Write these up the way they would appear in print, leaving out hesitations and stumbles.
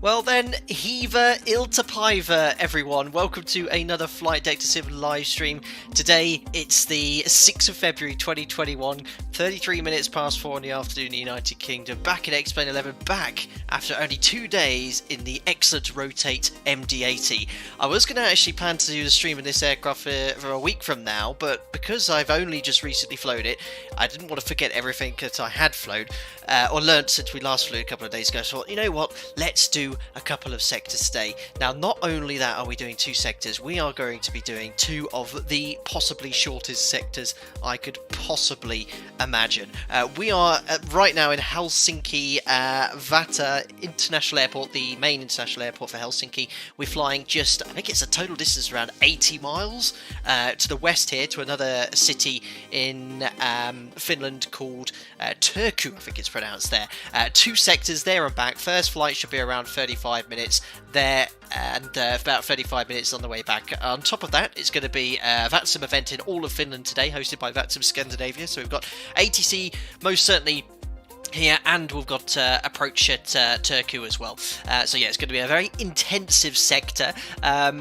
Well then, Hiva Iltapaiva, everyone. Welcome to another Flight Deck to Sim live stream. Today, it's the 6th of February 2021, 33 minutes past 4 in the afternoon in the United Kingdom. Back in X-Plane 11, back after only 2 days in the excellent Rotate MD-80. I was going to actually plan to do the stream in this aircraft for a week from now, but because I've only just recently flown it, I didn't want to forget everything that I had flown, or learnt since we last flew a couple of days ago. So I thought, you know what, let's do a couple of sectors today. Now, not only that are we doing 2 sectors, we are going to be doing 2 of the possibly shortest sectors I could possibly imagine. We are right now in Helsinki-Vantaa International Airport, the main international airport for Helsinki. We're flying just, I think it's a total distance around 80 miles to the west here, to another city in Finland called Turku, I think it's pronounced there. 2 sectors there and back. First flight should be around 35 minutes there, and about 35 minutes on the way back. On top of that, it's going to be a VATSIM event in all of Finland today, hosted by VATSIM Scandinavia. So we've got ATC most certainly here, and we've got approach at Turku as well. So yeah, it's going to be a very intensive sector. A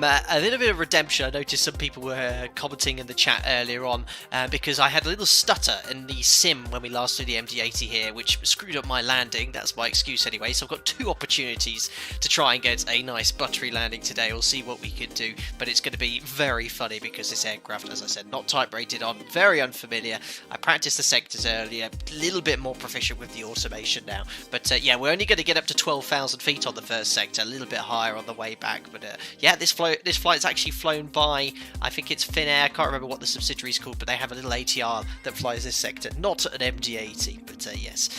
little bit of redemption. I noticed some people were commenting in the chat earlier on because I had a little stutter in the sim when we last did the MD-80 here, which screwed up my landing. That's my excuse anyway. So I've got 2 opportunities to try and get a nice buttery landing today. We'll see what we can do, but it's going to be very funny because this aircraft, as I said, not type rated on, very unfamiliar. I practiced the sectors earlier, a little bit more proficient with the automation now, but yeah, we're only going to get up to 12,000 feet on the first sector, a little bit higher on the way back. But yeah, this flight's actually flown by, I think it's Finnair. I can't remember what the subsidiary's called, but they have a little ATR that flies this sector, not an MD-80. But yes,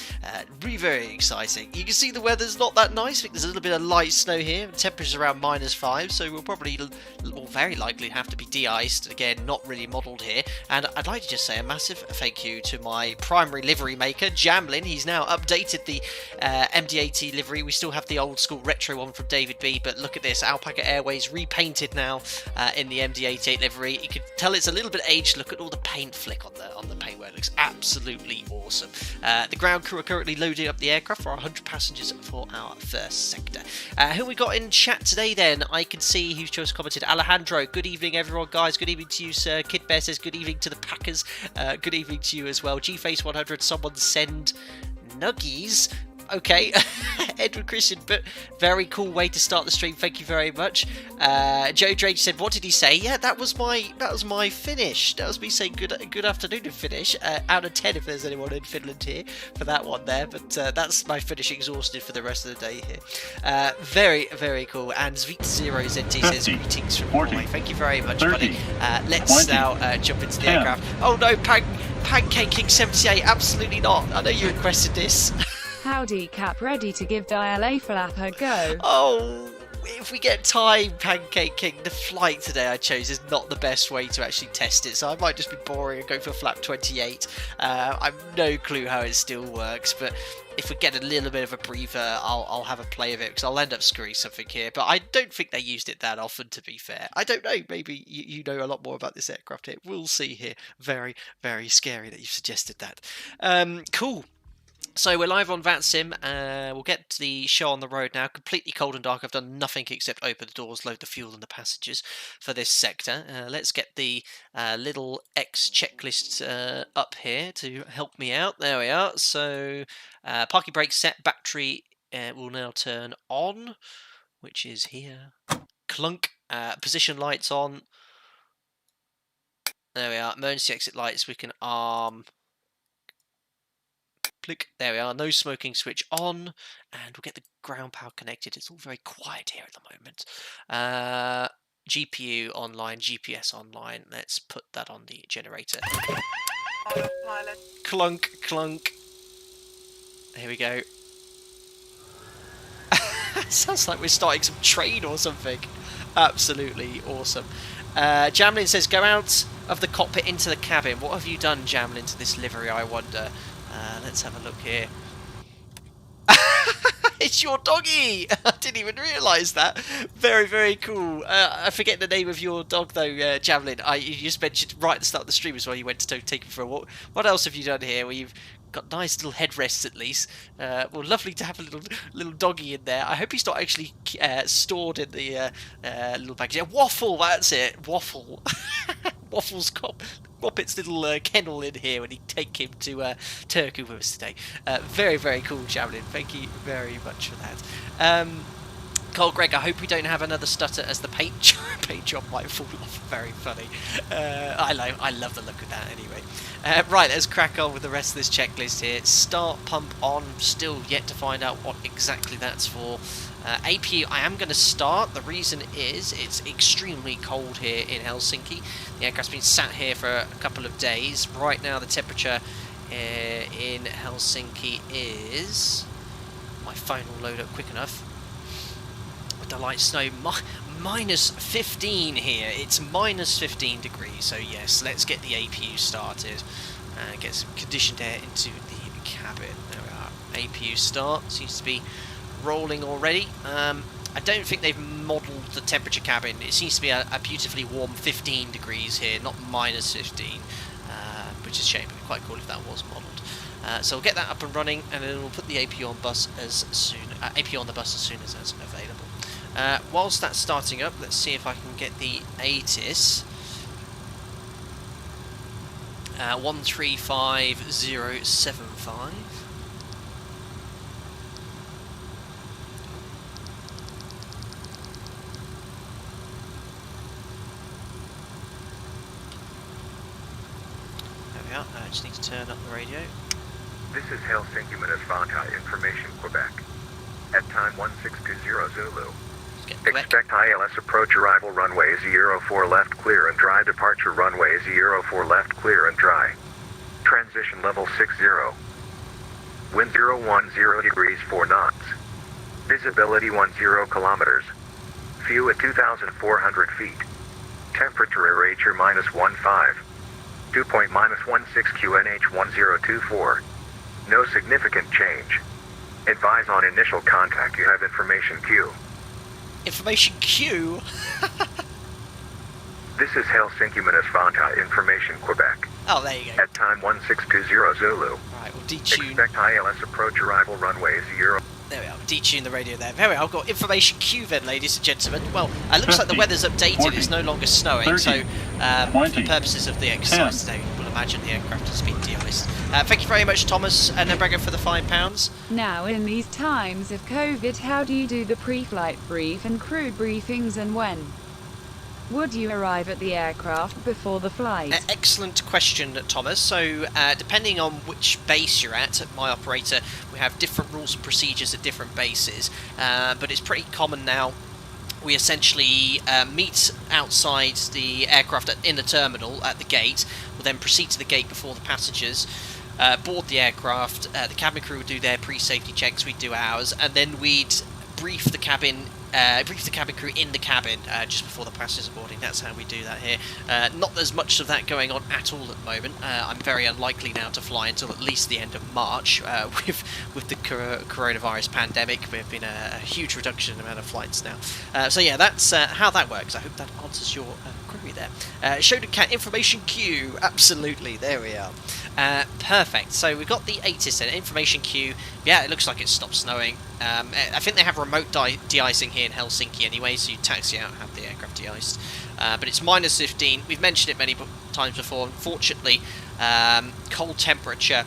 really very exciting. You can see the weather's not that nice. I think there's a little bit of light snow here. The temperature's around -5, so we'll probably, or very likely, have to be de-iced again. Not really modelled here. And I'd like to just say a massive thank you to my primary livery maker, Jamlin. He's now updated the MD-80 livery. We still have the old school retro one from David B, but look at this, Alpaca Airways repainted now in the MD-88 livery. You can tell it's a little bit aged. Look at all the paint flick on the paintwork. It looks absolutely awesome. The ground crew are currently loading up the aircraft for 100 passengers for our first sector. Who we got in chat today then? I can see who's just commented. Alejandro, good evening everyone, guys. Good evening to you, sir. Kid Bear says good evening to the Packers. Good evening to you as well. Gface 100, someone send Nuggies. Okay, Edward Christian, but very cool way to start the stream. Thank you very much. Joe Drake said, "What did he say?" Yeah, that was my finish. That was me saying good afternoon in Finnish. Out of 10 if there's anyone in Finland here for that one there. But that's my finish exhausted for the rest of the day here. Very very cool. And Zvit0ZT says greetings from Norway. Thank you very much, 30, buddy. Let's 20, now jump into the 10. aircraft. Oh no, Pancake King 78. Absolutely not. I know you requested this. Howdy Cap, ready to give Dial A flap a go. Oh, if we get time, Pancake King, the flight today I chose is not the best way to actually test it, so I might just be boring and go for flap 28. I've no clue how it still works, but if we get a little bit of a breather, I'll have a play of it, because I'll end up screwing something here. But I don't think they used it that often, to be fair. I don't know, maybe you know a lot more about this aircraft here. We'll see here. Very, very scary that you've suggested that. Cool. So we're live on VATSIM. We'll get the show on the road now. Completely cold and dark. I've done nothing except open the doors, load the fuel and the passengers for this sector. Let's get the little X checklist up here to help me out. There we are. So parking brake set. Battery will now turn on, which is here. Clunk. Position lights on. There we are. Emergency exit lights. We can arm. Click. There we are. No smoking switch on, and we'll get the ground power connected. It's all very quiet here at the moment. GPU online, GPS online. Let's put that on the generator. Autopilot. Clunk, clunk. Here we go. Sounds like we're starting some train or something. Absolutely awesome. Jamlin says, go out of the cockpit into the cabin. What have you done, Jamlin, to this livery, I wonder? Let's have a look here. It's your doggy! I didn't even realise that. Very, very cool. I forget the name of your dog, though, Javelin. You just mentioned right at the start of the stream as well, you went to take him for a walk. What else have you done here? Well, you've got nice little headrests at least. Well, lovely to have a little doggy in there. I hope he's not actually stored in the little package. Yeah, Waffle, that's it. Waffle. Waffle's got its little kennel in here when he take him to Turku with us today. Very, very cool, Javelin. Thank you very much for that. Cole Greg, I hope we don't have another stutter as the paint job might fall off. Very funny. I love the look of that anyway. Right, let's crack on with the rest of this checklist here. Start pump on. Still yet to find out what exactly that's for. APU, I am going to start. The reason is it's extremely cold here in Helsinki. The aircraft's been sat here for a couple of days. Right now the temperature in Helsinki is... My phone will load up quick enough. With the light snow, minus 15 here. It's minus 15 degrees. So yes, let's get the APU started. Get some conditioned air into the cabin. There we are. APU start. Seems to be rolling already. I don't think they've modelled the temperature cabin. It seems to be a beautifully warm 15 degrees here, not minus 15, which is a shame. It would be quite cool if that was modelled. So we'll get that up and running, and then we'll put the APU on bus as soon APU on the bus as soon as that's available. Whilst that's starting up, let's see if I can get the ATIS 135075. I just need to turn up the radio. This is Helsinki-Vantaa Information, Quebec. At time 1620 Zulu. Expect ILS approach arrival runway 04 left clear and dry, departure runway 04 left clear and dry. Transition level 60. Wind 010 degrees 4 knots. Visibility 10 kilometers. View at 2,400 feet. Temperature air minus 15. Dew point minus 16 QNH 1024. No significant change. Advise on initial contact. You have information queue. Information queue? This is Helsinki-Vantaa Information, Quebec. Oh, there you go. At time 1620 Zulu. Right, we'll detune. Expect ILS approach arrival runway 0. There we are, detune the radio there. Very well, I've got information queue then, ladies and gentlemen. Well, it looks like the weather's updated, 40, it's no longer snowing, 30, so for 20, purposes of the exercise 10. today, we'll imagine the aircraft has been de-iced. Thank you very much, Thomas and Nebrega, for the £5. Now, in these times of COVID, how do you do the pre-flight brief and crew briefings, and when would you arrive at the aircraft before the flight? Excellent question, Thomas. So, depending on which base you're at my operator, we have different rules and procedures at different bases, but it's pretty common now. We essentially meet outside the aircraft in the terminal at the gate. We'll then proceed to the gate before the passengers. Board the aircraft. The cabin crew would do their pre-safety checks. We'd do ours, and then we'd brief the cabin crew in the cabin just before the passengers are boarding. That's how we do that here. Not as much of that going on at all at the moment. I'm very unlikely now to fly until at least the end of March. With the coronavirus pandemic, there's been a huge reduction in the amount of flights now. So yeah, that's how that works. I hope that answers your query there. Show the information queue. Absolutely, there we are. Perfect. So we've got the ATIS and information queue. Yeah, it looks like it's stopped snowing. I think they have remote de-icing here in Helsinki anyway, so you taxi out and have the aircraft de-iced. But it's minus 15. We've mentioned it many times before. Unfortunately, cold temperature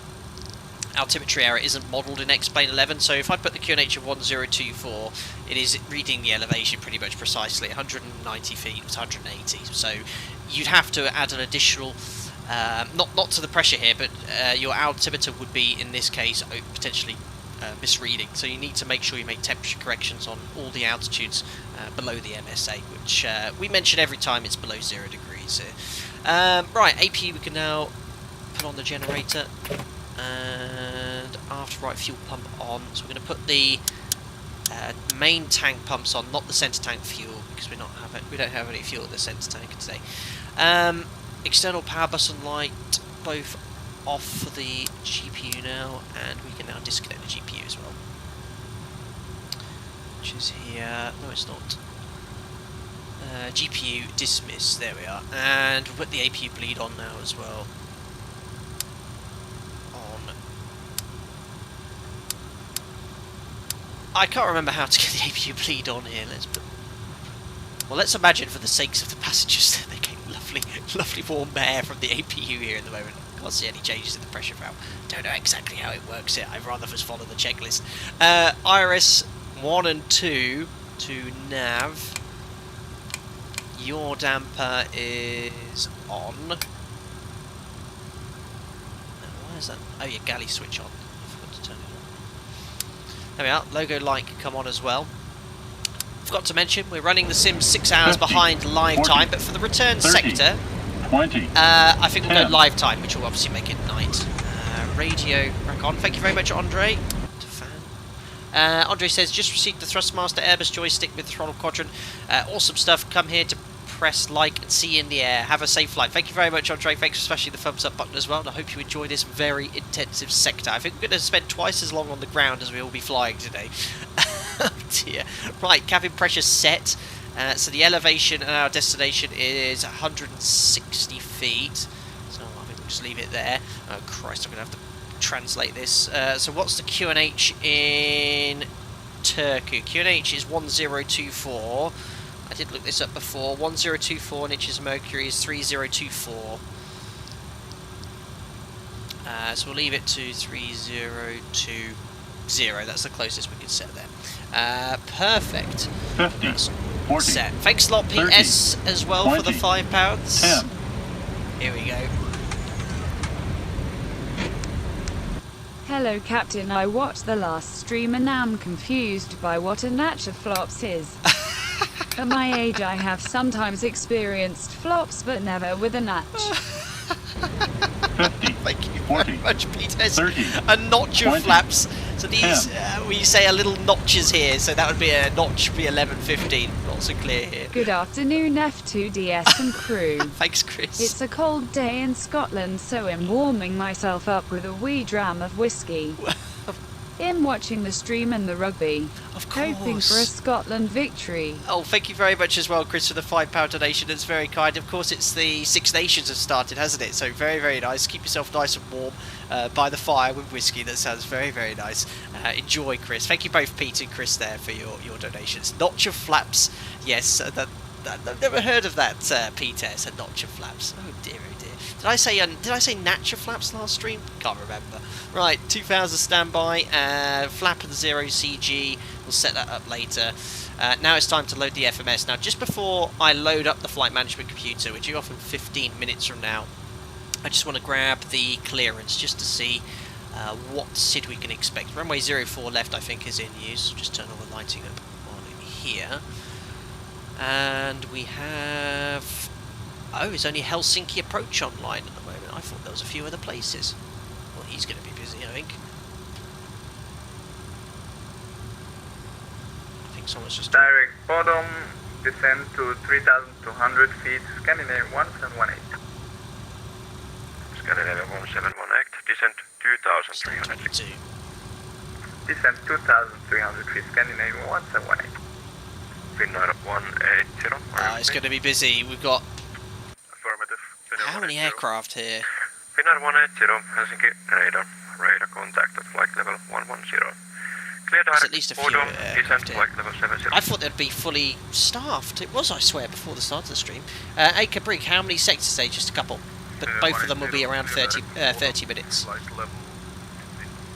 altimetry error isn't modelled in X-Plane 11, so if I put the QNH of 1024, it is reading the elevation pretty much precisely. 190 feet, it was 180, so you'd have to add an additional... not to the pressure here, but your altimeter would be, in this case, potentially misreading. So you need to make sure you make temperature corrections on all the altitudes below the MSA, which we mention every time it's below 0 degrees here. Right, APU, we can now put on the generator, and afterright fuel pump on. So we're going to put the main tank pumps on, not the centre tank fuel, because we don't have any fuel at the centre tank today. External power bus and light both off for the GPU now, and we can now disconnect the GPU as well, which is here. No, it's not. GPU dismiss. There we are, and we'll put the APU bleed on now as well. On I can't remember how to get the APU bleed on here. Well, let's imagine for the sakes of the passengers that they're getting lovely warm air from the APU here at the moment. Can't see any changes in the pressure valve. Don't know exactly how it works here. I'd rather just follow the checklist. Iris 1 and 2 to nav. Your damper is on. Why is that? Oh, your galley switch on. I forgot to turn it on. There we are. Logo light can come on as well. Forgot to mention, we're running the sim 6 hours 50, behind live 40, time, but for the return 30, sector, 20. I think we'll 10. go live time, which will obviously make it night. Radio back on. Thank you very much, Andre. Andre says, just received the Thrustmaster Airbus joystick with the throttle quadrant. Awesome stuff. Come here to press like and see you in the air. Have a safe flight. Thank you very much, Andre. Thanks for smashing the thumbs up button as well. And I hope you enjoy this very intensive sector. I think we're going to spend twice as long on the ground as we will be flying today. Oh dear. Right, cabin pressure set. So the elevation and our destination is 160 feet. So I think we'll just leave it there. Oh Christ, I'm going to have to translate this. So what's the QNH in Turku? QNH is 1024. I did look this up before. 1024 in inches of mercury is 3024. So we'll leave it to 3020. That's the closest we can set there. Perfect. 50, 40, set. Thanks a lot, 30, PS, as well 20, for the £5. 10. Here we go. Hello Captain, I watched the last stream and am confused by what a natcha flops is. At my age I have sometimes experienced flops but never with a natch. 50, Thank you 40, very much, Peter. 30, A notch of 20, flaps. So these, 10. we say a little notches here, so that would be a notch for 11, 15. Not so clear here. Good afternoon F2DS and crew. Thanks, Chris. It's a cold day in Scotland, so I'm warming myself up with a wee dram of whiskey. I'm watching the stream and the rugby, Of course. hoping for a Scotland victory. Oh, thank you very much as well, Chris, for the £5 donation. That's very kind. Of course, it's the Six Nations have started, hasn't it? So very, very nice. Keep yourself nice and warm by the fire with whiskey. That sounds very, very nice. Enjoy, Chris. Thank you both, Pete and Chris, there for your donations. Notch of flaps. Yes, I've never heard of that, Peter. It's a notch of flaps. Oh dear, oh dear. Did I say natch of flaps last stream? Can't remember. Right, 2000 standby. Flap and 0 CG. We'll set that up later. Now it's time to load the FMS. Now, just before I load up the flight management computer, which is often 15 minutes from now, I just want to grab the clearance just to see what SID we can expect. Runway 04 left, I think, is in use. Just turn all the lighting up on here. And we have... Oh, it's only Helsinki approach online at the moment. I thought there was a few other places. Well, he's going to be busy, I think. I think someone's just... Direct bottom, descend to 3,200 feet, Scandinavia 1718. Scandinavia 1718, descent 2,300 feet. Descent 2,300 feet, Scandinavia 1718. Finnair 180. It's going to be busy. We've got... Affirmative. Finnair How many 180. aircraft here? Finnair 180, Helsinki radar contact at flight level 110. Clear There's direct at least a few Bodom, aircraft descent here. flight level 70. I thought they'd be fully staffed. It was, I swear, before the start of the stream. Acre Brick, how many sectors today? Just a couple. But both of them will be around 30 minutes. Flight level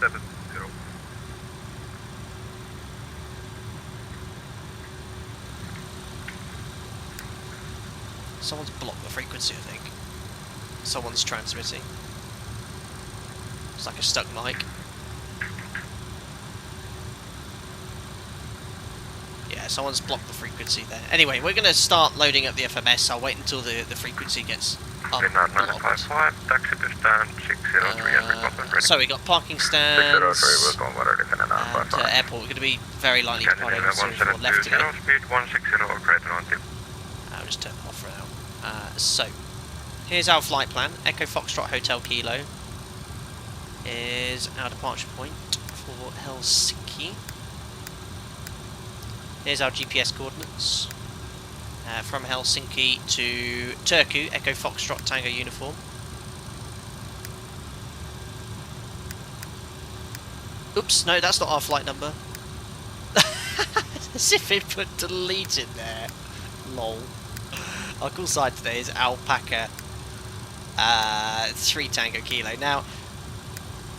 70. Someone's blocked the frequency, I think. Someone's transmitting. It's like a stuck mic. Yeah, someone's blocked the frequency there. Anyway, we're going to start loading up the FMS. I'll wait until the frequency gets Finnair unblocked. 955, taxi to stand 603 and recommend ready. So we got parking 603 will stands come ready, Finnair and 955. airport. We're going to be very likely departing Scandinavia on left today. 1720, speed 160, operator on tip. I'll just turn it off for now. So, here's our flight plan. Echo Foxtrot Hotel Kilo is our departure point for Helsinki. Here's our GPS coordinates. From Helsinki to Turku, Echo Foxtrot Tango uniform. Oops, no, that's not our flight number. As if it put delete in there. Lol. Our call sign today is Alpaca 3 Tango Kilo. Now,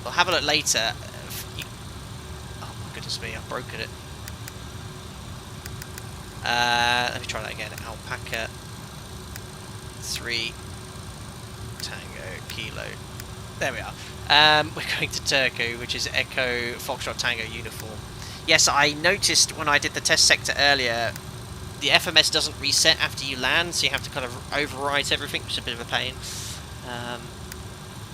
we'll have a look later. Oh my goodness me, I've broken it. Let me try that again. Alpaca 3 Tango Kilo. There we are. We're going to Turku, which is Echo Foxtrot Tango uniform. Yes, I noticed when I did the test sector earlier, the FMS doesn't reset after you land, so you have to kind of overwrite everything, which is a bit of a pain.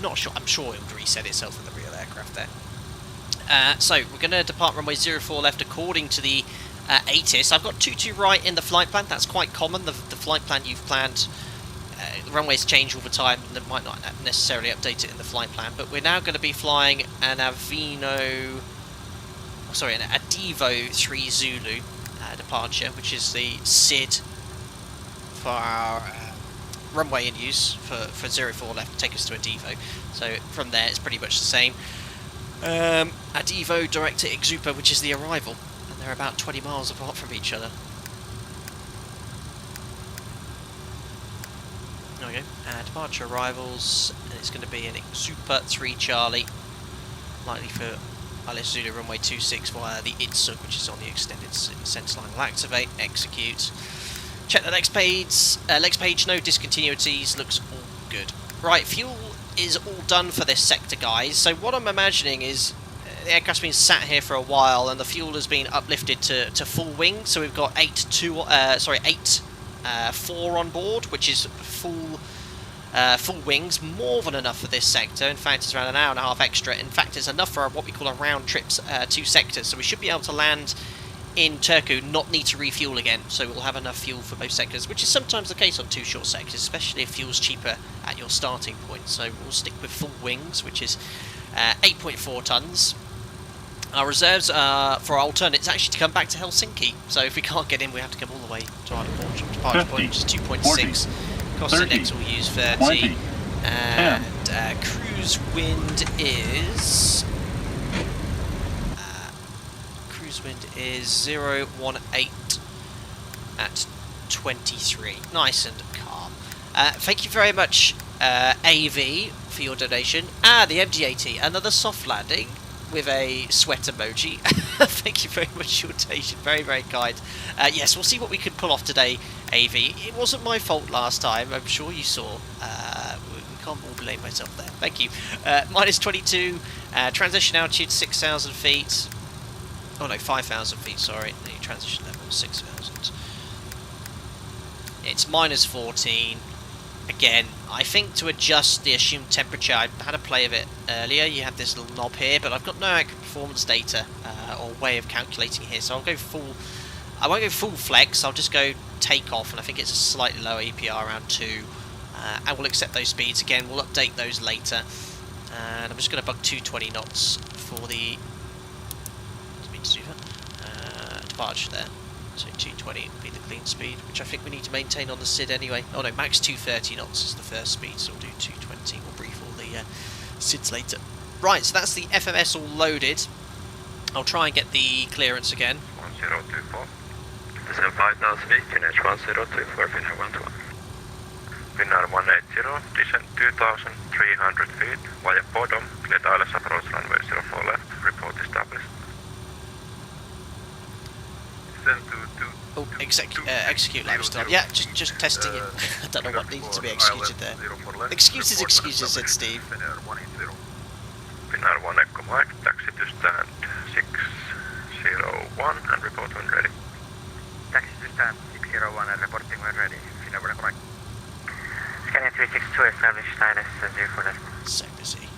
Not sure. I'm sure it would reset itself in the real aircraft there. So we're going to depart runway 04 left according to the ATIS. I've got 22 right in the flight plan. That's quite common. The flight plan you've planned, the runways change all the time, and they might not necessarily update it in the flight plan. But we're now going to be flying an Adevo 3 Zulu departure, which is the SID for our runway in use for 04 left to take us to Adevo. So from there it's pretty much the same. Adevo direct to Ixupa, which is the arrival, and they're about 20 miles apart from each other. There we go. Departure arrivals, and it's going to be an Ixupa 3 Charlie, likely for Alice Zulu runway 26 via the ITSUG, which is on the extended sense line. Will activate, execute. Check the next page. Next page, no discontinuities. Looks all good. Right, fuel is all done for this sector, guys. So what I'm imagining is the aircraft's been sat here for a while, and the fuel has been uplifted to full wing. So we've got 4 on board, which is full wings, more than enough for this sector. In fact, it's around an hour and a half extra. In fact, it's enough for what we call a round trip 2 sectors. So we should be able to land in Turku, not need to refuel again. So we'll have enough fuel for both sectors, which is sometimes the case on 2 short sectors, especially if fuel's cheaper at your starting point. So we'll stick with full wings, which is 8.4 tons. Our reserves for our alternates actually to come back to Helsinki. So if we can't get in, we have to come all the way to our departure point, which is 2.6. Cost index we'll use 30. 20, and cruise wind is 018 at 23. Nice and calm. Thank you very much, AV, for your donation. The MD-80, another soft landing with a sweat emoji. Thank you very much for your donation. Very, very kind. Yes, we'll see what we can pull off today, AV. It wasn't my fault last time. I'm sure you saw. We can't all blame myself there. Thank you. Minus 22. Transition altitude 6,000 feet. Oh no, 5,000 feet, sorry. The transition level is 6,000. It's minus 14. Again, I think to adjust the assumed temperature, I had a play of it earlier. You have this little knob here, but I've got no accurate performance data or way of calculating here, so I'll go full. I won't go full flex. I'll just go take off, and I think it's a slightly lower EPR, around 2. I will accept those speeds again. We'll update those later, and I'm just going to bug 220 knots for the. Departure there. So 220 would be the clean speed, which I think we need to maintain on the SID anyway. Oh no, max 230 knots is the first speed, so we'll do 220. We'll brief all the SIDs later. Right, so that's the FMS all loaded. I'll try and get the clearance again. 1024. Descend 5,000 feet, QNH 1024, Finnair 121. Finnair 180, descend 2,300 feet, via Bodom, clear ILS approach runway 04 left, report established. Oh, execute lifestyle. Yeah, just testing it. I don't know what needed to be executed there. Excuses, said Steve. Finnair 1 Echo Mike, taxi to stand 601 and report when ready. Taxi to stand 601 and reporting when ready. Finnair 1 Echo Mike. Scanning 362 established ILS 04 left. So busy.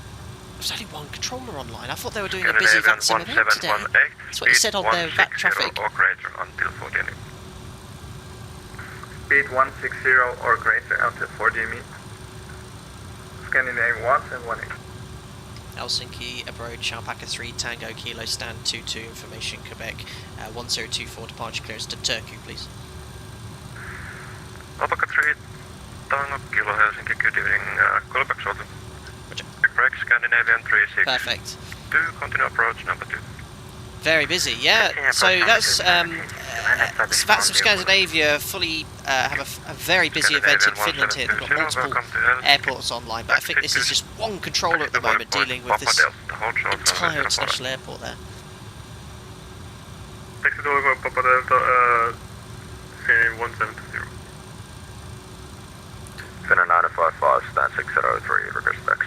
There's only one controller online. I thought they were doing a busy VATSIM event today. That's what it said on their VAT traffic. Or greater until 40 minutes. Speed 160 or greater until 40 meters. Scandinavia 1 and 18. Helsinki approach, Alpaca 3 Tango Kilo stand 22 information Quebec 1024 departure clearance to Turku, please. Alpaca 3 Tango Kilo Helsinki, good evening. Call back shortly. Correct, Scandinavian 36. Perfect. 2, continue approach number 2. Very busy, yeah. So that's VATSIM Scandinavia fully have a very busy event in Finland here. They've got multiple airports online, but I think this is just one controller at the moment dealing with this entire international airport there. Taxi to Papa Delta, CA 170. Finnair 955, stand 603, request tax.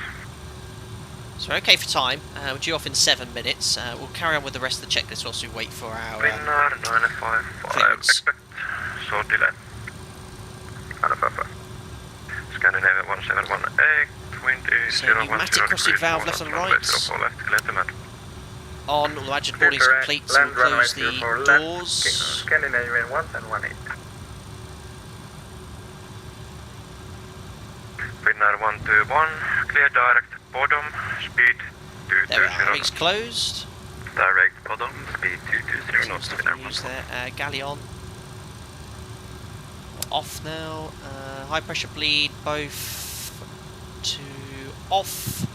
So we're okay for time. We're due off in 7 minutes. We'll carry on with the rest of the checklist whilst we wait for our Finnair 955, clearance. expect short delay. 955. Scandinavia 171A, 20, So pneumatic crossing valve left and right. left, clear to land. On, all the badge boarding is complete, so we'll close the doors. Scandinavian 118. Finnair 121, clear direct bottom, speed There we are, 220. wings closed. Direct bottom, speed 220 knots, Stuff Finnair we use 121. there. Galleon. Off now. High pressure bleed, both to off.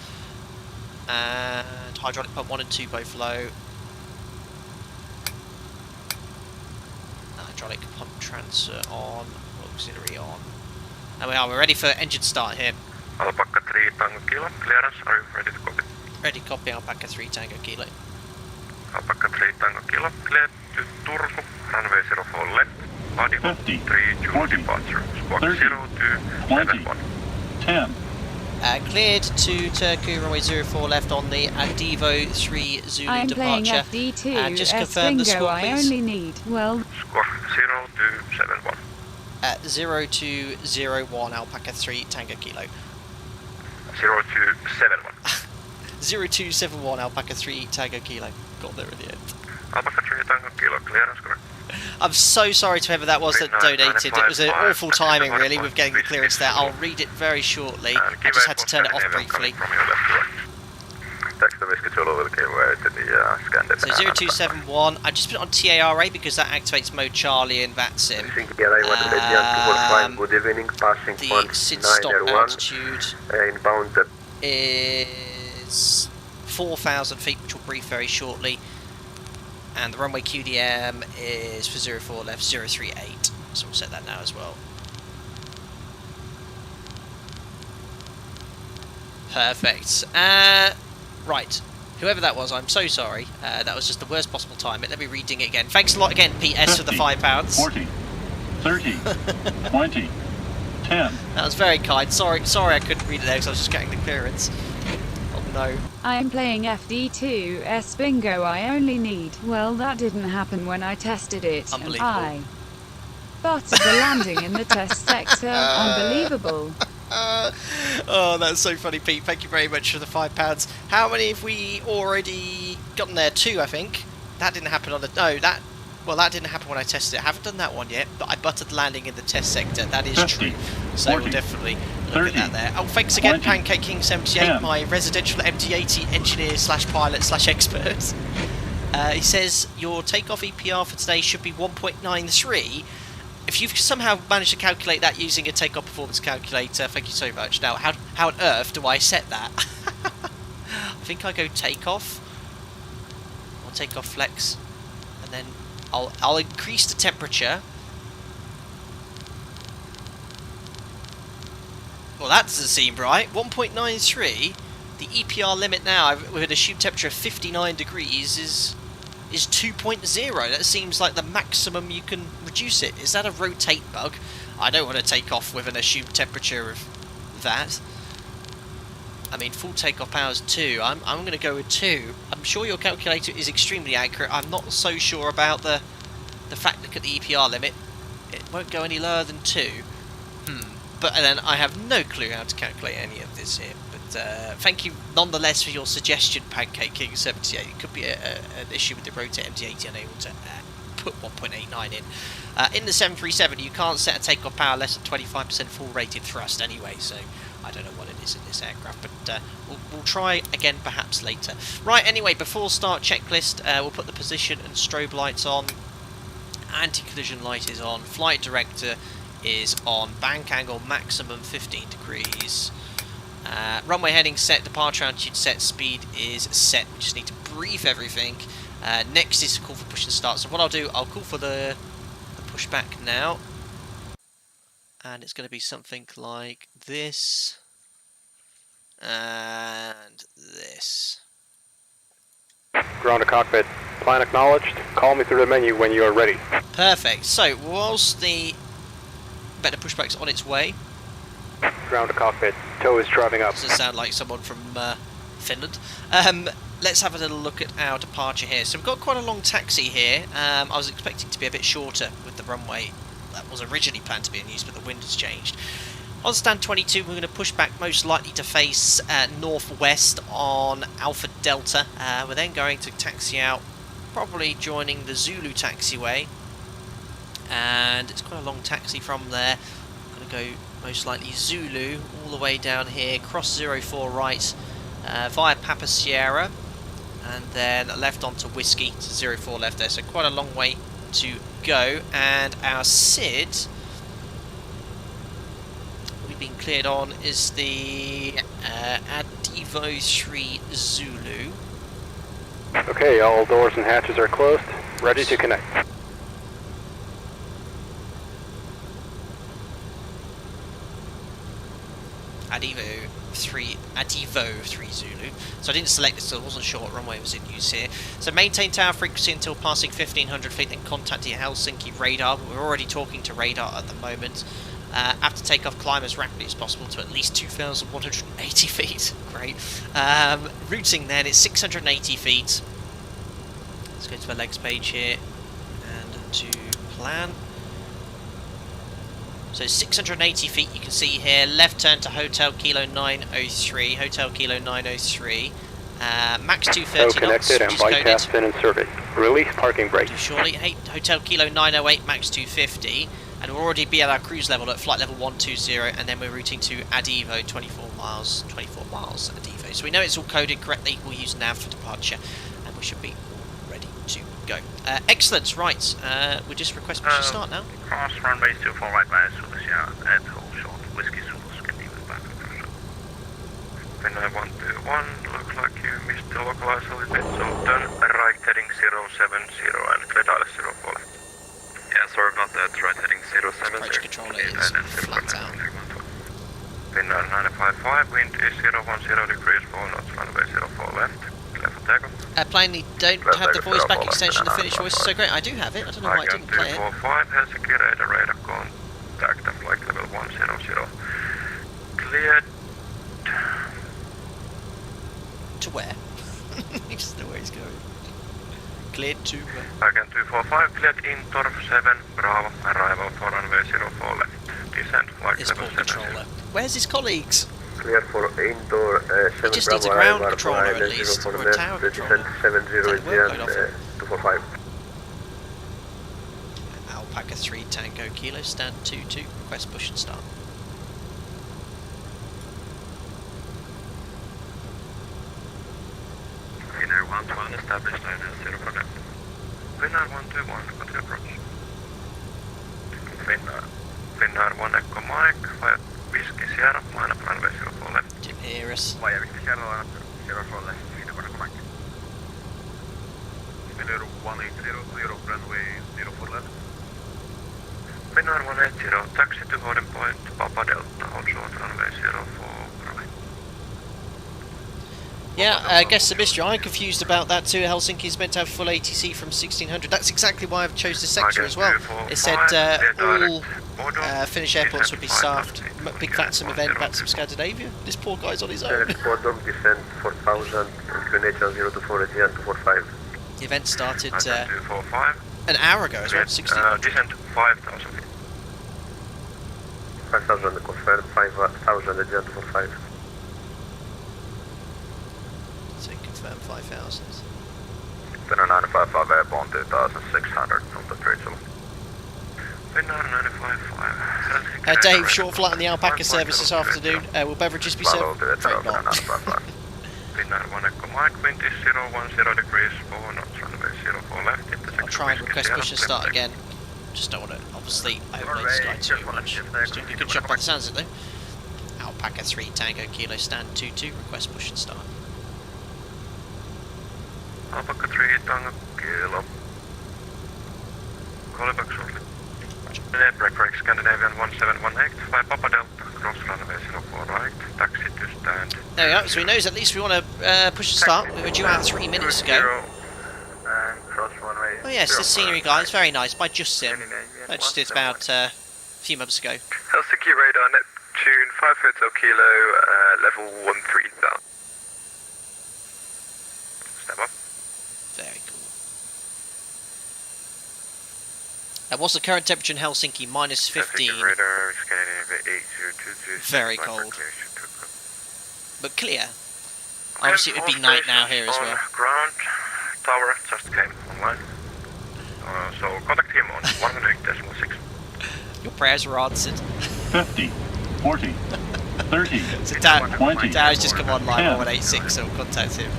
And hydraulic pump 1 and 2 both low. Hydraulic pump transfer on, auxiliary on. And we're ready for engine start here. Alpaka 3 Tango Kilo, clearance, are you ready to copy? Ready copy, Alpaka 3 Tango Kilo. Alpaka 3 Tango Kilo, clear to Turku, runway 04 left, body 50, 3 June 40, departure, squawk 30, 0271. 10. Cleared to Turku, runway 04 left on the MD-80 Zulu I'm playing departure. FD2 And just S confirm the bingo, score, I please. only need, well, Squawk 0271. 0201 Alpaka 3 Tango Kilo. 0271. 0271 Alpaka 3 Tango Kilo. Got there at the end. Alpaka 3 Tango Kilo, clearance, correct. I'm so sorry to whoever that was that donated. It was an awful timing really with getting the clearance there. I'll read it very shortly. I just had to turn it off briefly. From your left to right. Taxi to Whiskey Zulu will give way to the Scandinavia. So 0271, I just put it on TARA because that activates mode Charlie and VATSIM. Good evening, passing The point SID stop 901, altitude inbound is 4,000 feet, which will brief very shortly. And the runway QDM is for 04 left, 038. So we'll set that now as well. Perfect. Right. Whoever that was, I'm so sorry. That was just the worst possible time. Let me reading it again. Thanks a lot again, PS, for the 50, £5. 40, 30, 20, 10. That was very kind. Sorry I couldn't read it there because I was just getting the clearance. Oh no. I'm playing FD2 S bingo, I only need, well, that didn't happen when I tested it, and Unbelievable. I butted the landing in the test sector, unbelievable. Oh, that's so funny, Pete. Thank you very much for the £5. How many have we already gotten there? 2, I think. That didn't happen on the... No, that... Well, that didn't happen when I tested it. I haven't done that one yet, but I buttered landing in the test sector. That is 50, true. So 40, we'll definitely look 30, at that there. Oh, thanks again, 20, Pancake King 78, 10. my residential MD-80 engineer slash pilot slash expert. He says your takeoff EPR for today should be 1.93. If you've somehow managed to calculate that using a takeoff performance calculator, thank you so much. Now, how on earth do I set that? I think I go takeoff, or takeoff flex, and then I'll increase the temperature. Well, that doesn't seem right. 1.93. The EPR limit now, with an assumed temperature of 59 degrees, is 2.0. That seems like the maximum you can reduce it. Is that a rotate bug? I don't want to take off with an assumed temperature of that. I mean, full takeoff power is 2. I'm going to go with 2. I'm sure your calculator is extremely accurate. I'm not so sure about the fact, look at the EPR limit. It won't go any lower than 2. But then I have no clue how to calculate any of this here. But thank you nonetheless for your suggestion, Pancake King 78. It could be an issue with the rotate MD-80 unable to put 1.89 in. In the 737, you can't set a takeoff power less than 25% full rated thrust anyway, so I don't know what it is in this aircraft, but we'll try again perhaps later. Right, anyway, before start checklist, we'll put the position and strobe lights on. Anti-collision light is on. Flight director is on. Bank angle maximum 15 degrees. Runway heading set, departure altitude set, speed is set. We just need to brief everything. Next is a call for push and start. So what I'll do, I'll call for the pushback now. And it's going to be something like this. And this. Ground to cockpit. Plan acknowledged. Call me through the menu when you are ready. Perfect. So, whilst the better pushback's on its way. Ground to cockpit. Tow is driving up. Doesn't sound like someone from Finland. Let's have a little look at our departure here. So we've got quite a long taxi here. I was expecting to be a bit shorter with the runway that was originally planned to be in use, but the wind has changed. On stand 22, we're going to push back, most likely to face northwest on Alpha Delta. We're then going to taxi out, probably joining the Zulu taxiway. And it's quite a long taxi from there. I'm going to go most likely Zulu all the way down here, cross 04 right via Papa Sierra, and then left onto Whiskey to 04 left there. So quite a long way to go. And our SID been cleared on is the Adivo 3 Zulu. Okay, all doors and hatches are closed. Ready to connect. Adivo 3 Zulu. So I didn't select this, so I wasn't sure what runway was in use here. So maintain tower frequency until passing 1500 feet, then contact your Helsinki radar. We're already talking to radar at the moment. After takeoff, climb as rapidly as possible to at least 2,180 feet. Great. Routing then is 680 feet. Let's go to the legs page here and to plan. So 680 feet you can see here. Left turn to Hotel Kilo 903. Hotel Kilo 903. Max 230 knots. Connected and bypass in and survey. Release parking brake. Surely. Hey, Hotel Kilo 908, max 250. And we'll already be at our cruise level at flight level 120, and then we're routing to Adivo, 24 miles Adivo. So we know it's all coded correctly. We'll use nav for departure, and we should be all ready to go. Excellent, right. We'll just request push to start now. Cross runway 24 right by Sulusia and hold short. Whiskey Zulu Scandinavia back to Finnair 121, look like you missed the localize a little bit, so turn right heading 070 and clear dial 04 left. Yeah, sorry about that, right heading 070. Approach controller is flat out. Finnair 955, wind is 010 degrees, 4 knots, runway 04 left, clear for takeoff. Plainly don't have the voice back extension, the Finnish voice is so great. I do have it, I don't know why I didn't play it. 245, Helsinki radar contact of flight level 100. Cleared. To where? You just know where he's going. Cleared to Again 245, cleared in Torf 7, Bravo, arrival for runway 04 left. Descent flight his level port controller. Where's his colleagues? Clear for indoor 7 He just needs a Bravo, ground controller at least, or a tower controller. Descent 70 is the 245. Alpaca 3 Tango Kilo, stand 22, request push and start. Finnair 121 established line and 0 for left. Finnair 121, continue approach. Finnair 1 Echo Mike, via Whiskey Sierra, line up runway 04 left. Didn't hear us. Via Whiskey Sierra, line up 04 left, Finnair 1 Echo Mike. Finnair 180, runway 04 left. Finnair 180, taxi to holding point, Papa Delta, hold short runway 04 right. Yeah, I guess the mystery. I'm confused about that too. Helsinki's meant to have full ATC from 1600. That's exactly why I've chose this sector as well. It said all Finnish airports would be staffed. Big VATSIM event, VATSIM Scandinavia. This poor guy's on his own. Bottom descent 4000, inclination 0 to 40 and 245. The event started 245. an hour ago as well, 1600. Descent 5000 feet. 5000 confirmed, 5000 at 245. So confirm 5000. Finnair 955 airborne 2600 from the bridge. Finnair 955. Dave, short flight on the Alpaca service this afternoon. Will beverages be served? Afraid not. Finnair 1 Echo Mike, wind is 010 degrees, 4 knots, runway 04 left. I'll try and request push and start again. Just don't want to, obviously, overload this guy too much. He's doing a good job by the sounds of it though. Alpaca 3 Tango Kilo, stand 22, request push and start. Alpaka 3 Tango Kilo. Call it back shortly. Break Scandinavian 1718, 5 Papa Delta, cross runway 04 right, taxi to stand. There we go, so he knows at least we want to push the start. We were due out 3 minutes ago. And cross runway. Oh yes, this scenery guys, very nice, by Just Sim. Purchased it about a few months ago. Helsinki radar, Neptune 5 Hotel Kilo, level 13,000. Step up. Very cool. What's the current temperature in Helsinki? Minus 15. Radar, Scandinavia 8020. Very cold. But clear. Obviously it would be night now here as well. Ground tower just came online. So contact him on 108.6. Your prayers were answered. 50, 40, 30, So 20, Dar's just come online 10. 186, so we'll contact him.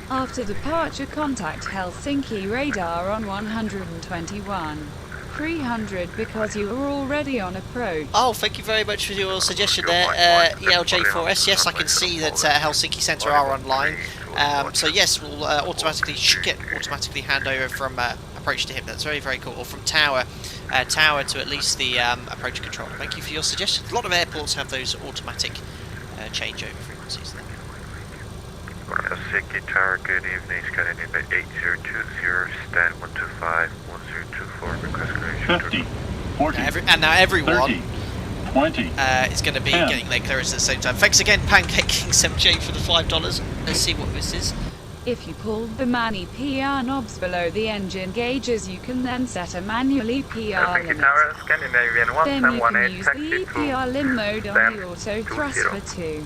After departure, contact Helsinki radar on 121. 300 because you were already on approach. Oh, thank you very much for your suggestion there, ELJ4S. Yes, I can see that Helsinki Centre are online. So yes, we'll should get automatically handover from approach to him. That's very, very cool. Or from tower to at least the approach control. Thank you for your suggestion. A lot of airports have those automatic changeover frequencies. Helsinki Tower, good evening, Scandinavia 8020, stand 125, 1024, request correction. 50, 40, And now everyone 30, 20, is going to be 10. getting their clearance at the same time. Thanks again, Pancake King 78 for the $5. Let's see what this is. If you pull the mani PR knobs below the engine gauges, you can then set a manually PR Helsinki limit. Tower, Scandinavian Then you can 1718, use taxi the to PR lim mode on the auto thrust for 2.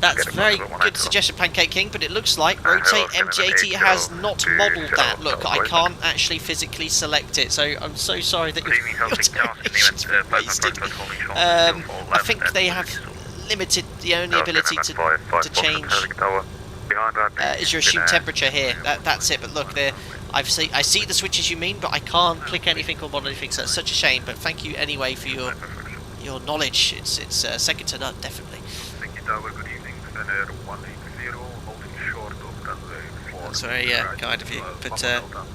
That's a very good suggestion, Pancake King, but it looks like Rotate MD-80 has not modelled that. Look, I can't actually physically select it, so I'm so sorry that your technicians were wasted. I think they have limited the only ability to change is your assumed temperature here. That's it, but look, I see the switches you mean, but I can't click anything or model anything, so it's such a shame, but thank you anyway for your knowledge. It's second to none, definitely. That's very kind of you, but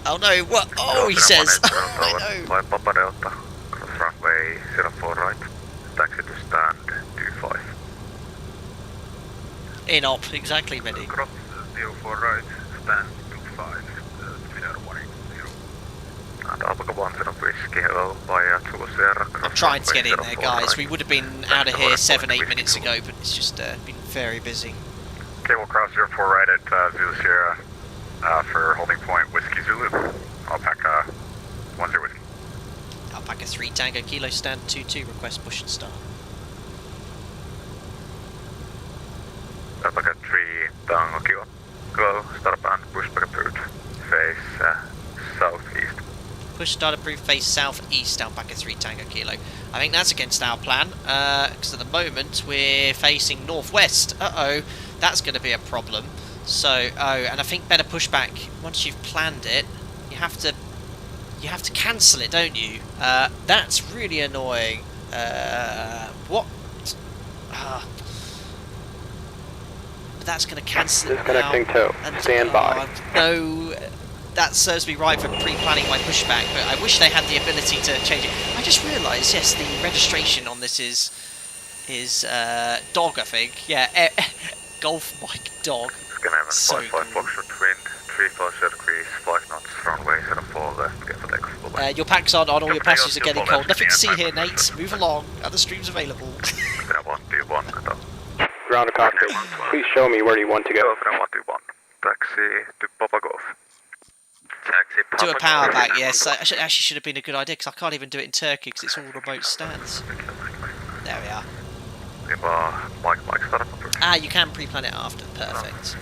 oh no, what? Oh, he says. I know. Papa Delta, cross runway 04 right, taxi to stand 25. In op, exactly, Benny. Cross 04 right, stand 25, Finnair 180. And Alpaka 10 Whiskey, hello, via 20. I'm trying to get in there, guys. We would have been out of here 7-8 minutes ago, but it's just been very busy. Okay, we'll cross 04 right at Zulu Sierra for holding point Whiskey Zulu. Alpaca 10 Whiskey. Alpaca 3 Tango Kilo stand 22, request push and start. Alpaca 3 Tango Kilo. Go, start up and pushback approved. Face southeast. Push start approved, face southeast, Alpaca 3 Tango Kilo. I think that's against our plan, because at the moment we're facing northwest. Uh-oh, that's going to be a problem. So, and I think better pushback, once you've planned it, you have to cancel it, don't you? That's really annoying. What? That's going to cancel it now. Disconnecting tow. Stand by. No, that serves me right for pre-planning my pushback, but I wish they had the ability to change it. I just realised, yes, the registration on this is dog, I think. Yeah, Golf Mike Dog. Scannavan So 55 cool. Foxtrot wind, 350 degrees, 5 knots, runway 04 left, get for takeoff. Your pack's on, all your passengers are getting cold. Nothing to see here, Nate. Move along. Other streams available. Ground to cockpit. Please show me where you want to go. 121, taxi to Papa Golf. Taxi Papa Do a power Golf. back, yes. Actually should have been a good idea, because I can't even do it in Turkey, because it's all remote stands. There we are. Mike, start up approved. Ah, you can pre-plan it after. Perfect.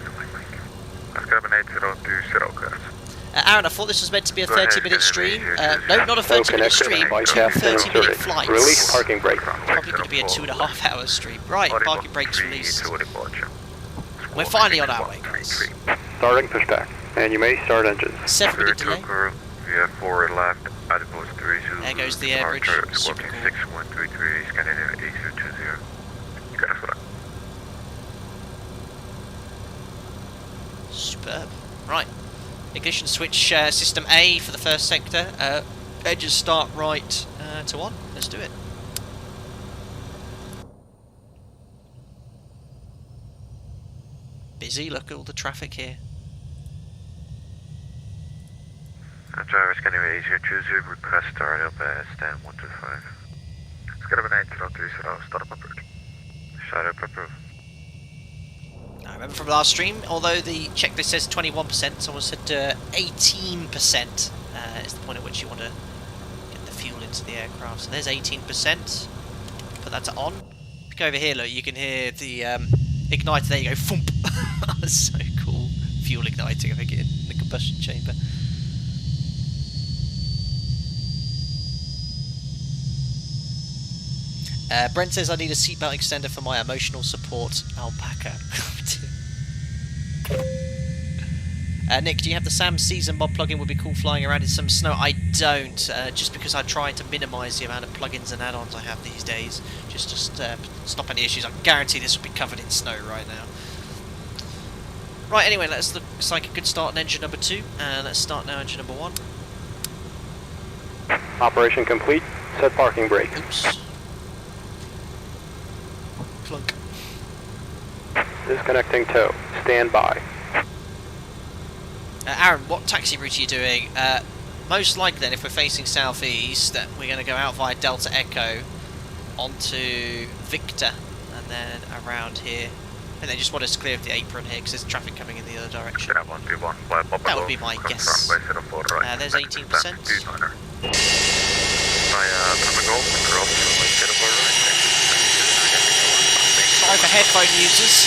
Scannavan 8020, Aaron, I thought this was meant to be a 30-minute stream. No, not a No 30-minute connection. stream. Flight Two path 30-minute inserted. flights. Release parking brake. Probably going to be a 2.5-hour stream. Right, parking brakes released. We're finally on our way, guys. Starting pushback. And you may start engines. 7-minute delay. We have 4 left, Adipose 3 Zulu. There goes the air bridge. Super cool. 6133, Scandinavia 8020. Ignition switch system A for the first sector. Edges start right to on. Let's do it. Busy, look at all the traffic here. Driver Scandinavia, choose your request start up at stand 125. Scandinavia 8030, start up approved. Start up approved. I remember from last stream, although the checklist says 21%, someone said 18% is the point at which you want to get the fuel into the aircraft. So there's 18%. Put that to on. If you go over here, look, you can hear the igniter. There you go, thump. That's so cool. Fuel igniting, I think, in the combustion chamber. Brent says I need a seatbelt extender for my emotional support alpaca. Nick, do you have the Sam Season mod plugin? Would be cool flying around in some snow. I don't, just because I try to minimise the amount of plugins and add-ons I have these days, just to stop any issues. I can guarantee this will be covered in snow right now. Right, anyway, looks like a good start on engine number 2, and let's start now engine number 1. Operation complete. Set parking brake. Oops. Clunk. Disconnecting tow. Stand by. Aaron, what taxi route are you doing? Most likely then, if we're facing southeast, that we're going to go out via Delta Echo onto Victor and then around here. And they just want us to clear of the apron here because there's traffic coming in the other direction. That would be my guess. There's 18%. Sorry for headphone users.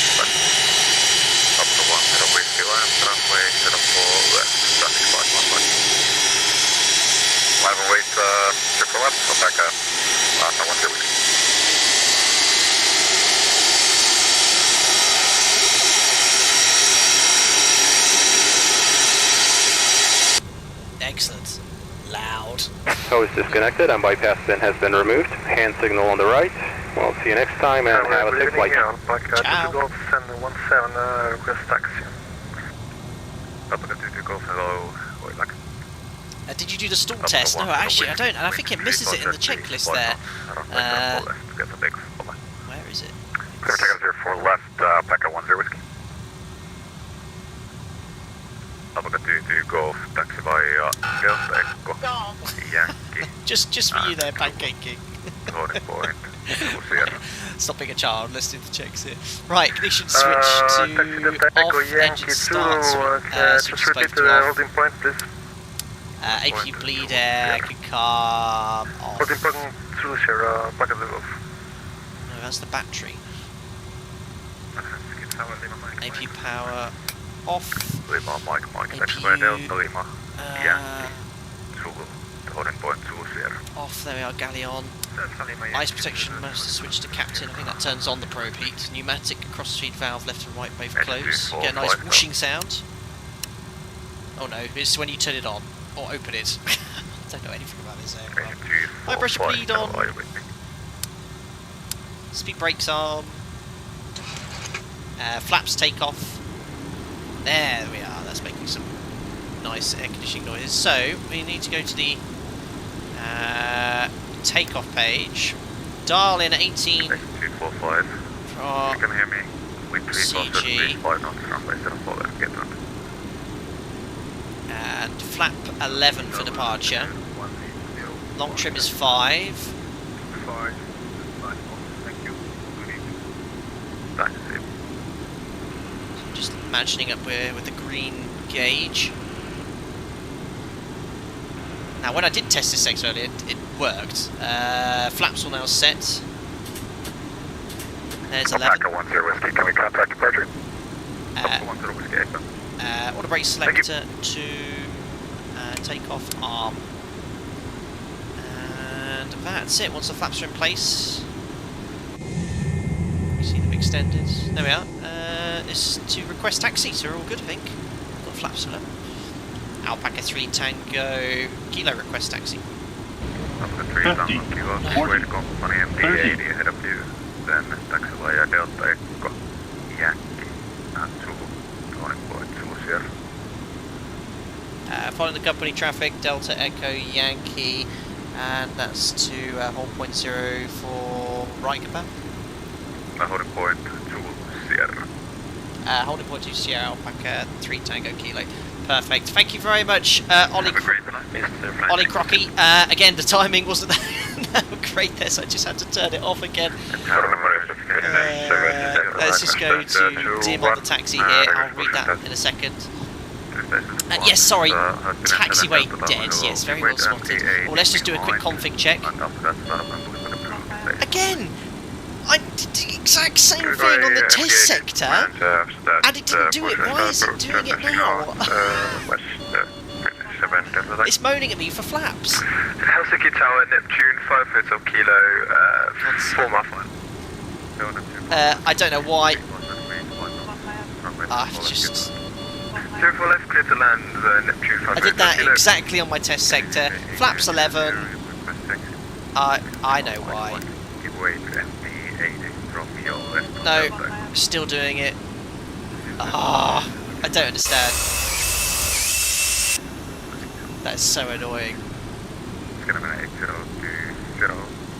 Excellent. Loud. Tow is disconnected and bypass bin has been removed. Hand signal on the right. We'll see you next time and have a safe flight. Ciao. Request taxi. Did you do the stall test? No, actually I don't, and I think it misses it in the checklist there. Where is it? Clear takeoff 04 left, Pekka 10 whiskey. Alpaka 22 Golf, taxi by Delta Echo, Yankee. just for you there, Pancake King. Loading point, Sierra. Stop being a child, listening to checks here. Right, ignition switch to off, engine start, switch both to off. Holding point, please. If you bleed air, can come off. Holding point to Sierra, back of the roof. No, that's the battery. AP power off. Lima, Mike, taxi by Delta Lima, Yankee, holding point to Sierra. Off, there we are, Galleon. Ice protection master switch to captain. I think that turns on the probe heat. Pneumatic cross-feed valve left and right both closed. Get a nice whooshing sound. Oh no, it's when you turn it on or open it. I don't know anything about this aircraft. High pressure bleed on. Speed brakes on. Flaps take off. There we are. That's making some nice air conditioning noises. So we need to go to the takeoff page. Dial in 18. 245. From You can hear me. CG. 5 knots runway 74 left. Get on. And flap 11 for departure. Long trim is 5. 5. Thank you. Good evening. Taxi. Just imagining up with the green gauge. Now, when I did test this section earlier, it worked. Flaps will now set. There's 11. Alpaca 10 whiskey, can we contact departure? Uh, 10 whiskey, exit. Order brake selector to take off arm. And that's it. Once the flaps are in place, you see them extended. There we are. It's to request taxi, so we're all good, I think. Got flaps for them. Alpaca 3 Tango Kilo request taxi. Alpaca 3 Tango Kilo, Wade Company MD-80 ahead of you. Then taxi via Delta Echo, Yankee, and 2, 2 Sierra. following the company traffic, Delta Echo Yankee, and that's to hold point 0 for right compound. Holding point 2 Sierra. Holding point 2 Sierra Alpaca 3 Tango Kilo. Perfect. Thank you very much, Ollie Crocky. Again, the timing wasn't that great there, so I just had to turn it off again. Let's just go to dim on the taxi here. I'll read that in a second. Yes, sorry, taxiway dead. Yes, very well spotted. Well, let's just do a quick config check. Again, I did the exact same thing on the test sector, and it didn't do it. Why is it doing it now? It's moaning at me for flaps. Helsinki Tower, Neptune, 5 foot of kilo, 4 Mach 1. I don't know why. Just... left, clear to land, Neptune 5 I did that exactly on my test sector. Flaps 11. I know why. Give way to MD-80 from your left. No, still doing it. I don't understand. That's so annoying.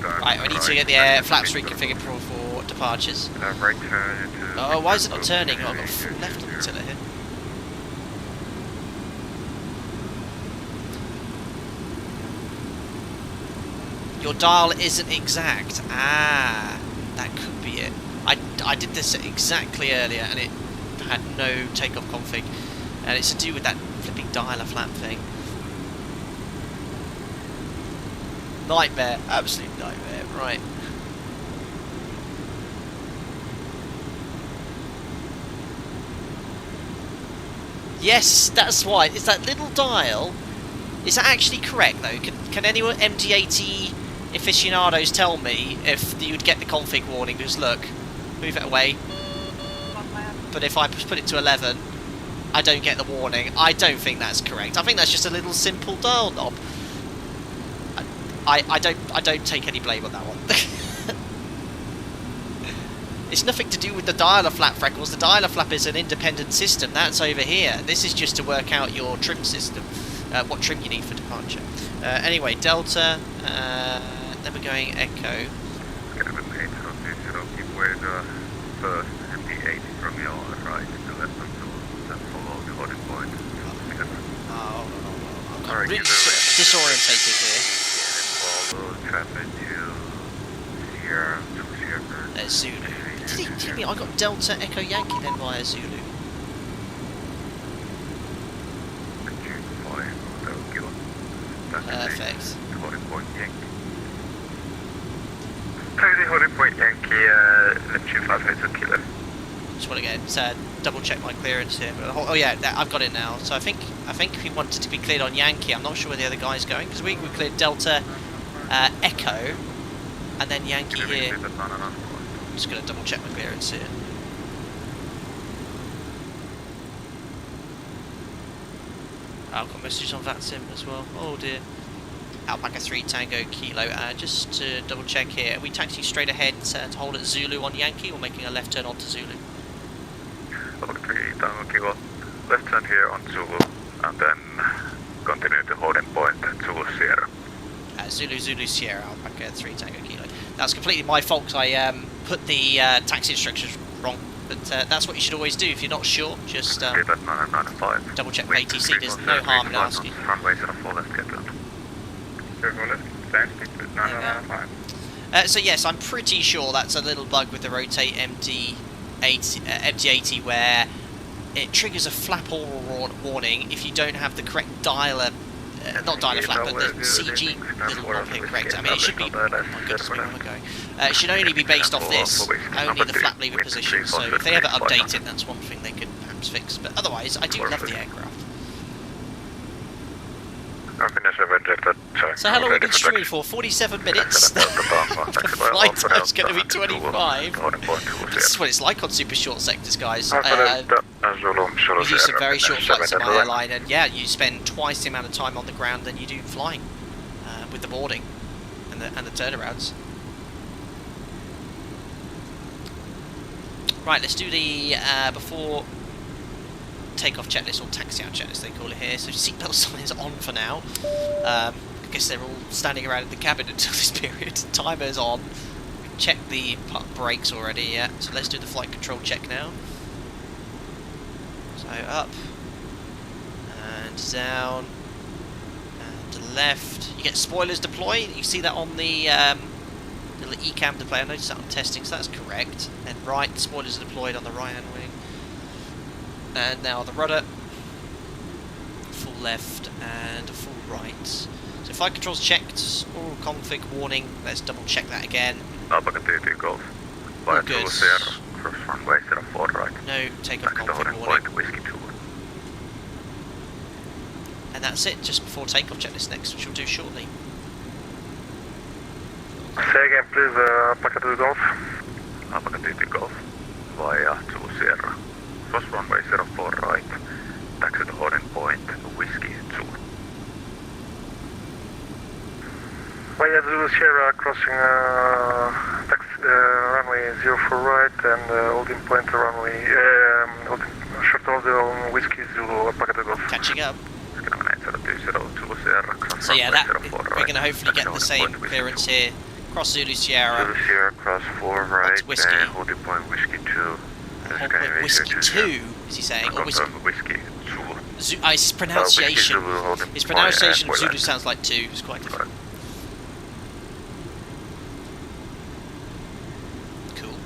Right, I need to get the flaps reconfigured for departures. Oh, why is it not turning? Oh, I've got full left on the tiller here. Your dial isn't exact. That could be it. I did this exactly earlier and it had no takeoff config. And it's to do with that flipping dialer flap thing. Nightmare, absolute nightmare, right. Yes, that's why. It's that little dial. Is that actually correct though? Can anyone MD-80 aficionados tell me if you would get the config warning? Because look, move it away. But if I put it to 11, I don't get the warning. I don't think that's correct. I think that's just a little simple dial knob. I don't take any blame on that one. It's nothing to do with the dialer flap, Freckles. The dialer flap is an independent system. That's over here. This is just to work out your trim system, what trim you need for departure. Anyway, Delta, then we're going Echo. Keep way to first MD-80 from your right to left until then follow the holding point. I'm really disorientated here. Follow traffic to Sierra. Zulu. Did he tell me I got Delta Echo Yankee then via Zulu? Perfect. Holding point Yankee. Taxi holding point Yankee, Neptune 5 kilo. Just want to get double check my clearance here. But, oh yeah, I've got it now. So I think he wanted to be cleared on Yankee. I'm not sure where the other guy's going because we cleared Delta Echo and then Yankee here. I'm just going to double check my clearance here. I've got messages on VATSIM as well. Oh dear. Alpaca 3 Tango Kilo. Just to double check here, are we taxiing straight ahead to hold at Zulu on Yankee or making a left turn onto Zulu? 3 Tango Kilo. Left turn here on Zulu and then continue to holding point at Zulu Sierra. Zulu Sierra Alpaca 3 Tango Kilo. That's completely my fault because I put the taxi instructions wrong. But that's what you should always do. If you're not sure, just double check with ATC. There's no harm in asking. So yes, I'm pretty sure that's a little bug with the Rotate MD-80 where it triggers a flap oral warning if you don't have the correct dialer. Not dialer flap, but the CG little knob here correct. I mean, it should be. Oh my goodness, where am I going? It should only be based off this, only the flap lever position. So if they ever update it, that's one thing they could perhaps fix. But otherwise, I do love the aircraft. So how long have we been streaming for? 47 minutes. The flight time's going to be 25. This is what it's like on super short sectors, guys. We do some very short flights on my airline, and yeah, you spend twice the amount of time on the ground than you do flying with the boarding and the turnarounds. Right, let's do the before takeoff checklist, or taxi out checklist they call it here. So seatbelt signs on for now. I guess they're all standing around in the cabin until this period. Timer's on. Check the brakes already, yeah. So let's do the flight control check now. So up and down and left. You get spoilers deploy. You see that on the little ECAM display. I noticed that on testing, so that's correct. And right, spoilers are deployed on the right hand wing. And now the rudder. Full left and full right. So flight controls checked. All config warning. Let's double check that again. All good. Cross runway 04 right. No takeoff Taxi to config holding warning. point, whiskey 2. And that's it, just before takeoff checklist next, which we'll do shortly. Say again, please, Packet to Golf. Packet Golf via 2 Sierra. Cross runway 04 right. Taxi to holding point, whiskey 2. Via Zulu Sierra, crossing runway 04 right and holding point runway, short hold on whiskey Zulu, Packet to Golf. Catching up. Sierra, So yeah, that we're right. going to hopefully get the same clearance here. Cross Zulu Sierra. Zulu Sierra, cross 4 right, That's whiskey. and holding point whiskey 2. Hold point whiskey 2, is he saying? Or whiskey? Whiskey 2. His pronunciation. His pronunciation of Zulu point, sounds like 2. It's quite different. Cool.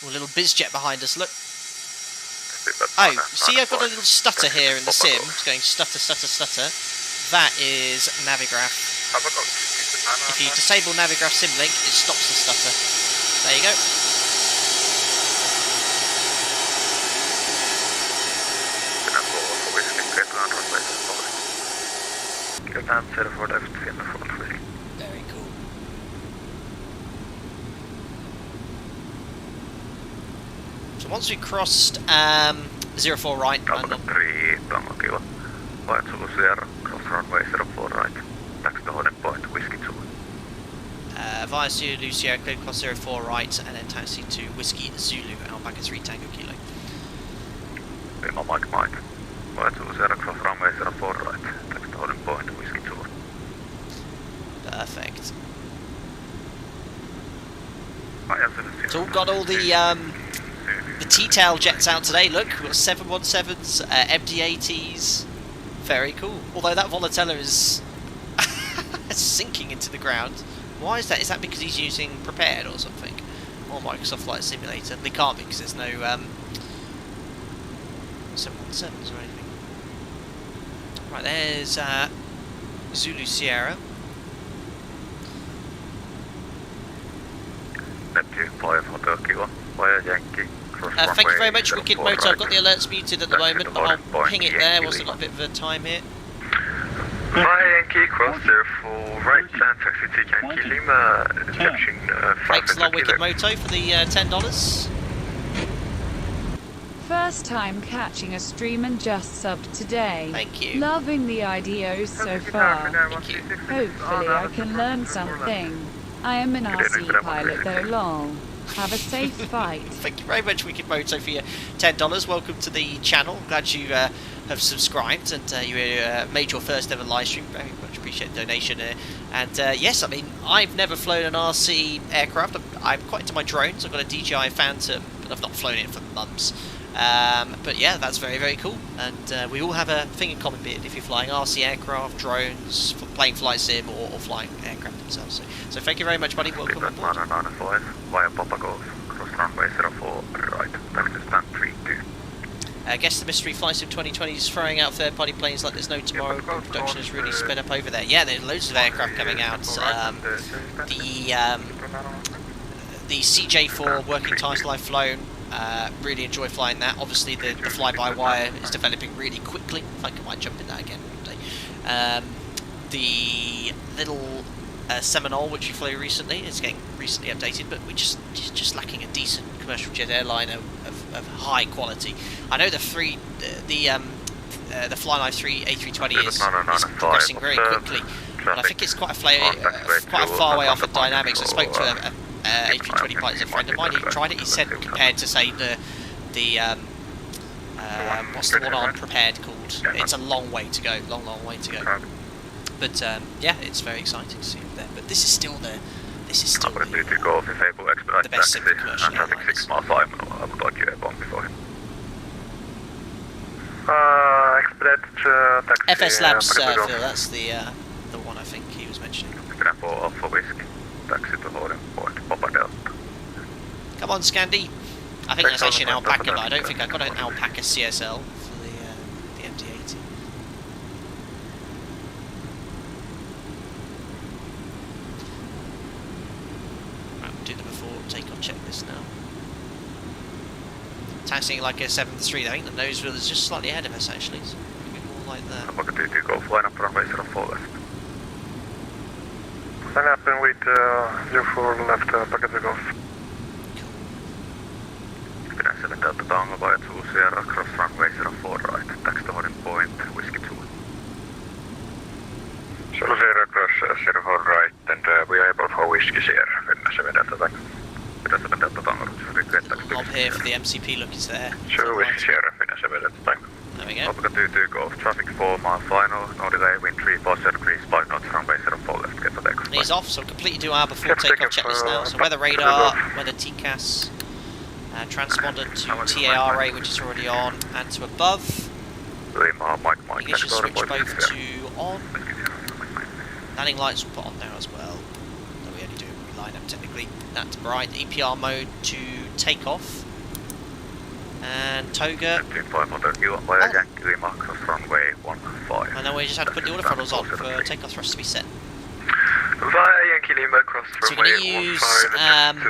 A little bizjet behind us, look. Oh, see I've got a little stutter here in the sim. It's going stutter, stutter, stutter. That is Navigraph. If you disable Navigraph Simlink, it stops the stutter. There you go. Very cool. So once we crossed 04 right, and 3, Tango Kilo. Via Zulu Sierra, cross runway 04 right. Taxi to holding point, whiskey 2. via Zulu Sierra, clear cross 04 right, and then taxi to Whiskey Zulu, Alpaca 3 Tango Kilo. Lima Mike Mike. Via Zulu Sierra, cross runway 04 right. Taxi to holding point, whiskey 2. Perfect. Via Zulu Sierra. So we've got all the T-tail jets out today. Look, we've got 717s, MD-80s. Very cool. Although that Volatella is sinking into the ground. Why is that? Is that because he's using Prepared or something? Or Microsoft Flight Simulator? They can't be because there's no 717s or anything. Right, there's Zulu Sierra. Neptune 5 Hotel Kilo. Via Yankee. Thank you very much, Wicked Motor. I've got the alerts muted at the moment, but I'll ping it there whilst I've got a bit of a time here. Via Yankee, cross 04 right, and taxi to Yankee Lima, reception 5 Thanks a lot, Wicked Moto, for the $10. First time catching a stream and just subbed today. Thank you. Loving the ideos so far. Thank you. Hopefully I can learn something. I am an RC pilot though, lol. Have a safe flight. Thank you very much, Wicked Moto, for your $10. Welcome to the channel. Glad you have subscribed and you made your first ever live stream. Very much appreciate the donation. And yes, I mean, I've never flown an RC aircraft. I'm quite into my drones. I've got a DJI Phantom, but I've not flown it for months. But yeah, that's very, very cool. And we all have a thing in common, be it if you're flying RC aircraft, drones, playing flight sim, or flying aircraft themselves. So thank you very much, buddy. Welcome aboard. 995 via Papa Golf, cross runway 04 right, taxi stand 32. I guess the Mystery Flight Sim 2020 is throwing out third-party planes like there's no tomorrow. Production has really sped up over there. Yeah, there's loads of aircraft coming out. The CJ4 working title I've flown. Really enjoy flying that. Obviously, the fly-by-wire is developing really quickly. I think I might jump in that again one day. The little Seminole, which we flew recently, is getting recently updated, but we're just lacking a decent commercial jet airliner of high quality. I know the Flylife 3 A320 is progressing very quickly, but I think it's quite a far way off at Dynamics. I spoke to A320 pilot is a friend of mine. He tried it. He said compared to say the what's the one on prepared called? It's a long way to go. Long way to go. But yeah, it's very exciting to see it there. But this is still the best of the commercial airlines. FS Labs, Phil, that's the one I think he was mentioning. Come on, Scandi. I think that's actually an Alpaca, but I don't think I've got an Alpaca CSL for the MD-80. Right, we'll do the before takeoff checklist now. Taxiing like a 7-3, I think the nose wheel is just slightly ahead of us actually, so a bit more like that. Line up and wait 04 left, packet to go. Finnair Delta Tango by 2 Sierra, cross runway 04 right, taxi to holding point, whiskey 2. Sierra cross 04 right, and we are able for whiskey Sierra, Finnair Delta Tango. Lob here for the MCP look is there. Sure, whiskey Sierra, Finnair Delta Tango. There we go. Alpaca 22 golf, traffic 4 mile final, no delay, wind 3 0 degrees, 5 knots, runway 04 left, get the takeoff. He's off, so completely do our before takeoff checklist now. So weather radar, weather TCAS, transponder to TARA, which is already on, and to above. Ignition switch both to on. Landing lights will put on there as well. Though we only do line up technically. That's bright. EPR mode to take off. And toga. And then we just have to put the auto throttles on for takeoff thrust to be set. Via Yankee Lima cross So we're going to use, I think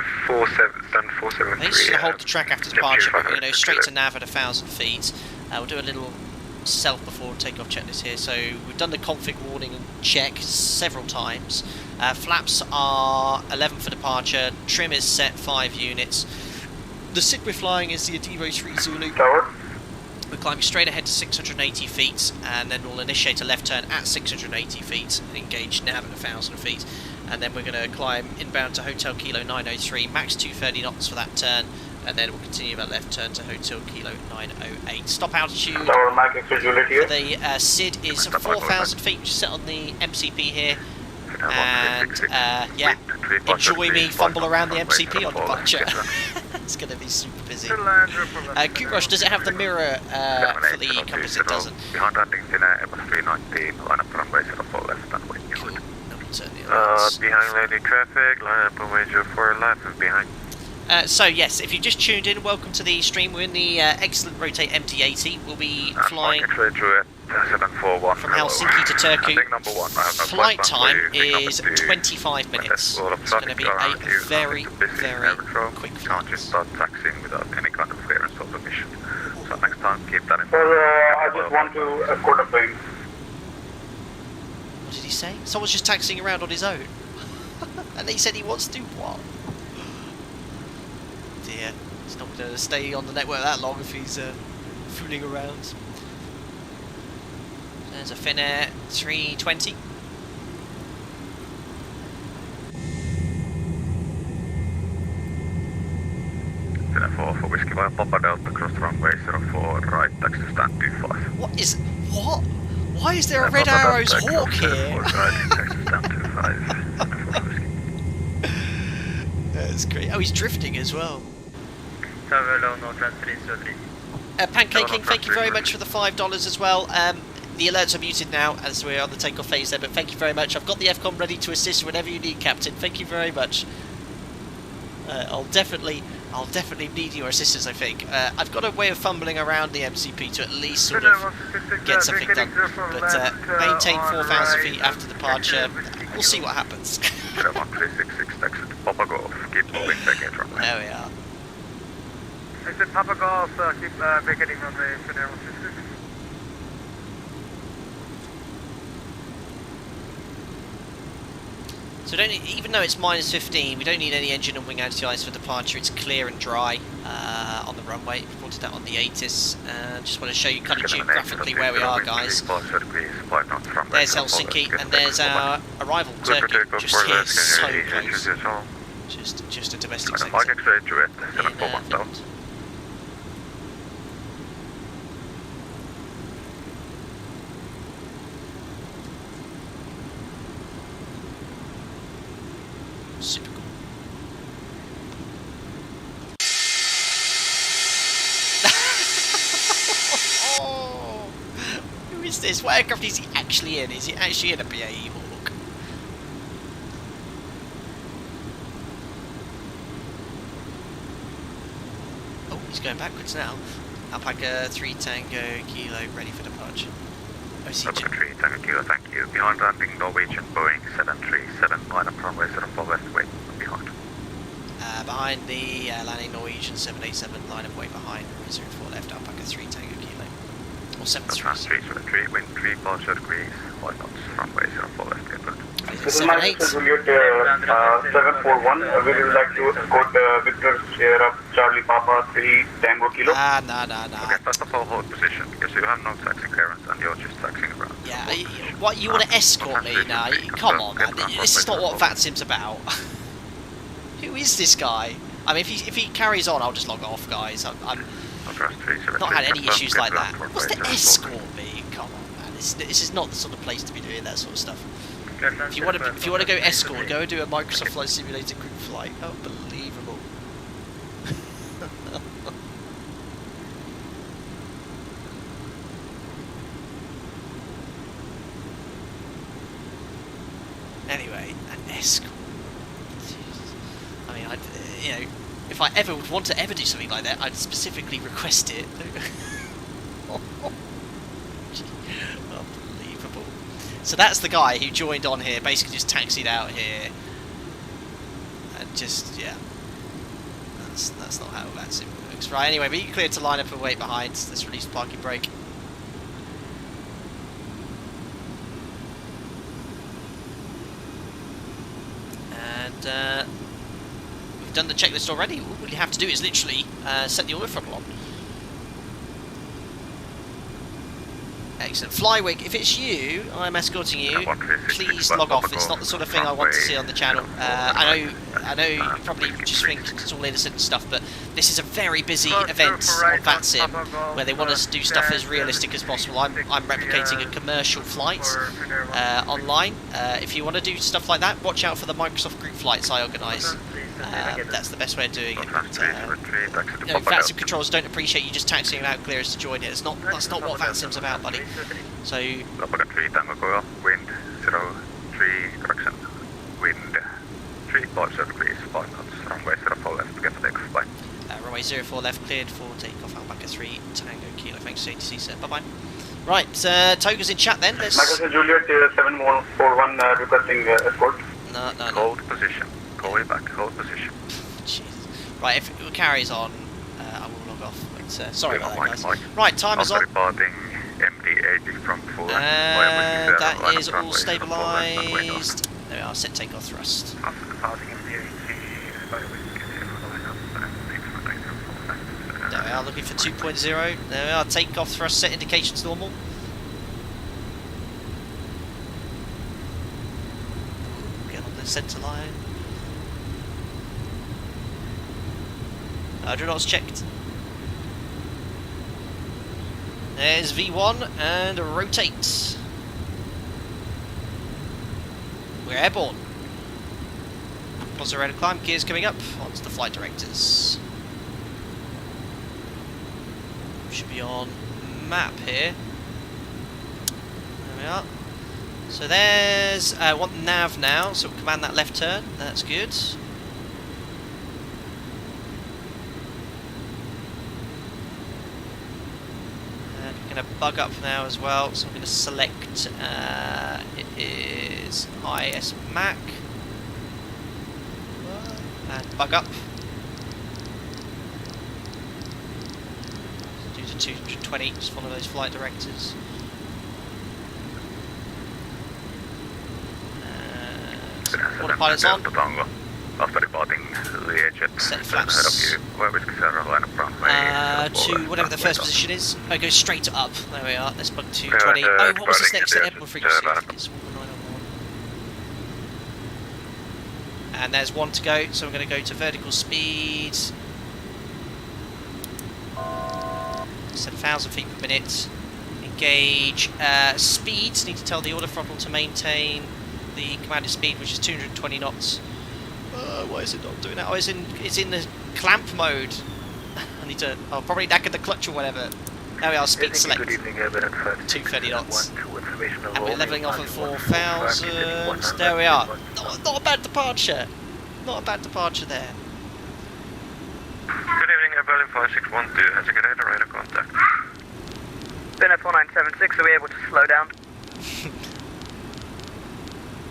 it's going to hold the track after departure, but we're going to go straight to nav at 1,000 feet. We'll do a little self before takeoff checklist here. So we've done the config warning check several times. Flaps are 11 for departure, trim is set 5 units. The SID we're flying is the Adiro 3 Zulu. We're climbing straight ahead to 680 feet, and then we'll initiate a left turn at 680 feet and engage nav at 1,000 feet. And then we're going to climb inbound to Hotel Kilo 903, max 230 knots for that turn, and then we'll continue that left turn to Hotel Kilo 908. Stop altitude for the SID is 4,000 feet, which is set on the MCP here. And yeah, enjoy me fumble around the MCP on departure. It's going to be super busy. Kubrush, does it have the mirror for the compass? It doesn't. Behind landing Finnair Airbus 319, line up runway 04 left and wind. Cool. Turn the alerts. Behind landing traffic, line up runway 04 left and behind. So yes, if you just tuned in, welcome to the stream. We're in the excellent Rotate MD-80. We'll be flying from Helsinki to Turku. Flight time is 25 minutes. It's going to be a very, very quick flight. Just start taxiing without any kind of clearance of the mission. So next time, keep that in mind. I just want to escort a plane. What did he say? Someone's just taxiing around on his own. And he said he wants to do what? Dear, he's not going to stay on the network that long if he's fooling around. There's a Finnair 320. Finnair 4 for whiskey via Papa Delta, cross runway 04 right, taxi to stand 25. What is... what? Why is there a Red Arrows Hawk here? That's great. Oh, he's drifting as well. Pancaking, thank you very much for the $5 as well. The alerts are muted now as we're on the takeoff phase there, but thank you very much. I've got the FCOM ready to assist whenever you need, Captain. Thank you very much. I'll definitely need your assistance, I think. I've got a way of fumbling around the MCP to at least sort of get something done. But maintain 4,000 feet after departure. We'll see what happens. There we are. I said Papa Golf, keep vacating on the Finnair 166. So even though it's minus 15, we don't need any engine and wing anti-ice for departure. It's clear and dry on the runway. We've reported that on the ATIS. And just want to show you kind of geographically where we are, guys. There's Helsinki, and there's our arrival, Turku, just here, so close. Just a domestic Aina sector. Mike X-ray Juliet, In 741 down. Finland. Super cool. Oh, who is this? What aircraft is he actually in? Is he actually in a BAE Hawk? Oh, he's going backwards now. Alpaca 3 Tango Kilo ready for departure. Alpaca 3 Tango Kilo, thank you. Behind landing Norwegian Boeing 737, line up runway 04 left, wait behind. Behind the landing Norwegian 787, line of way behind, 04 left, Alpaca 3 Tango Kilo. Or 73. 373, wind 3 partial degrees, 5 knots, runway 04 left, get good. This is Juliet 741. We would like to escort Victor Sierra Charlie Papa 3 Tango Kilo. No. Okay, first of all, hold position, because you have no taxi clearance and you're just taxiing around. Yeah, what, you want to escort me? No, come on, man. This is not what VATSIM's about. Who is this guy? I mean, if he carries on, I'll just log off, guys. I'm not had any issues like that. What's the escort me? Come on, man. This is not the sort of place to be doing that sort of stuff. If you want to go escort, go and do a Microsoft Flight Simulator group flight. Unbelievable. Anyway, an escort. Jesus. I mean, if I ever would want to ever do something like that, I'd specifically request it. Unbelievable. So that's the guy who joined on here, basically just taxied out here, and just that's not how VATSIM works. Right. Anyway, but you cleared to line up and wait behind. Let's release the parking brake. And we've done the checklist already. All you have to do is literally set the oil throttle on. Excellent. Flywig, if it's you, I'm escorting you, please log off. It's not the sort of thing I want to see on the channel. I know you probably just think it's all innocent stuff, but this is a very busy event on VATSIM where they want us to do stuff as realistic as possible. I'm replicating a commercial flight online. If you want to do stuff like that, watch out for the Microsoft group flights I organise. That's the best way of doing it. VATSIM controllers don't appreciate you just taxiing out clearance to join it. That's not what VATSIM's about, buddy. So. Alpaca 3 Tango Kilo, wind 03 correction, wind 3 partial degrees, 5 knots, runway 04 left, get the takeoff, bye. Runway 04 left cleared for takeoff, Alpaca 3 Tango Kilo. Thanks, ATC sir. Bye bye. Right, Toga's in chat then. Let's. Michael Juliet 7141 requesting escort. No. Hold position. Call you back. Hold position. Jesus. Right, if it carries on, I will log off. But, sorry about that, guys. Mike. Right, time is on. Departing MD-80 from Finland. That is all stabilised. There we are, set takeoff thrust. There we are, looking for 2.0. There we are, takeoff thrust set indications normal. Get on the centre line. Hydronauts checked. There's V1 and rotate. We're airborne. Positive rate of climb, gears coming up. Onto the flight directors. Should be on map here. There we are. So there's want nav now, so we'll command that left turn. That's good. Going to bug up now as well, so I'm going to select it is IS Mac and bug up. Do the 220, just follow those flight directors. Autopilot's on. After departing Liège, set flaps to whatever the first position is. Oh, go straight up. There we are. Let's bug 220. Oh, what was this next airborne frequency? I think it's 1901. And there's one to go, so I'm going to go to vertical speed. Set 1,000 feet per minute. Engage speeds. Need to tell the auto throttle to maintain the commanded speed, which is 220 knots. Why is it not doing that? Oh, it's in the clamp mode. I need to. I'll probably knackered the clutch or whatever. There we are. Speed select. 230 knots. And we're leveling off at 4,000. There we are. Not a bad departure. Not a bad departure there. Good evening, Berlin 5612, has a good radar contact. Finnair 4976, are we able to slow down?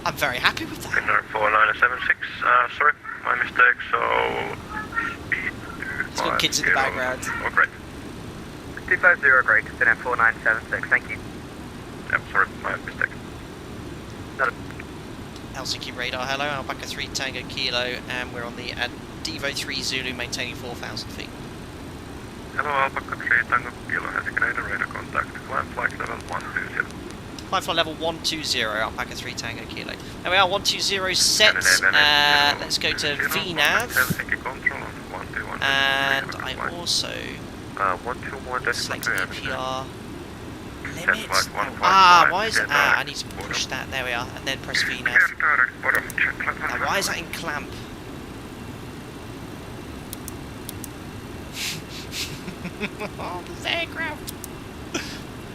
I'm very happy with that. Finnair 4976, sorry, my mistake, so speed 250. It's got kids in the background. Oh, great. 250, great, Finnair 4976, thank you. Yep, sorry, my mistake. Helsinki radar, hello, Alpaca 3 Tango Kilo, and we're on the Devo 3 Zulu maintaining 4,000 feet. Hello, Alpaca 3 Tango Kilo, has a greater radar contact. Climb flight level 120. Climb flight level 120, Alpaca 3 Tango Kilo. There we are, 120 set. Let's go to VNAV. And I also select EPR limit. Why is it? I need to push that. There we are, and then press VNAV. Now, why is that in clamp? Oh, this aircraft.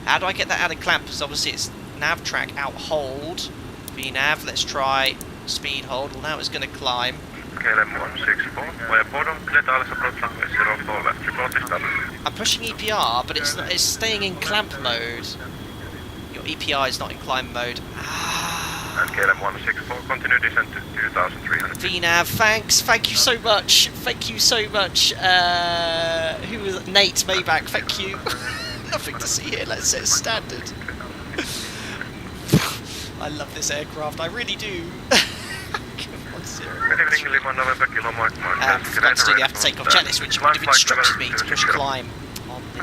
How do I get that out of clamp? Because obviously it's nav track out hold. VNAV, let's try speed hold. Well, now it's going to climb. KLM 164, we're bottom, let Alice approach runway 04 left, report is done. I'm pushing EPR, but it's staying in clamp mode. Your EPR is not in climb mode. And KLM 164, continue descent to 2,300. VNAV, thanks, thank you so much. Thank you so much. Who was Nate Maybach, thank you. Nothing to see here, let's set standard. I love this aircraft, I really do. Good evening, Lima November Kilo Mark. Forgot to do the after takeoff checklist, which would have instructed me to push climb on the.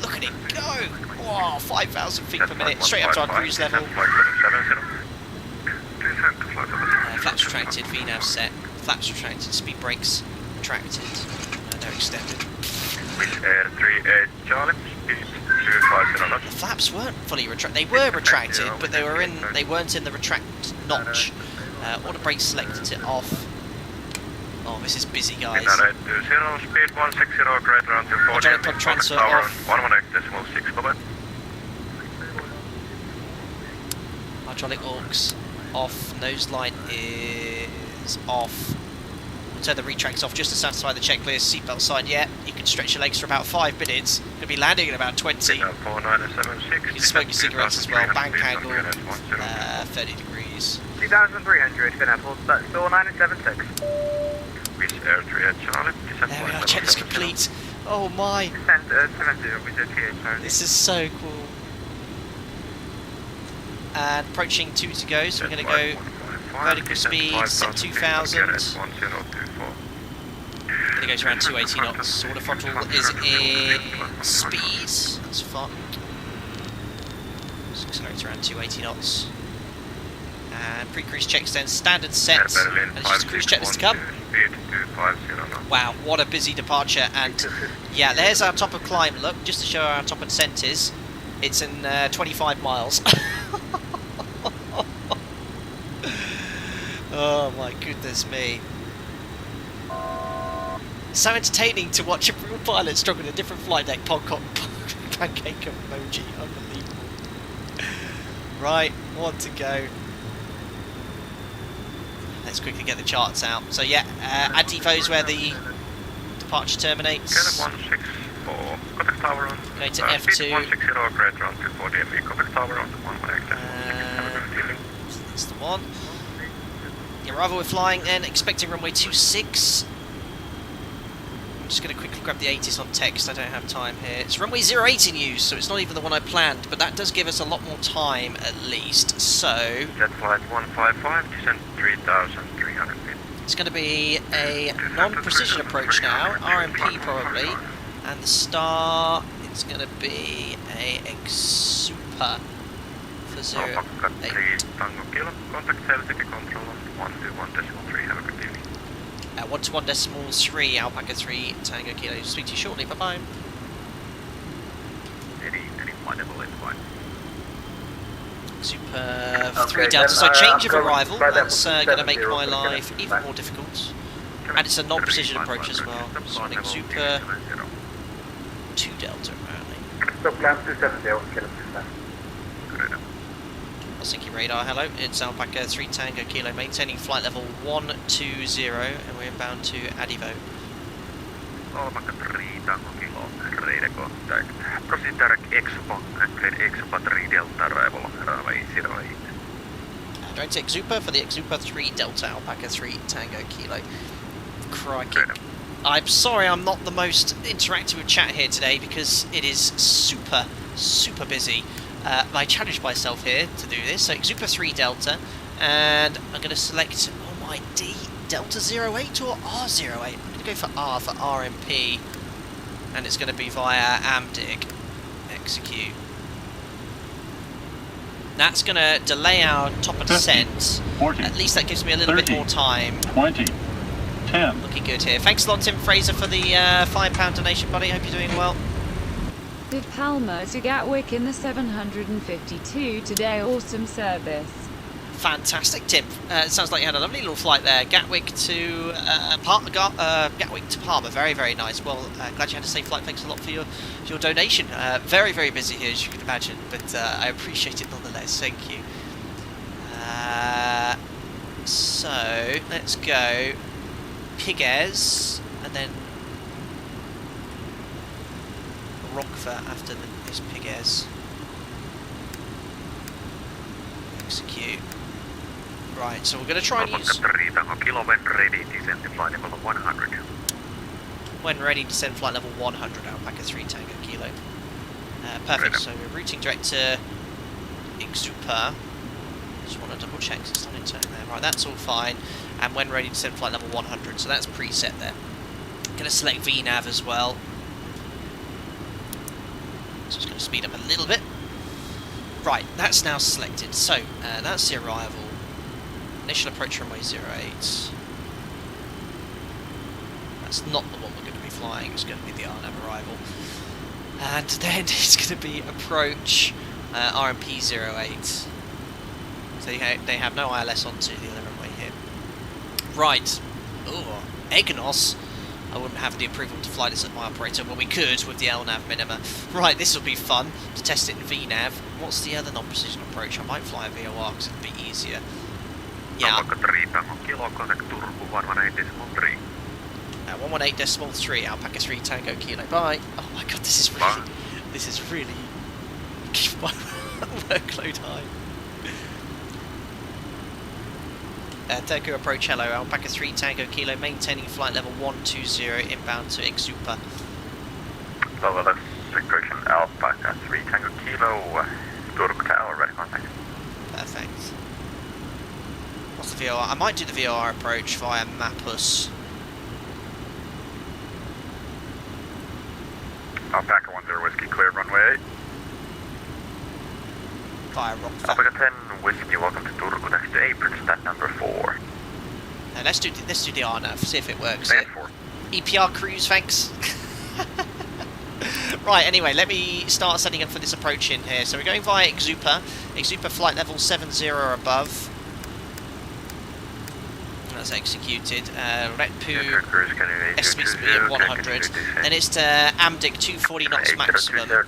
Look at it go! Wow, 5,000 feet per minute, straight up to our cruise level. Flaps retracted, VNAV set. Flaps retracted, speed brakes retracted. They're extended. Air 38 Charlie, speed 250 knots. The flaps weren't fully retracted. They were retracted, but they weren't in the retract notch. Auto brake selected it off. Oh, this is busy, guys. Speed 160, greater on 240. Hydraulic pump transfer off. 118.6, bye-bye. Hydraulic aux off. Nose line is off. We'll turn the retracts off just to satisfy the checklist. Seatbelt sign, yeah. You can stretch your legs for about 5 minutes. Going to be landing in about 20. You can smoke your cigarettes as well. Bank angle, 30 degrees. 2,300, Finnair 4976. With Air 38 Charlie. There we are, checklist complete. Oh my. This is so cool. And approaching 2 to go, so we're going to go vertical speed, set 2,000. Going to go to around 280 knots. Auto throttle is in speed. That's fun. So accelerate around 280 knots. And pre-cruise checks then standard set. And it's just cruise checklist to come. Wow, what a busy departure. And yeah, there's our top of climb. Look, just to show our top of descent is. It's in 25 miles. Oh my goodness me. So entertaining to watch a real pilot struggle in a different flight deck. Pancake emoji. Unbelievable. Right, one to go. Let's quickly get the charts out. So yeah, add depots where the departure terminates. Going to EFTU. That's the one. The arrival we're flying then, expecting runway 26. I'm just going to quickly grab the 80s on text, I don't have time here. It's runway 08 in use, so it's not even the one I planned, but that does give us a lot more time at least, so... Jet flight 155, descent 3,300 feet. It's going to be a non-precision approach now, RMP probably, and the star, it's going to be a Super for 08. Tango Kilo, contact Helsinki control on 121.3, have a good day. 121.3 Alpaca 3 Tango Kilo. Speak to you shortly. Bye bye. Any flight level is fine. Super Okay, 3 Delta. So then, change of going arrival. right That's up going to make 70 my for life Kilo. even more difficult. And it's a non-precision approach as well. So running Super 2 Delta apparently. So plan 270, Kilo. Helsinki radar, hello. It's Alpaca 3 Tango Kilo, maintaining flight level 120, and we're inbound to Adivo. Alpaca 3 Tango Kilo, radar contact. Proceed direct Expo and clear Expo 3 Delta arrival on runway 08. Direct Exupa for the Exupa 3 Delta, Alpaca 3 Tango Kilo. Crikey. I'm sorry I'm not the most interactive with chat here today because it is super busy. I challenged myself here to do this, so Exupa 3 Delta, and I'm going to select, oh my D, Delta 08 or R08? I'm going to go for R for RMP, and it's going to be via AMDIG. Execute. That's going to delay our top of descent. 40, At least that gives me a little 30, bit more time. 20, 10. Looking good here. Thanks a lot, Tim Fraser, for the £5 donation, buddy. Hope you're doing well. Did Palmer to Gatwick in the 752 today. Awesome service. Fantastic, Tim. It sounds like you had a lovely little flight there. Gatwick to Gatwick to Palmer. Very nice. Well, glad you had a safe flight. Thanks a lot for your donation. Very busy here, as you can imagine, but I appreciate it nonetheless. Thank you. So let's go Piguez and then Rockford after this Piguez. Execute. Right, so we're going to try and use... Kilo when ready, descend to flight level 100. When ready, descend flight level 100, Alpaca 3 Tango Kilo. Perfect, so we're routing direct to Exupa. Just want to double check it's not internal there. Right, that's all fine. And when ready, descend flight level 100, so that's preset there. Going to select VNAV as well. So just going to speed up a little bit. Right, that's now selected. So, that's the arrival. Initial approach runway 08. That's not the one we're going to be flying, it's going to be the RNAV arrival. And then it's going to be approach RMP 08. So they have no ILS onto the other runway here. Right. Oh, EGNOS. I wouldn't have the approval to fly this as my operator, but we could with the LNAV minima. Right, this will be fun to test it in VNAV. What's the other non-precision approach? I might fly a VOR because it'd be easier. Yeah. 118.3, Alpaca 3 Tango Kilo. Bye. Oh my god, this is really keep my workload high. Turku approach, hello, Alpaca 3 Tango Kilo, maintaining flight level 120, inbound to Exupa. So that's situation Alpaca 3 Tango Kilo, Turku Tower, ready contact. Perfect. What's the VOR? I might do the VOR approach via Mapus. Alpaca 10 Whiskey, cleared runway 8. Via Rockford. Alpaca 10 Whiskey, welcome to Turku, next to apron, stat number 4. Let's do the RNAV, see if it works. Stand 4. EPR cruise, thanks. Right, anyway, let me start setting up for this approach in here. So we're going via Exupa. Exupa flight level 70 or above. That's executed. Retpu estimates to be at 100. Then it's to Amdic 240 knots maximum. To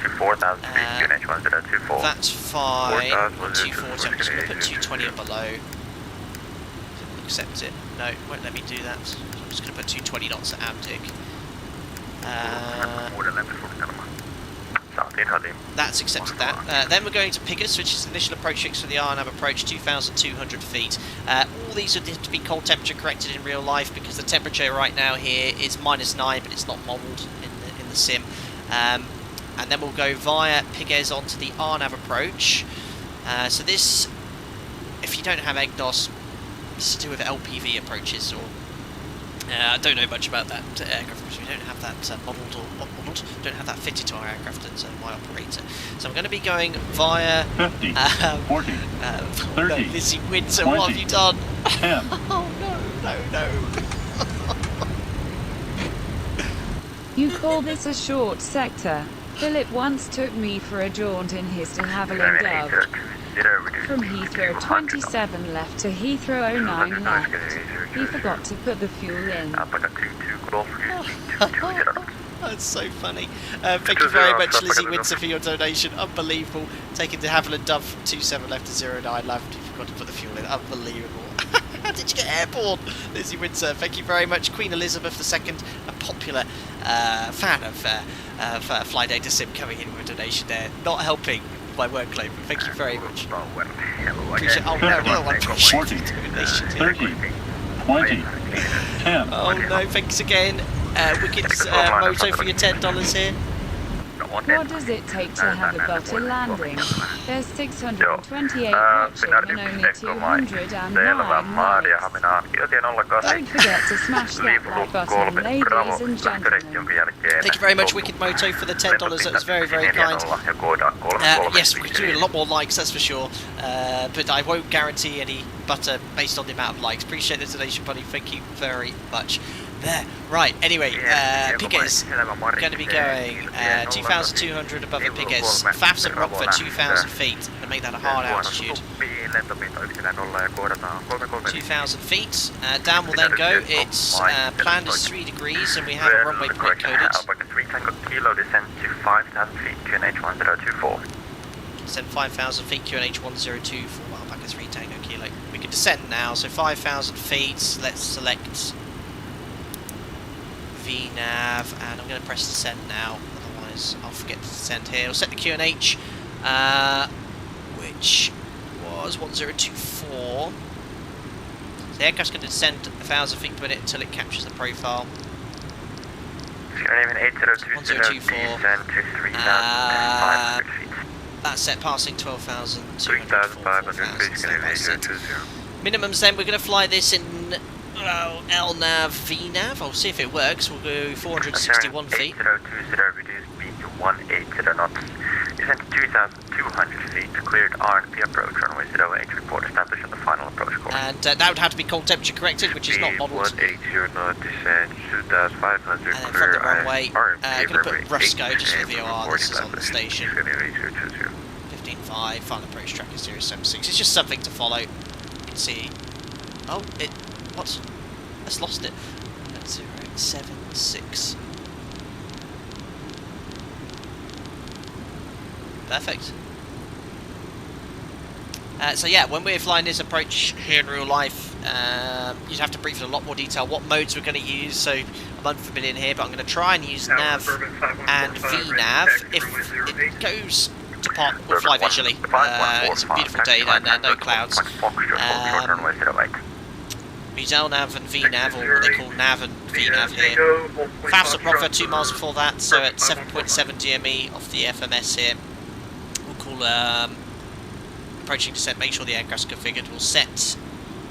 4,000 feet, QNH 1024. That's fine. 240, I'm just going to put 220 and below. Didn't accept it. No, won't let me do that. So I'm just going to put 220 knots at Amdic. That's accepted that. Then we're going to Pigus, which is initial approach fix for the RNAV approach, 2,200 feet. All these would need to be cold temperature corrected in real life because the temperature right now here is -9, but it's not modelled in the sim. And then we'll go via Piguez onto the RNAV approach. So this, if you don't have EGNOS, it's to do with LPV approaches, or I don't know much about that aircraft because we don't have that modelled or modelled, don't have that fitted to our aircraft as my operator. So I'm going to be going via 50, 40, 30, Lizzie Winter, 20, what have you done? 10, Oh no! no. You call this a short sector? Philip once took me for a jaunt in his de Havilland Dove. From Heathrow 27 left to Heathrow 09 left. He forgot to put the fuel in. That's so funny. Thank you very much, Lizzie Windsor, for your donation. Unbelievable. Taking de Havilland Dove 27 left to 09 left. You forgot to put the fuel in. Unbelievable. How did you get airborne, Lizzie Windsor? Thank you very much. Queen Elizabeth II, a popular fan of Fly Data Sim, coming in with a donation there. Not helping my workload, but thank you very much. Appreciate, oh no, I appreciate the donation here. 30, 20, 10. Oh no, thanks again. Wicked's Moto for your $10 here. What does it take to have a butter landing? There's 628 watching and only 209 likes. Don't forget to smash that like button, ladies and gentlemen. Thank you very much, Wicked Moto, for the $10. That was very, very kind. Yes, we could do a lot more likes, that's for sure. But I won't guarantee any butter based on the amount of likes. Appreciate the donation, buddy. Thank you very much. There. Right, anyway, Piggers going to be going 2,200 above the Piggers. Fafs at Rockford, 2,000 feet. And make that a hard altitude. 2,000 feet. Down will then go. It's planned as 3 degrees, and we have a runway point coded. Kilo descent to 5,000 feet, QNH 1024. Descend 5,000 feet, QNH 1024. Alpaca 3 Tango Kilo. We can descend now, so 5,000 feet. Let's select VNav, and I'm going to press descend now, otherwise I'll forget to descend here. We'll set the QNH, which was 1024. So the aircraft's going to descend 1,000 feet per minute until it captures the profile. 1024. That's set passing 12,200. Minimums then, we're going to fly this in LNAV, VNav. I'll see if it works. We'll go 461 feet. 8020 reduced speed to 180 knots. Descent to 2,200 feet. Cleared RNP approach runway 08. Report established on the final approach course. And that would have to be cold temperature corrected, which is not modelled. 180 knot descent 2,500 and then from the runway, going to put Rusco just for VOR. This is on the station. 15.5. Final approach track is 076. It's just something to follow. You can see. Oh, it. What? Let's lost it. 076. Perfect. So yeah, when we're flying this approach here in real life, you'd have to brief in a lot more detail what modes we're going to use. So I'm unfamiliar here, but I'm going to try and use nav and VNav. If it goes to pot, we'll fly visually. It's a beautiful day down there, no clouds. Use LNAV and VNav, or what they call NAV and VNav here. Fafs at Rockford 2 miles before that, so at 7.7 GME off the FMS here. We'll call approaching descent, make sure the aircraft's configured. We'll set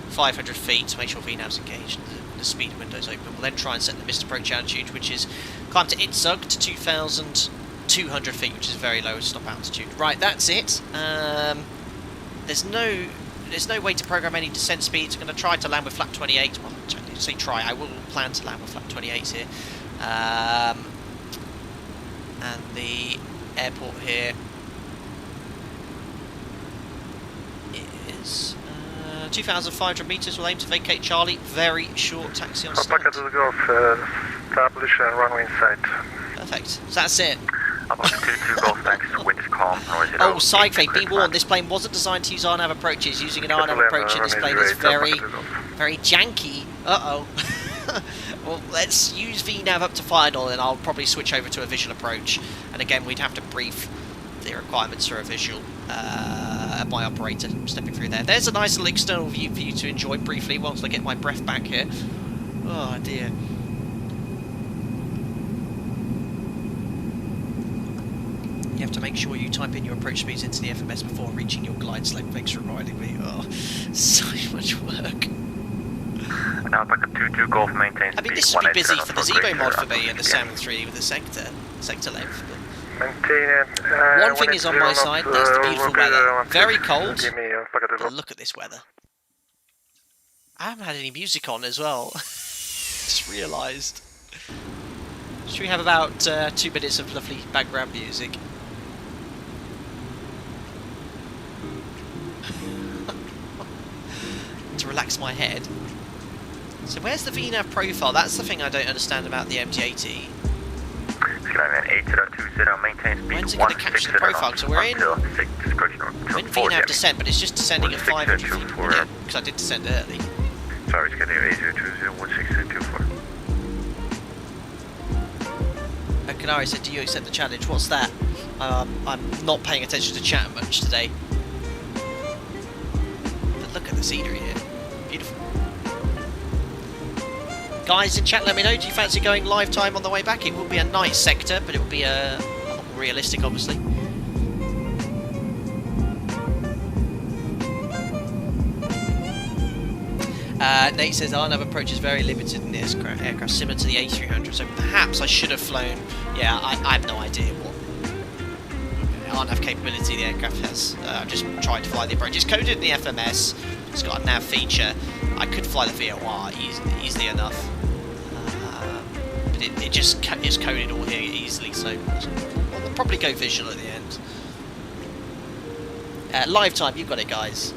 500 feet to make sure VNav's engaged and the speed window's open. We'll then try and set the missed approach altitude, which is climb to ITSUG to 2,200 feet, which is very low stop altitude. Right, that's it. There's no way to program any descent speeds. I'm going to try to land with flap 28. Well, I say try. I will plan to land with flap 28s here. And the airport here is 2,500 metres. We'll aim to vacate Charlie. Very short taxi on start. Alpaca to the Gulf, establish runway in sight. Perfect. So that's it. Oh, side fade, be warned, this plane wasn't designed to use RNAV approaches. Using an RNAV approach in this plane is very, very janky. Uh-oh. Well, let's use VNav up to final, and I'll probably switch over to a visual approach. And again, we'd have to brief the requirements for a visual by operator stepping through there. There's a nice little external view for you to enjoy briefly whilst I get my breath back here. Oh, dear. You have to make sure you type in your approach speeds into the FMS before reaching your glide slope. Thanks for riding me. Oh, so much work. I mean, this would be busy for the Zebo mod for me and the Salmon 3 with the sector length. But one thing is on my side, that's the beautiful weather. Very cold, but look at this weather. I haven't had any music on as well. Just realised. Should we have about 2 minutes of lovely background music? To relax my head. So where's the VNAV profile? That's the thing I don't understand about the MD-80. When's it going to capture the profile? So we're in VNAV descent, but it's just descending at 500 feet per minute, because I did descend early. Sorry, Scandinavia 80201624. Canary said, do you accept the challenge? What's that? I'm not paying attention to chat much today. But look at the scenery here. Beautiful. Guys in chat, let me know, do you fancy going live time on the way back? It will be a night sector, but it will be a lot more realistic, obviously. Nate says RNAV approach is very limited in this aircraft, similar to the A300, so perhaps I should have flown. Yeah, I have no idea what RNAV capability the aircraft has. I've just tried to fly the approach. It's coded in the FMS, it's got a nav feature. I could fly the VOR easily enough, but it just is coded all here easily, so we'll probably go visual at the end. Live time, you've got it, guys.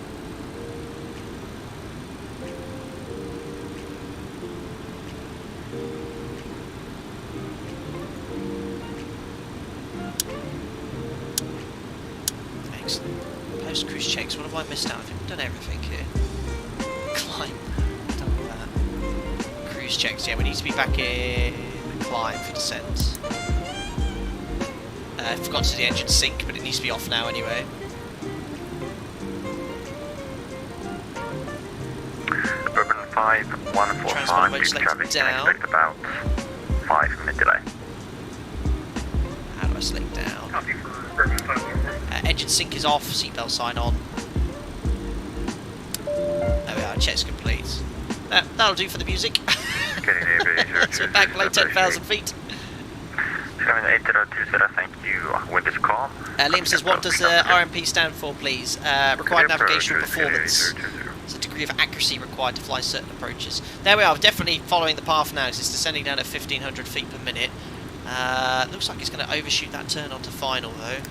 Post cruise checks, what have I missed out? I think I've done everything here. Climb, done that. Cruise checks, yeah, we need to be back in climb for descent. I forgot to do the engine sync, but it needs to be off now anyway. Urban 5145, you traffic can expect about 5-minute delay. How do I select down? Engine sync is off, seatbelt sign on. There we are, check's complete. That'll do for the music. So back below 10,000 feet. 7020, thank you. Wind is calm. Liam says, what does RMP stand for, please? Required navigational performance. It's a degree of accuracy required to fly certain approaches. There we are, definitely following the path now, because it's descending down at 1,500 feet per minute. Looks like it's going to overshoot that turn onto final, though.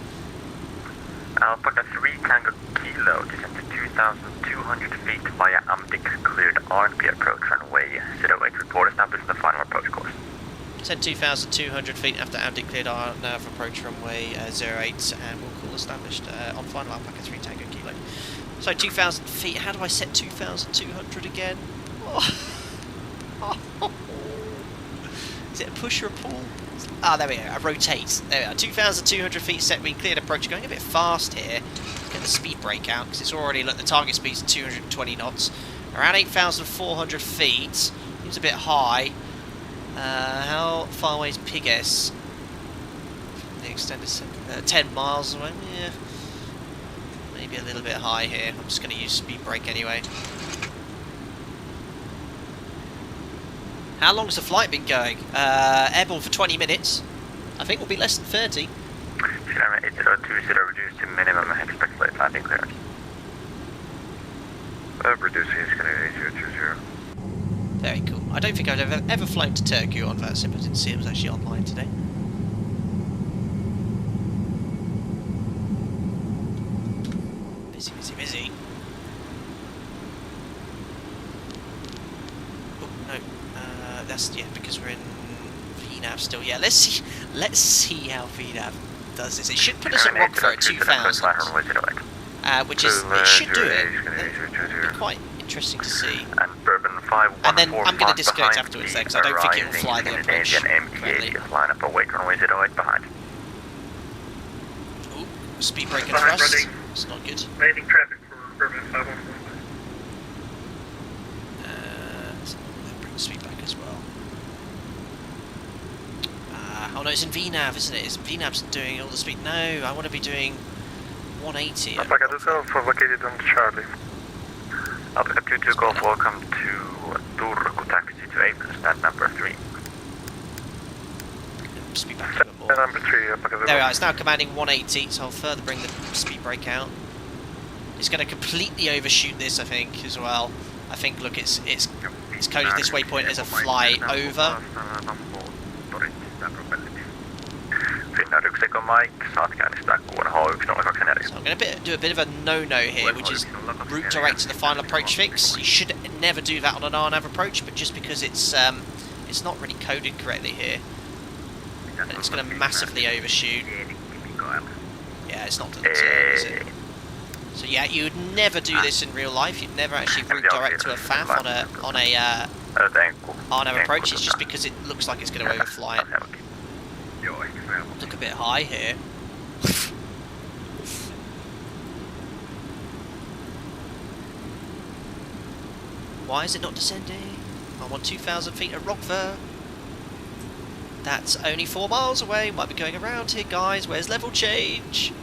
Alpaca 3 Tango Kilo, descend to 2,200 feet via Amdic cleared RNP approach runway 08, report established in the final approach course. Descend 2,200 feet after Amdic cleared RNAV approach runway 08, and we'll call established on final Alpaca 3 Tango Kilo. So 2,000 feet, how do I set 2,200 again? Oh. Is it a push or a pull? Ah, there we go, a rotate. There we are, 2,200 feet set, we cleared approach, going a bit fast here. Let's get the speed brake out, because it's already, look, the target speed's 220 knots. Around 8,400 feet, seems a bit high. How far away is Pig S? The extended 10 miles away, yeah. Maybe a little bit high here, I'm just going to use speed brake anyway. How long's the flight been going? Airborne for 20 minutes. I think we'll be less than 30. Sierra 8020 reduced to minimum expected late landing clearance. Reducing Scandinavia 8020. Very cool. I don't think I've ever flown to Turku on VATSIM, but I didn't see it was actually online today. Busy. Oh, no. That's, yeah, because we're in VNAV still. Yeah, let's see how VNAV does this. It should put us at Rockford at 2,000, which is, it should do it. It'll be quite interesting to see. And then I'm going to disconnect afterwards there, because I don't think it will fly the approach correctly. Line up await runway 08 behind. Ooh, speed brake and thrust. It's not good. Landing traffic for Urban 511. Bring the speed back as well. Oh no, it's in VNAV, isn't it? VNAV's doing all the speed. No, I want to be doing 180. Alpaca 2 located on Charlie. Alpaca 22 Golf, welcome to Turku, taxi to April, stand number 3. Speed back a little more. Number 3, Alpaca 2. There we are, it's now commanding 180, so I'll further bring the speed brake out. It's going to completely overshoot this, I think, as well. I think, look, it's coded this waypoint as a fly over. Finnair 1 Mike, saat käynnistää H102 So I'm going to do a bit of a no-no here, which is route direct to the final approach fix. You should never do that on an RNAV approach, but just because it's not really coded correctly here, and it's going to massively overshoot. Yeah, it's not done, is it? So yeah, you would never do this in real life. You'd never actually route direct to a FAF on a RNAV approach. It's just because it looks like it's going to overfly it. Look a bit high here. Why is it not descending? I'm on 2,000 feet at Rockford. That's only 4 miles away. Might be going around here, guys. Where's level change?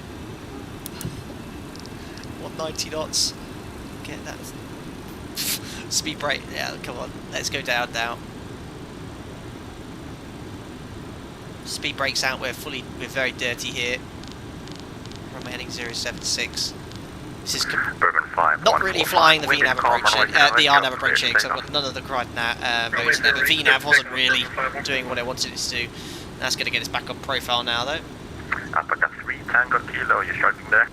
190 knots. Get that. Speed brake. Yeah, come on. Let's go down now. Speed brakes out. We're very dirty here. Runway heading 076. This is not really flying the VNAV approach, the RNAV approach here, because I've got none of the modes in there. The VNAV wasn't really doing what I wanted it to do. That's going to get us back on profile now, though. Alpaca 3 Tango Kilo, you're starting there?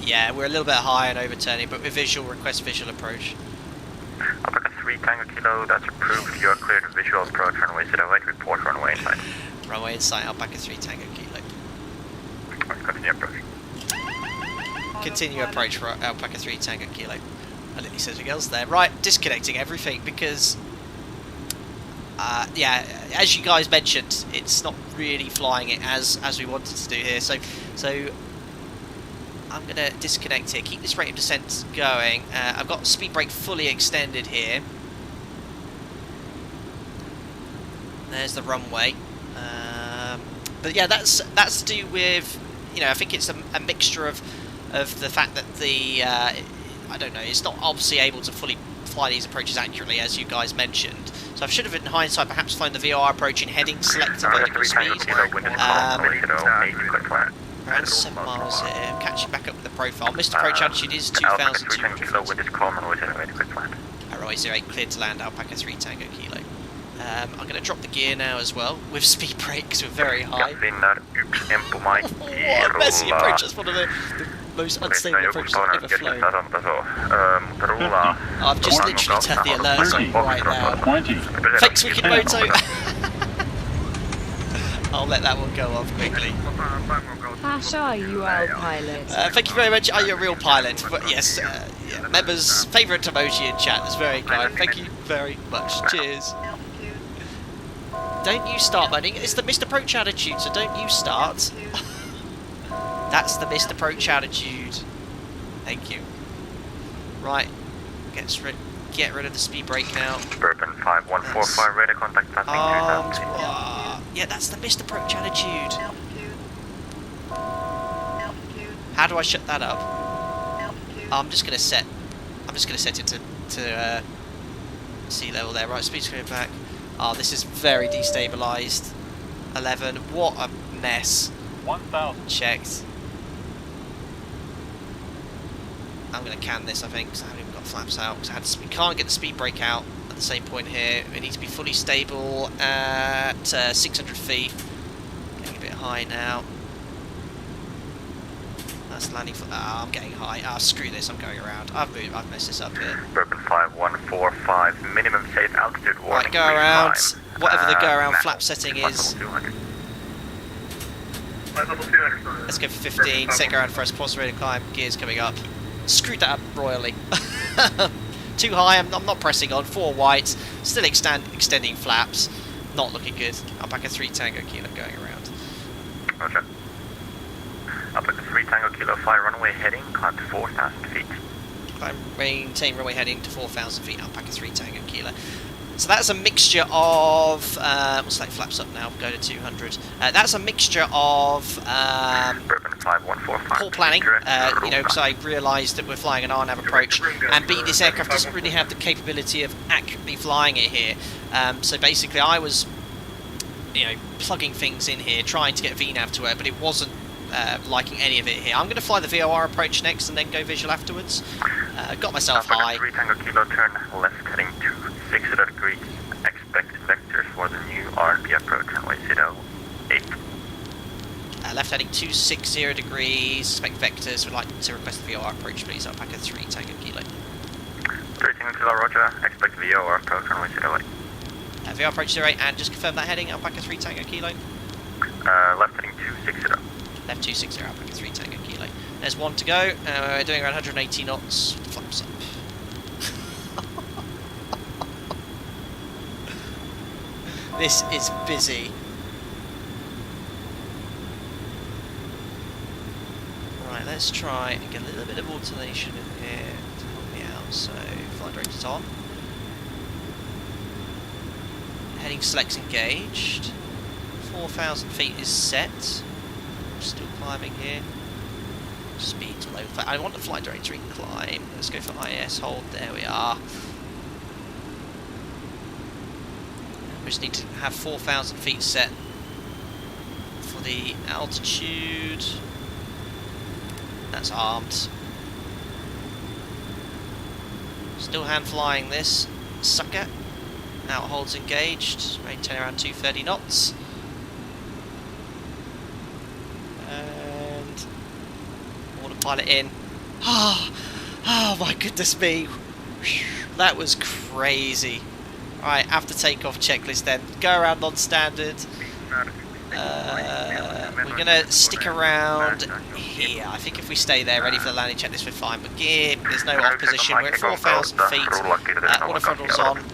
Yeah, we're a little bit high and overturning, but with visual, request visual approach. Alpaca 3 Tango Kilo, that's approved. You are cleared to visual approach runway 08, report runway inside. Runway inside, Alpaca 3 Tango Kilo. Continue approach. Continue approach for Alpaca 3 Tango Kilo. I didn't say anything else there. Right, disconnecting everything because, yeah, as you guys mentioned, it's not really flying it as we wanted to do here. So I'm going to disconnect here, keep this rate of descent going. I've got speed brake fully extended here. There's the runway. But yeah, that's to do with, you know, I think it's a mixture of the fact that the I don't know, it's not obviously able to fully fly these approaches accurately, as you guys mentioned. So I should have, in hindsight, perhaps flown the VOR approach in heading, select vertical speed. Around 7 miles here, catching back up with the profile. Missed approach altitude is 2,200. Runway 08 cleared to land, Alpaca 3 Tango Kilo. I'm going to drop the gear now as well, with speed brakes, we're very high. What a messy approach, that's one of the most unstable approaches I've ever flown. I've just literally turned the alerts on right now. Thanks, Wicked Moto! I'll let that one go off quickly. Hash, are you our pilot? Thank you very much, are you a real pilot? But yes, yeah, members' favourite emoji in chat, that's very kind. Thank you very much, cheers. Don't you start moaning, it's the missed approach attitude, so don't you start. That's the missed approach attitude. Thank you. Right, get rid of the speed brake now. Bourbon 5145, ready contact passing 2000. Yeah, that's the missed approach attitude. How do I shut that up? I'm just gonna set it to sea level there. Right, speed's going back. Oh, this is very destabilised. 11. What a mess. 1,000. Checked. I'm going to can this, I think, because I haven't even got flaps out. Because we can't get the speed brake out at the same point here. It needs to be fully stable at 600 feet. Getting a bit high now. That's landing for. I'm getting high. Screw this. I'm going around. I've messed this up here. Bourbon 5145, minimum safe altitude warning. Right, go around. Whatever the go around flap setting is. Let's go for 15. Set go around first. Pause ready to climb. Gears coming up. Screwed that up royally. Too high. I'm not pressing on. 4 whites. Still extending flaps. Not looking good. Alpaca 3 Tango Kilo going around. Roger. Alpaca 3 Tango Kilo 5 runway heading, climb to 4,000 feet. Maintain runway heading to 4,000 feet, Alpaca 3 Tango Kilo. So that's a mixture of, we'll select flaps up now, go to 200. That's a mixture of poor planning, you know, because I realised that we're flying an RNAV approach, and B, this aircraft doesn't really have the capability of accurately flying it here. So basically I was, you know, plugging things in here, trying to get VNAV to work, but it wasn't liking any of it here. I'm going to fly the VOR approach next and then go visual afterwards. Got myself Alpha high. 3 Tango Kilo, turn left heading 260 degrees. Expect vectors for the new RP approach runway 08. Left heading 260 degrees. Expect vectors. Would like to request VOR approach, please. Alpaca 3 Tango Kilo. 3 Tango Kilo, roger. Expect VOR approach runway 08. VOR approach 08, and just confirm that heading. Alpaca 3 Tango Kilo. Left heading 260. Left 260, Alpaca 3 Tango Kilo. There's one to go. We're doing around 180 knots. Flaps up. This is busy. Right, let's try and get a little bit of alternation in here to help me out. So, flight director's on. Heading select's engaged. 4,000 feet is set. Still climbing here. Speed to low. I want the flight director in climb. Let's go for IS hold. There we are. We just need to have 4,000 feet set for the altitude. That's armed. Still hand flying this sucker. Out holds engaged. Maintain around 230 knots. And autopilot in. Oh my goodness me. That was crazy. Alright, after takeoff checklist then. Go around non-standard. We're going to stick around here. I think if we stay there ready for the landing checklist we're fine. But gear, there's no off position. We're at 4,000 feet. Auto throttle's on.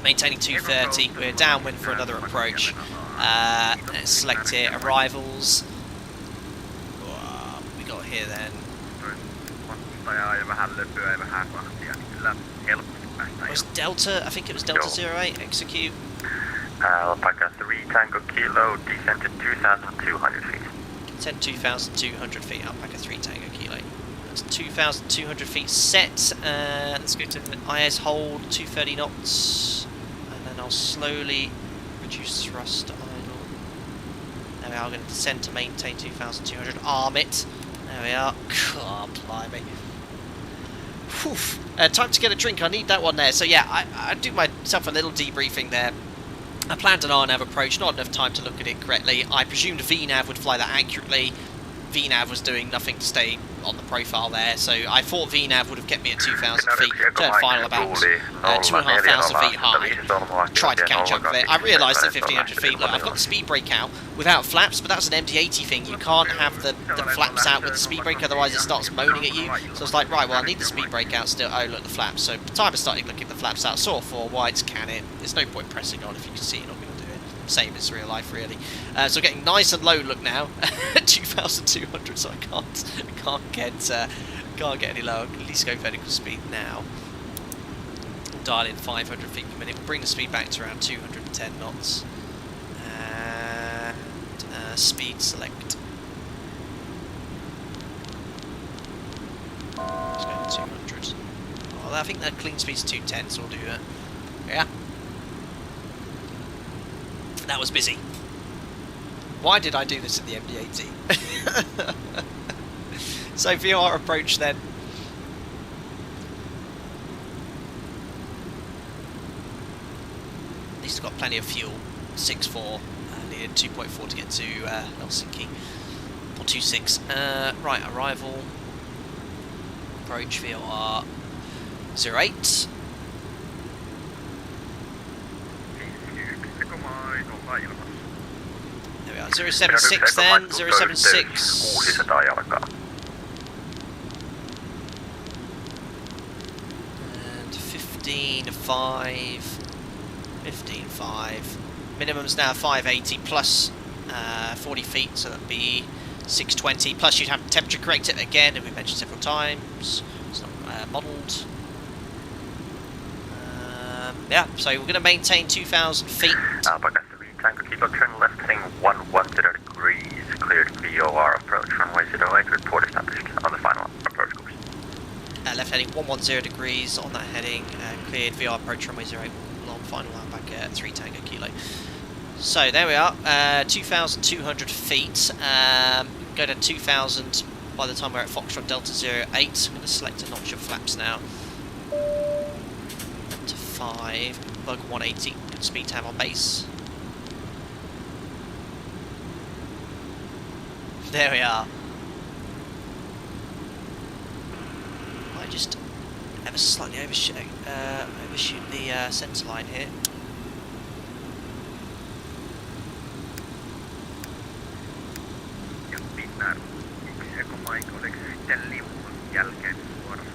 Maintaining 230. We're downwind for another approach. Let's select here. Arrivals. What we got here then? Was Delta, I think it was Delta 08, execute. Alpaca 3 Tango Kilo, descend to 2,200 feet. Descend 2,200 feet, Alpaca 3 Tango Kilo. That's 2,200 feet set. Let's go to IS hold, 230 knots. And then I'll slowly reduce thrust to idle. There we are, going to descend to maintain 2,200, arm it. There we are. God, blimey. Time to get a drink, I need that one there. So yeah, I do myself a little debriefing there. I planned an RNAV approach, not enough time to look at it correctly. I presumed VNAV would fly that accurately. VNAV was doing nothing to stay on the profile there, so I thought VNAV would have kept me at 2,000 feet. Turned final about 2,500 feet high. Tried to catch up with it. I realised at 1,500 feet, look, I've got the speed brake out without flaps, but that's an MD-80 thing. You can't have the flaps out with the speed brake, otherwise it starts moaning at you. So I was like, right, well, I need the speed brake out still. Oh, look, the flaps. So by the time I started looking at the flaps out, saw 4 whites, can it. There's no point pressing on if you can see you're not going to do it. Same as real life, really. So getting nice and low look now, 2,200. So I can't get any lower. At least go vertical speed now. Dial in 500 feet per minute. We'll bring the speed back to around 210 knots. And speed select. Let's go to 200. Oh, I think that clean speed's 210, so we'll do that. Yeah. That was busy. Why did I do this at the MD-80? So VOR approach then. At least got plenty of fuel. 6.4. Needed 2.4 to get to Helsinki. Or 2.6. Right, arrival. Approach VOR 08. There we are, 076 then, 076. And 15.5. 15.5. Minimum's now 580 plus 40 feet, so that'd be 620. Plus you'd have to temperature correct it again, and we mentioned several times. It's not modelled. Yeah, so we're going to maintain 2,000 feet. Alpaca 3 Tango Kilo, turn left heading 110 degrees, cleared VOR approach, runway 08, report established on the final approach course. Left heading 110 degrees on that heading, cleared VOR approach, runway 08, long final Alpaca 3 Tango Kilo. So there we are, 2,200 feet, go to 2,000 by the time we're at Foxtrot Delta 08. I'm going to select a notch of flaps now. Up to 5, bug 180, good speed to have on base. There we are. I just ever slightly overshoot the centre line here. Ja Finnair, Joko Mike, oliko se sitten liuun jälkeen suorassa?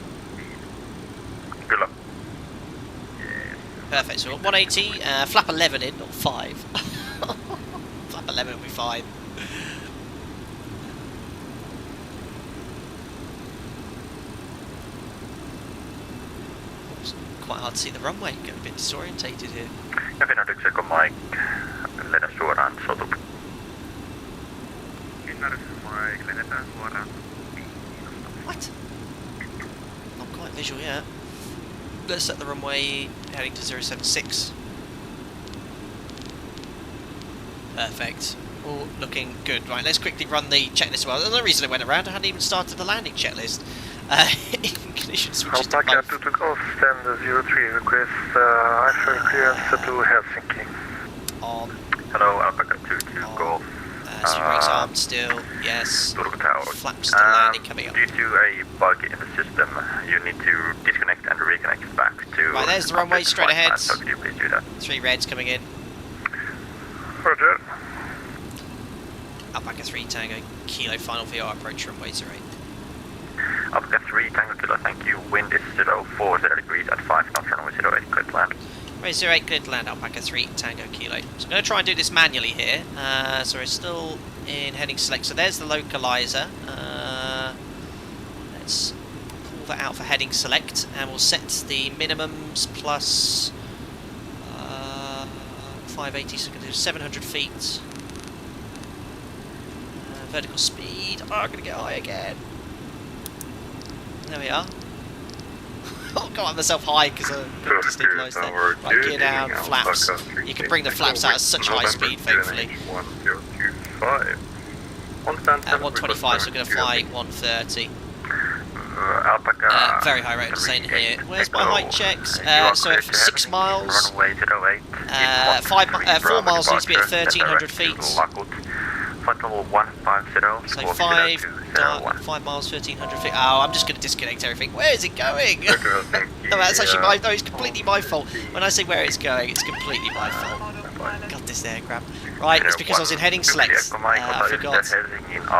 Kyllä. Yes. Perfect, so we've got 180, flap 11 in, not 5. Flap 11 will be fine. Quite hard to see the runway, get a bit disorientated here. Ja Finnair 1 Joko Mike, lennä suoraan sotu. Finnair 1 Mike, lennetään suoraan What? Not quite visual yet. Let's set the runway heading to 076. Perfect. All looking good. Right, let's quickly run the checklist as well. There's no reason I went around. I hadn't even started the landing checklist. Ignition switches to Alpaca both. 2 Golf Stand 03 request IFR clearance to Helsinki. On. Hello, Alpaca 2 Golf. Brakes armed still. Yes. Turku Tower. Flaps to landing coming up. Due to a bug in the system, you need to disconnect and reconnect back to... Right, there's the runway straight ahead. So could you please do that? 3 reds coming in. Roger. Alpaca 3 Tango Kilo final VR approach runway 08. Alpaca 3 Tango Kilo, thank you. Wind is 040 degrees at 5 knots, runway 08, clear to land. Runway 08 cleared to land, Alpaca 3 Tango Kilo. So I'm going to try and do this manually here. So we're still in heading select. So there's the localizer. Let's pull that out for heading select, and we'll set the minimums plus 580, so we're going to do 700 feet. Vertical speed. Oh, I'm going to get high again. There we are. Oh, got myself high because I got destabilised there. Right, gear down, flaps. You can bring the flaps out at such high speed, thankfully. 1025. At 125, so we're going to fly 130. Alpaca. Very high rate of descent here. Where's my height checks? So at 6 miles. Runway 08. 4 miles needs to be at 1300 feet. Flight level 150. So 5 miles, 1300 feet. Oh, I'm just going to disconnect everything. Where is it going? No, that's actually my. No, it's completely my fault. When I say where it's going, it's completely my fault. God, this aircraft. Right, it's because I was in heading select. I forgot.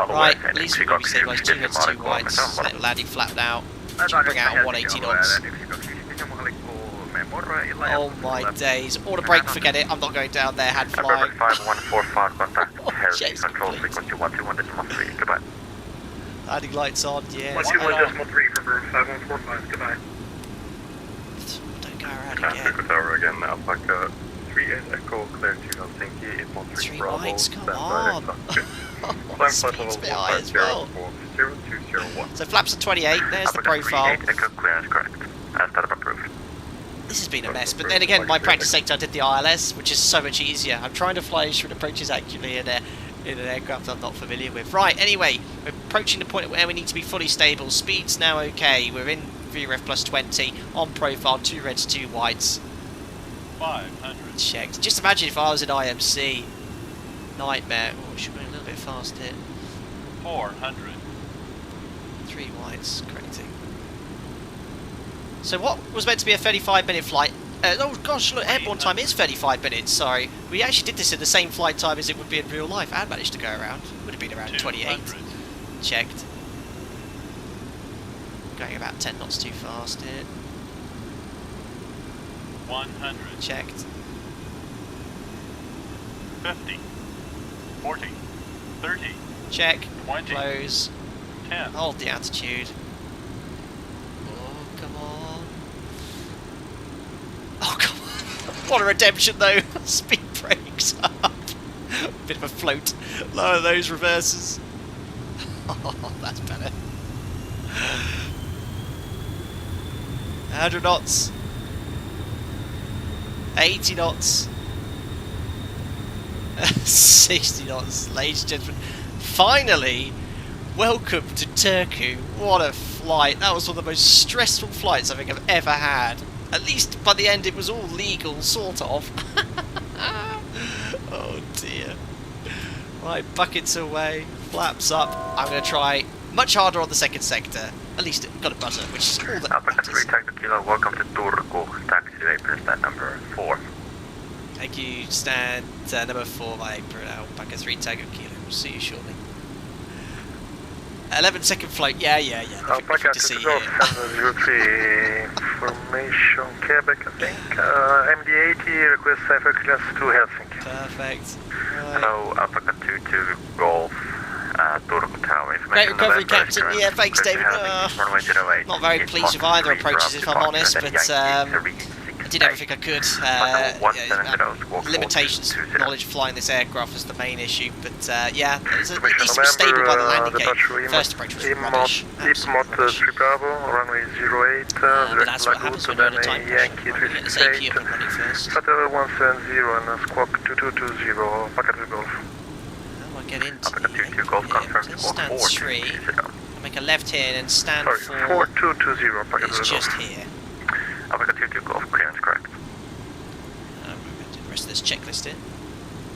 Right, at least we're going to be stabilised 2 heads, 2 wides. Let landing flapped out. Bring out 180 knots. Oh my days. Auto brake, forget it. I'm not going down there. Hand flying. 5145 contact. Chase Control complete. frequency 121.3. Goodbye. Landing lights on, yes. 121.3 for Brew 5145, goodbye. Don't go around Turku again. Tower again, Alpaca 3 Echo, clear to Helsinki, 813 3 Bravo, whites, come stand on. by Speed's a bit high as well. 0201. So flaps are 28, there's the profile. 38 Echo clearance correct. And startup approved. This has been a mess, but then again, my practice sector I did the ILS, which is so much easier. I'm trying to fly instrument approaches accurately in an aircraft I'm not familiar with. Right, anyway, we're approaching the point where we need to be fully stable. Speed's now okay. We're in VREF plus 20, on profile, 2 reds, 2 whites. 500. Checked. Just imagine if I was in IMC. Nightmare. Oh, we should go a little bit fast here. 400. 3 whites, crazy. So what was meant to be a 35-minute flight? Oh gosh, look, airborne time is 35 minutes, sorry. We actually did this in the same flight time as it would be in real life and managed to go around. Would have been around 28. Checked. Going about 10 knots too fast here. 100. Checked. 50. 40. 30. Check. 20. Close. 10. Hold the altitude. Oh, come on. Oh, come on. What a redemption, though. Speed brakes up. Bit of a float. Lower those reverses. Oh, that's better. 100 knots. 80 knots. 60 knots, ladies and gentlemen. Finally, Welcome to Turku. What a flight. That was one of the most stressful flights I think I've ever had. At least by the end it was all legal, sort of. Oh dear. Right, buckets away, flaps up. I'm going to try much harder on the second sector. At least it got a buzzer, which is all that Alpha matters. 3 Tango Kilo, welcome to Turku. Taxi to apron stand number 4. Thank you, stand number 4 by apron, Alpaca 3 Tango Kilo. We'll see you shortly. 11-second float, yeah. Nothing to see here. Information Quebec, I think. MD-80 request cipher class to Helsinki. Perfect. Hello, Alpha 22 Golf, Turku Tower. Great Information recovery, November, Captain. Yeah, thanks, David. runway 08. Not very pleased with either approaches, if I'm honest, but I did everything I could. Limitations, knowledge of flying this aircraft was the main issue, but yeah, it needs to be stable by the landing gate. First approach was rubbish. Runway 08. But that's what happens when you're in a time pressure. Get this AP up and running first. Hotel 170 and squawk 2220, Packet Golf. How do I get into Alpha 22 Golf confirmed Let's squawk stand 4. 3. I'll make a left here and then stand Sorry, 4 4220, Packet is Golf. just here. Alpha 22 Golf, clearance correct. We're going to do the rest of this checklist here.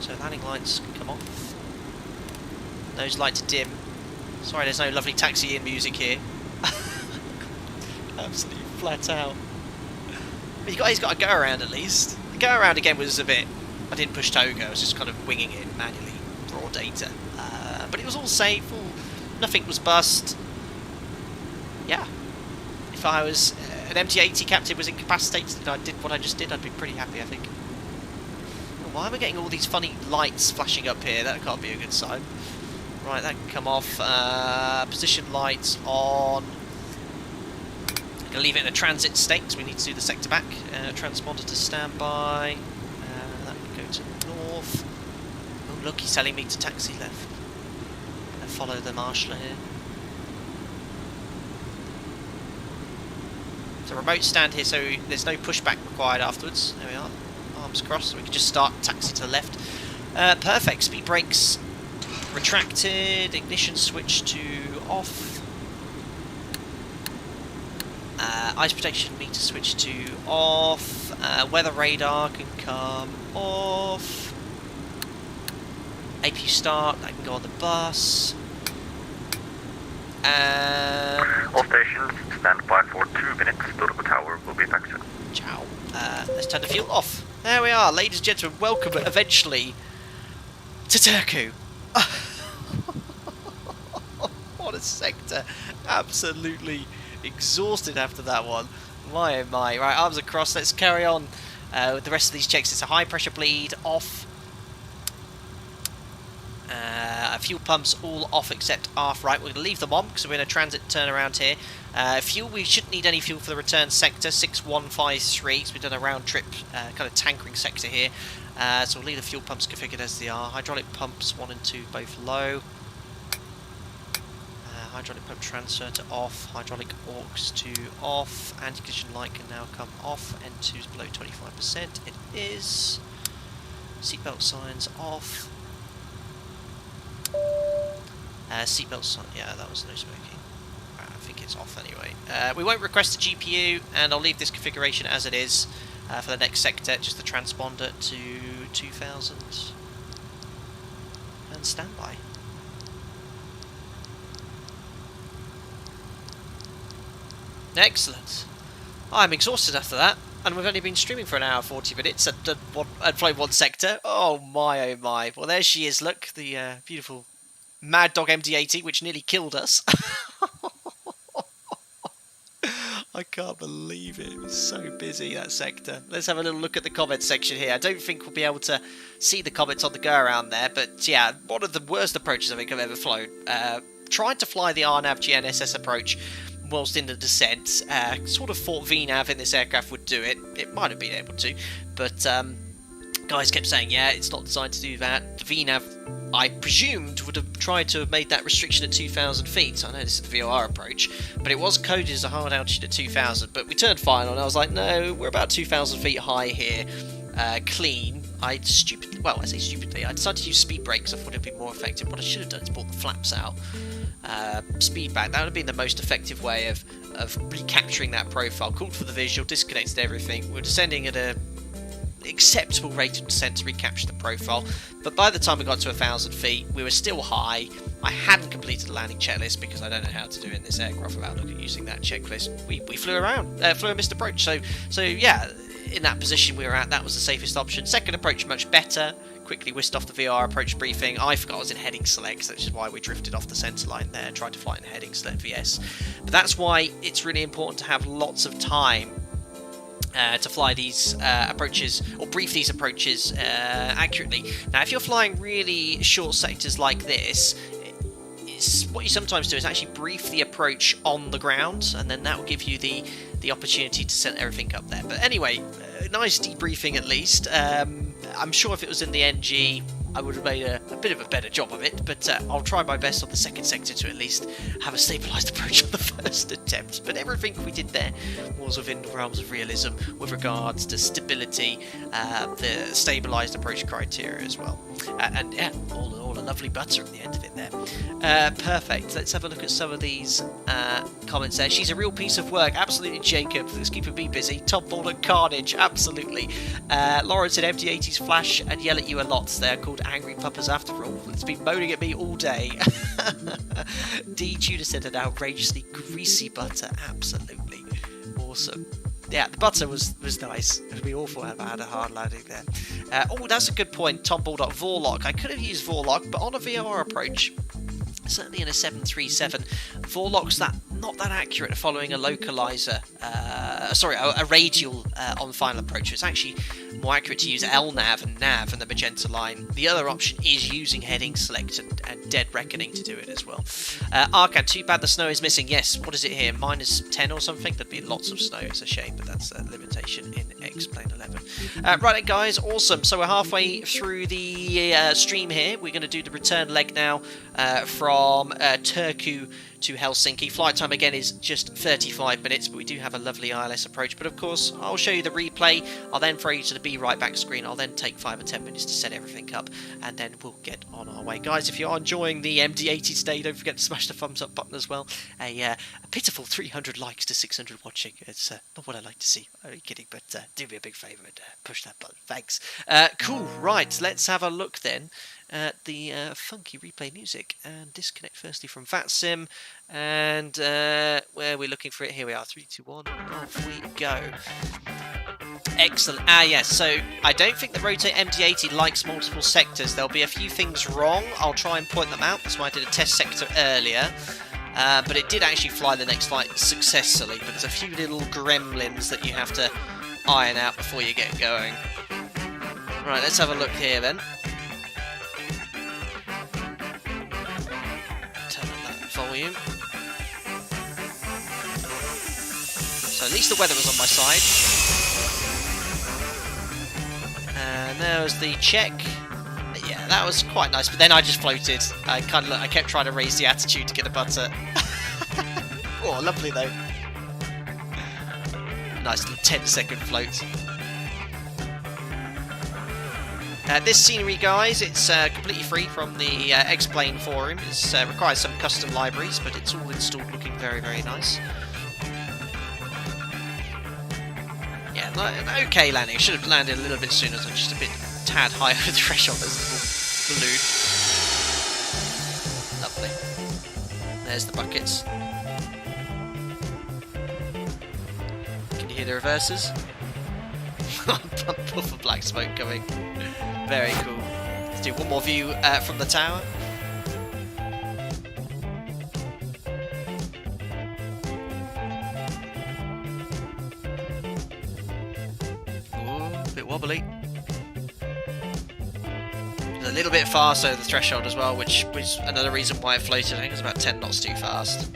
So landing lights come off. Nose light to dim. Sorry, there's no lovely taxi-in music here. Absolutely flat out. But he's got a go around at least. The go around again was a bit. I didn't push togo. I was just kind of winging it manually, raw data. But it was all safe. Nothing was bust. Yeah. If I was an MD-80 captain was incapacitated and I did what I just did, I'd be pretty happy, I think. Why am I getting all these funny lights flashing up here? That can't be a good sign. Right, that can come off. Position lights on. I'm going to leave it in a transit state because we need to do the sector back. Transponder to standby. That can go to north. Oh, look, he's telling me to taxi left. Follow the marshaller here. It's a remote stand here, so there's no pushback required afterwards. There we are. Arms crossed, so we can just start taxi to the left. Perfect. Speed brakes retracted. Ignition switch to off. Ice protection meter switch to off. Weather radar can come off. APU start, that can go on the bus. All stations, stand by for 2 minutes. Turku Tower will be back soon. Ciao. Let's turn the fuel off. There we are, ladies and gentlemen. Welcome eventually to Turku. What a sector. Absolutely exhausted after that one. My oh my. Right, arms across. Let's carry on with the rest of these checks. It's a high pressure bleed off. Fuel pumps all off except aft right. We're going to leave them on because we're in a transit turnaround here. Fuel, we shouldn't need any fuel for the return sector, 6153, because we've done a round trip kind of tankering sector here. So we'll leave the fuel pumps configured as they are. Hydraulic pumps 1 and 2 both low. Hydraulic pump transfer to off. Hydraulic aux to off. Anti-collision light can now come off. N2 is below 25%. It is. Seatbelt signs off. Seatbelt sign, yeah, that was no smoking. I think it's off anyway. We won't request a GPU, and I'll leave this configuration as it is for the next sector, just the transponder to 2000. And standby. Excellent. I'm exhausted after that, and we've only been streaming for an hour 40 minutes and flown one sector. Oh my, oh my. Well, there she is, look, the beautiful Mad Dog MD-80, which nearly killed us. I can't believe it. It was so busy, that sector. Let's have a little look at the comments section here. I don't think we'll be able to see the comments on the go around there, but yeah, one of the worst approaches I think I've ever flown. Tried to fly the RNAV GNSS approach whilst in the descent. Sort of thought VNAV in this aircraft would do it. It might have been able to, but guys kept saying, yeah, it's not designed to do that. The VNAV, I presumed, would have tried to have made that restriction at 2,000 feet. I know this is the VOR approach, but it was coded as a hard altitude at 2,000. But we turned final, and I was like, no, we're about 2,000 feet high here, clean. I say stupidly, I decided to use speed brakes. I thought it'd be more effective. What I should have done is brought the flaps out. speed back. That would have been the most effective way of recapturing that profile. Called for the visual, disconnected everything. We're descending at a acceptable rate of descent to recapture the profile, but by the time we got to 1,000 feet we were still high. I hadn't completed the landing checklist because I don't know how to do it in this aircraft without using that checklist. We flew a missed approach, so yeah, in that position we were at, that was the safest option. Second approach much better, quickly whisked off the VR approach briefing. I forgot I was in heading select, which is why we drifted off the centre line there, tried to fly in heading select VS. But that's why it's really important to have lots of time to fly these approaches, or brief these approaches accurately. Now, if you're flying really short sectors like this, what you sometimes do is actually brief the approach on the ground, and then that will give you the opportunity to set everything up there. But anyway, nice debriefing at least. I'm sure if it was in the NG, I would have made a bit of a better job of it, but I'll try my best on the second sector to at least have a stabilised approach on the first attempt. But everything we did there was within the realms of realism with regards to stability, the stabilised approach criteria as well. And yeah, all a lovely butter at the end of it there. Perfect. Let's have a look at some of these comments there. She's a real piece of work. Absolutely, Jacob. It's keeping me busy. Tom Ball and Carnage. Absolutely. Lauren said MD-80s flash and yell at you a lot. They're called angry puppers after all. It's been moaning at me all day. D. Tudor said an outrageously greasy butter. Absolutely. Awesome. Yeah, the butter was nice. It would be awful if I had a hard landing there. Oh, that's a good point. Tom Ball. Vorlock. I could have used Vorlock, but on a VR approach, certainly in a 737, Vorlock's not that accurate at following a localizer, a radial on final approach. It's actually more accurate to use LNAV and NAV and the magenta line. The other option is using heading select and dead reckoning to do it as well. Arcan, too bad the snow is missing. Yes, what is it here? -10 or something? There'd be lots of snow. It's a shame, but that's a limitation in X-Plane 11. Right then, guys, awesome. So we're halfway through the stream here. We're going to do the return leg now from Turku to Helsinki. Flight time again is just 35 minutes, but we do have a lovely ILS approach. But of course, I'll show you the replay. I'll then throw you to the be right back screen. I'll then take 5 or 10 minutes to set everything up, and then we'll get on our way. Guys, if you're enjoying the MD-80 today, don't forget to smash the thumbs up button as well. A pitiful 300 likes to 600 watching. It's not what I like to see. I'm kidding, but do me a big favour and push that button. Thanks. Cool. Right, let's have a look then at the funky replay music and disconnect firstly from VATSIM, and where we're looking for it. Here we are. 3, 2, 1. Off we go. Excellent. Yes, so I don't think the Rotate MD-80 likes multiple sectors. There'll be a few things wrong. I'll try and point them out. That's why I did a test sector earlier. But it did actually fly the next flight successfully, but there's a few little gremlins that you have to iron out before you get going. Right, let's have a look here then. Turn up that volume. So at least the weather was on my side. And there was the check. Yeah, that was quite nice, but then I just floated. I kept trying to raise the attitude to get the butter. Oh, lovely though. Nice little 10-second float. This scenery, guys, it's completely free from the X-Plane forum. It requires some custom libraries, but it's all installed, looking very, very nice. Yeah, okay landing. I should have landed a little bit sooner, so just a bit tad high over the threshold as a little balloon. Lovely. There's the buckets. Can you hear the reversers? Puff of black smoke coming. Very cool. Let's do one more view from the tower. Ooh, a bit wobbly. A little bit fast over the threshold as well, which was another reason why it floated. I think it was about 10 knots too fast.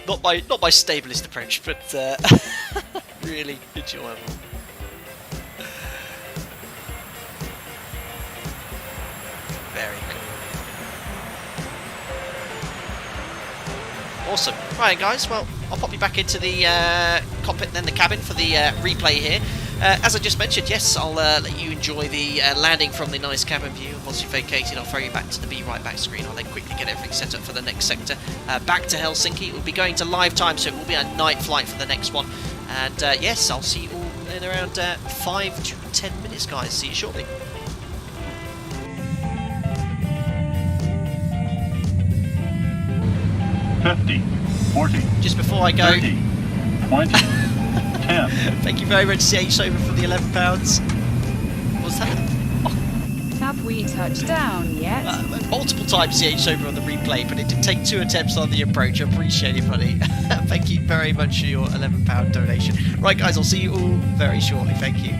Not my stablest approach, but really enjoyable. Very cool. Awesome. Right, guys. Well, I'll pop you back into the cockpit and then the cabin for the replay here. as I just mentioned, yes, I'll let you enjoy the landing from the nice cabin view. Once you've vacated, I'll throw you back to the Be Right Back screen. I'll then quickly get everything set up for the next sector. Back to Helsinki. We'll be going to live time, so it will be a night flight for the next one. And yes, I'll see you all in around 5 to 10 minutes, guys. See you shortly. $50, $40, Just before I go, $30, $20, $10. thank you very much, CH Over, for the £11. What's that? Have we touched down yet? Multiple times CH Over on the replay, but it did take 2 attempts on the approach. I appreciate it, buddy. Thank you very much for your £11 donation. Right, guys, I'll see you all very shortly. Thank you.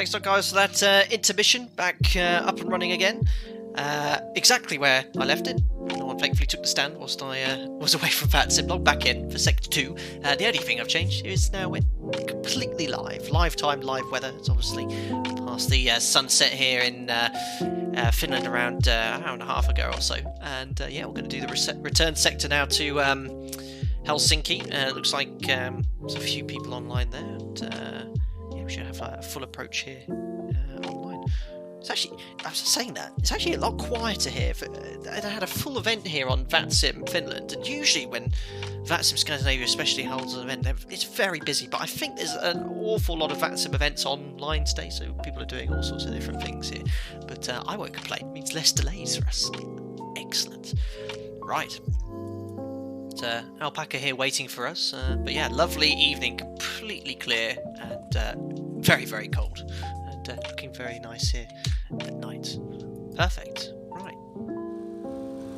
Thanks a lot, guys, for that intermission. Back up and running again. Exactly where I left it. No one thankfully took the stand whilst I was away from VATSIM. Log back in for Sector 2. The only thing I've changed is now we're completely live. Live time, live weather. It's obviously past the sunset here in Finland around an hour and a half ago or so. And yeah, we're going to do the return sector now to Helsinki. Looks like there's a few people online there. And, yeah, we should have a full approach here online. It's actually, I was saying that, it's actually a lot quieter here. I had a full event here on VATSIM Finland, and usually when VATSIM Scandinavia especially holds an event, it's very busy, but I think there's an awful lot of VATSIM events online today, so people are doing all sorts of different things here. But I won't complain, it means less delays for us. Excellent. Right. Alpaca here waiting for us, but yeah, lovely evening, completely clear, and very, very cold. Looking very nice here at night. Perfect. Right.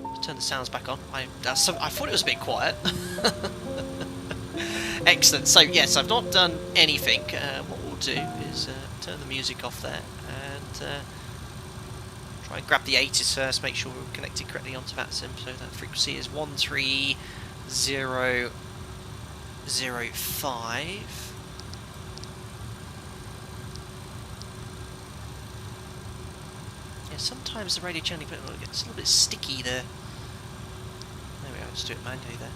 Let's turn the sounds back on. I thought it was a bit quiet. Excellent. So yes, I've not done anything. What we'll do is turn the music off there and try and grab the 80s first. Make sure we're connected correctly onto VATSIM. So that frequency is 13005. Yeah, sometimes the radio channel gets a little bit sticky there. There we are, let's do it manually there.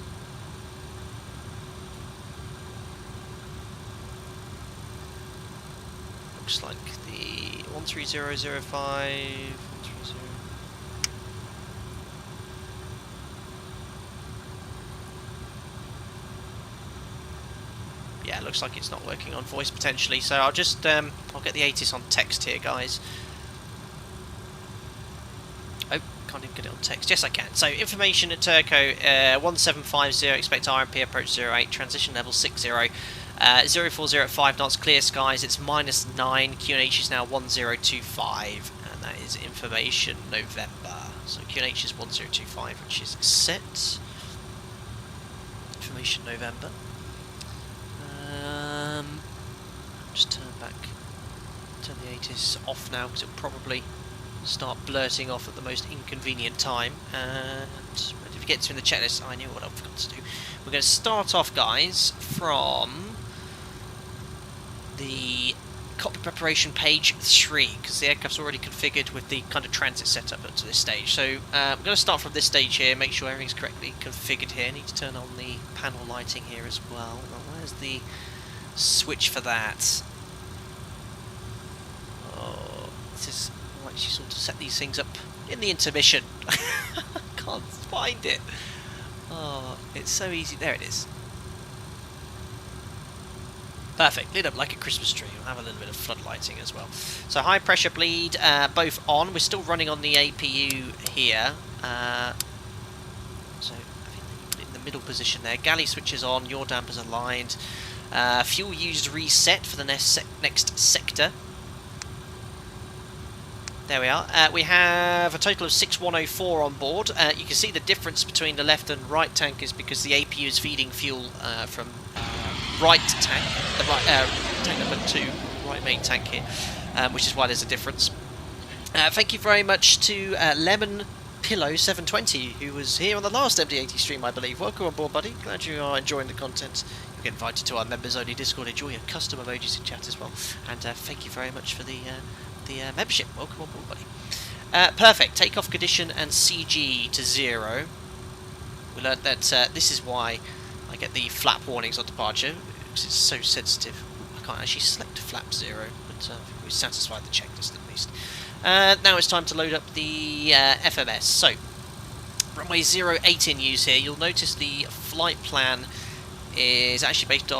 Looks like the 13005, 130. Yeah, looks like it's not working on voice potentially, so I'll just I'll get the 80s on text here, guys. Oh, can't even get it on text. Yes, I can. So, information at Turku, 1750, expect RMP approach 08, transition level 60, 040 at 5 knots, clear skies, it's -9, QNH is now 1025, and that is information November. So, QNH is 1025, which is set. Information November. Just turn the 80s off now, because it'll probably start blurting off at the most inconvenient time. And if you get to in the checklist, I knew what I forgot to do. We're going to start off, guys, from the cockpit preparation page 3, because the aircraft's already configured with the kind of transit setup up to this stage. So we're going to start from this stage here, make sure everything's correctly configured here. I need to turn on the panel lighting here as well. Where's the switch for that? Oh, this is like you sort of set these things up in the intermission. Can't find it. Oh, it's so easy. There it is. Perfect. Lit up like a Christmas tree. We'll have a little bit of flood lighting as well. So high pressure bleed, both on. We're still running on the APU here. So I think you put it in the middle position there. Galley switches on. Yaw dampers aligned. Fuel used reset for the next sector. There we are. We have a total of 6104 on board. You can see the difference between the left and right tank is because the APU is feeding fuel from right tank, the right tank number 2, right main tank here, which is why there's a difference. Thank you very much to Lemon Pillow 720, who was here on the last MD-80 stream, I believe. Welcome on board, buddy. Glad you are enjoying the content. You get invited to our members-only Discord. Enjoy your custom emojis in chat as well. And thank you very much for the membership. Welcome on board, buddy. Perfect. Takeoff condition and CG to 0. We learned that this is why I get the flap warnings on departure, because it's so sensitive. I can't actually select flap 0, but we satisfied the checklist at least. Now it's time to load up the FMS. So, runway 08 in use here. You'll notice the flight plan is actually based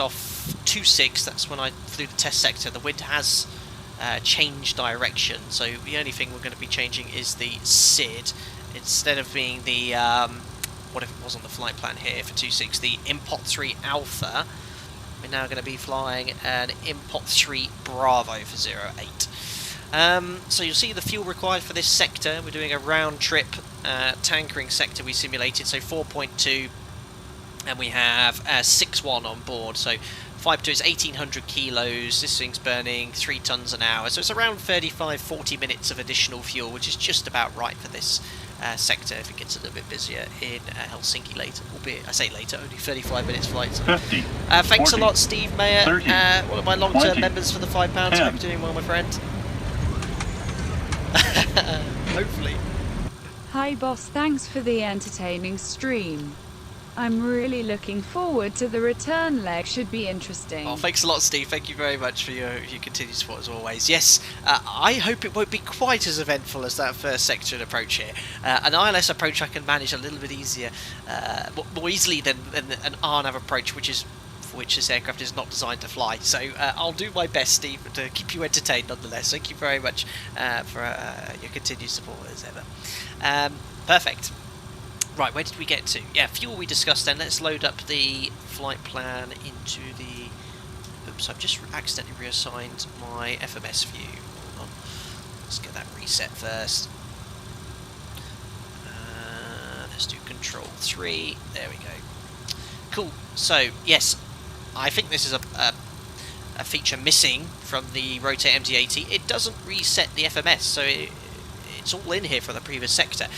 off 26. That's when I flew the test sector. The wind has changed direction, so the only thing we're going to be changing is the SID. Instead of being the whatever it was on the flight plan here for 26, the Impot 3 Alpha, we're now going to be flying an Impot 3 Bravo for 08. So you'll see the fuel required for this sector. We're doing a round trip tankering sector we simulated, so 4.2 and we have 6-1 on board. So 5.2 is 1,800 kilos. This thing's burning 3 tons an hour, so it's around 35-40 minutes of additional fuel, which is just about right for this sector if it gets a little bit busier in Helsinki later. Albeit, I say later, only 35 minutes flight. So. 50. Thanks 40, a lot, Steve Mayer, 30, one of my long-term 20, members for the £5. 10. Hope you're doing well, my friend. Hopefully. Hi boss, thanks for the entertaining stream. I'm really looking forward to the return leg, should be interesting. Oh, thanks a lot, Steve. Thank you very much for your continued support as always. Yes, I hope it won't be quite as eventful as that first sector approach here. An ILS approach I can manage a little bit easier, more easily than an RNAV approach, which this aircraft is not designed to fly. So I'll do my best, Steve, to keep you entertained nonetheless. Thank you very much for your continued support as ever. Perfect. Right, where did we get to? Yeah, fuel we discussed then. Let's load up the flight plan into the... Oops, I've just accidentally reassigned my FMS view. Hold on. Let's get that reset first. Let's do Control 3. There we go. Cool. So, yes, I think this is a feature missing from the Rotate MD-80. It doesn't reset the FMS, so it's all in here from the previous sector.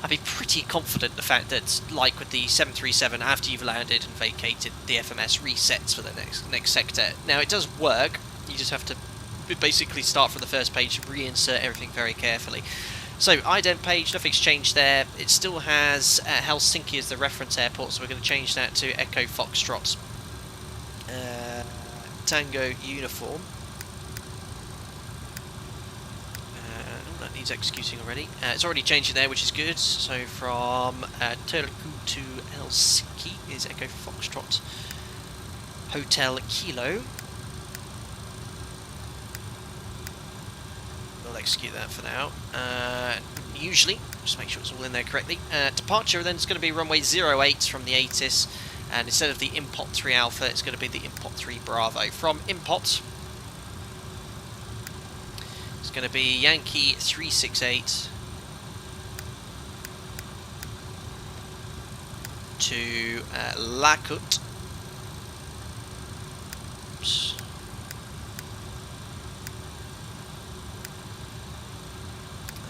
I'd be pretty confident the fact that, like with the 737, after you've landed and vacated, the FMS resets for the next sector. Now, it does work. You just have to basically start from the first page, reinsert everything very carefully. So, ident page, nothing's changed there. It still has Helsinki as the reference airport, so we're going to change that to Echo Foxtrot Tango Uniform. That needs executing already. It's already changed it there, which is good. So from Turku to Helsinki is Echo Foxtrot Hotel Kilo. We'll execute that for now. Usually, just make sure it's all in there correctly. Departure then is going to be runway 08 from the ATIS, and instead of the Impot 3 Alpha, it's going to be the Impot 3 Bravo. From Impot, it's going to be Yankee 368 to Lakut. Oops.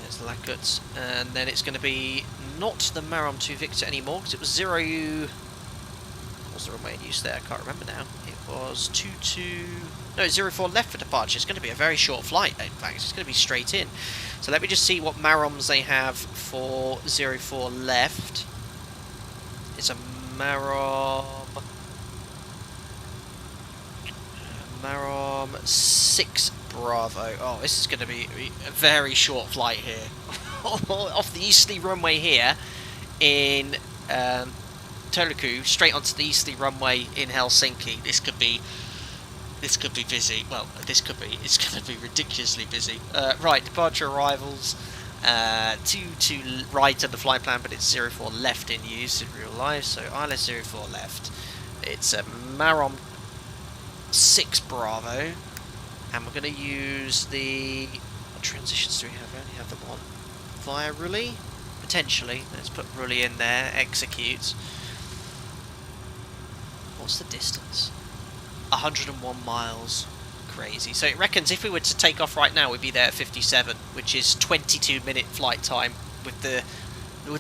There's Lakut, and then it's going to be not the Marom 2 Victor anymore, because it was 0... What was the runway in use there? I can't remember now. It was 22... No, 04 left for departure. It's going to be a very short flight, in fact. It's going to be straight in. So let me just see what Maroms they have for 04 left. It's a Marom... Marom 6 Bravo. Oh, this is going to be a very short flight here. Off the easterly runway here in Turku, straight onto the easterly runway in Helsinki. This could be busy. Well, it's going to be ridiculously busy. Right, departure arrivals. 2 right on the flight plan, but it's 04 left in use in real life. So ILS 04 left. It's a Marom 6 Bravo, and we're going to use the... What transitions do we have? We only have the one. Via Rully? Potentially. Let's put Rully in there. Execute. What's the distance? 101 miles. Crazy. So it reckons if we were to take off right now, we'd be there at 57, which is 22-minute flight time with the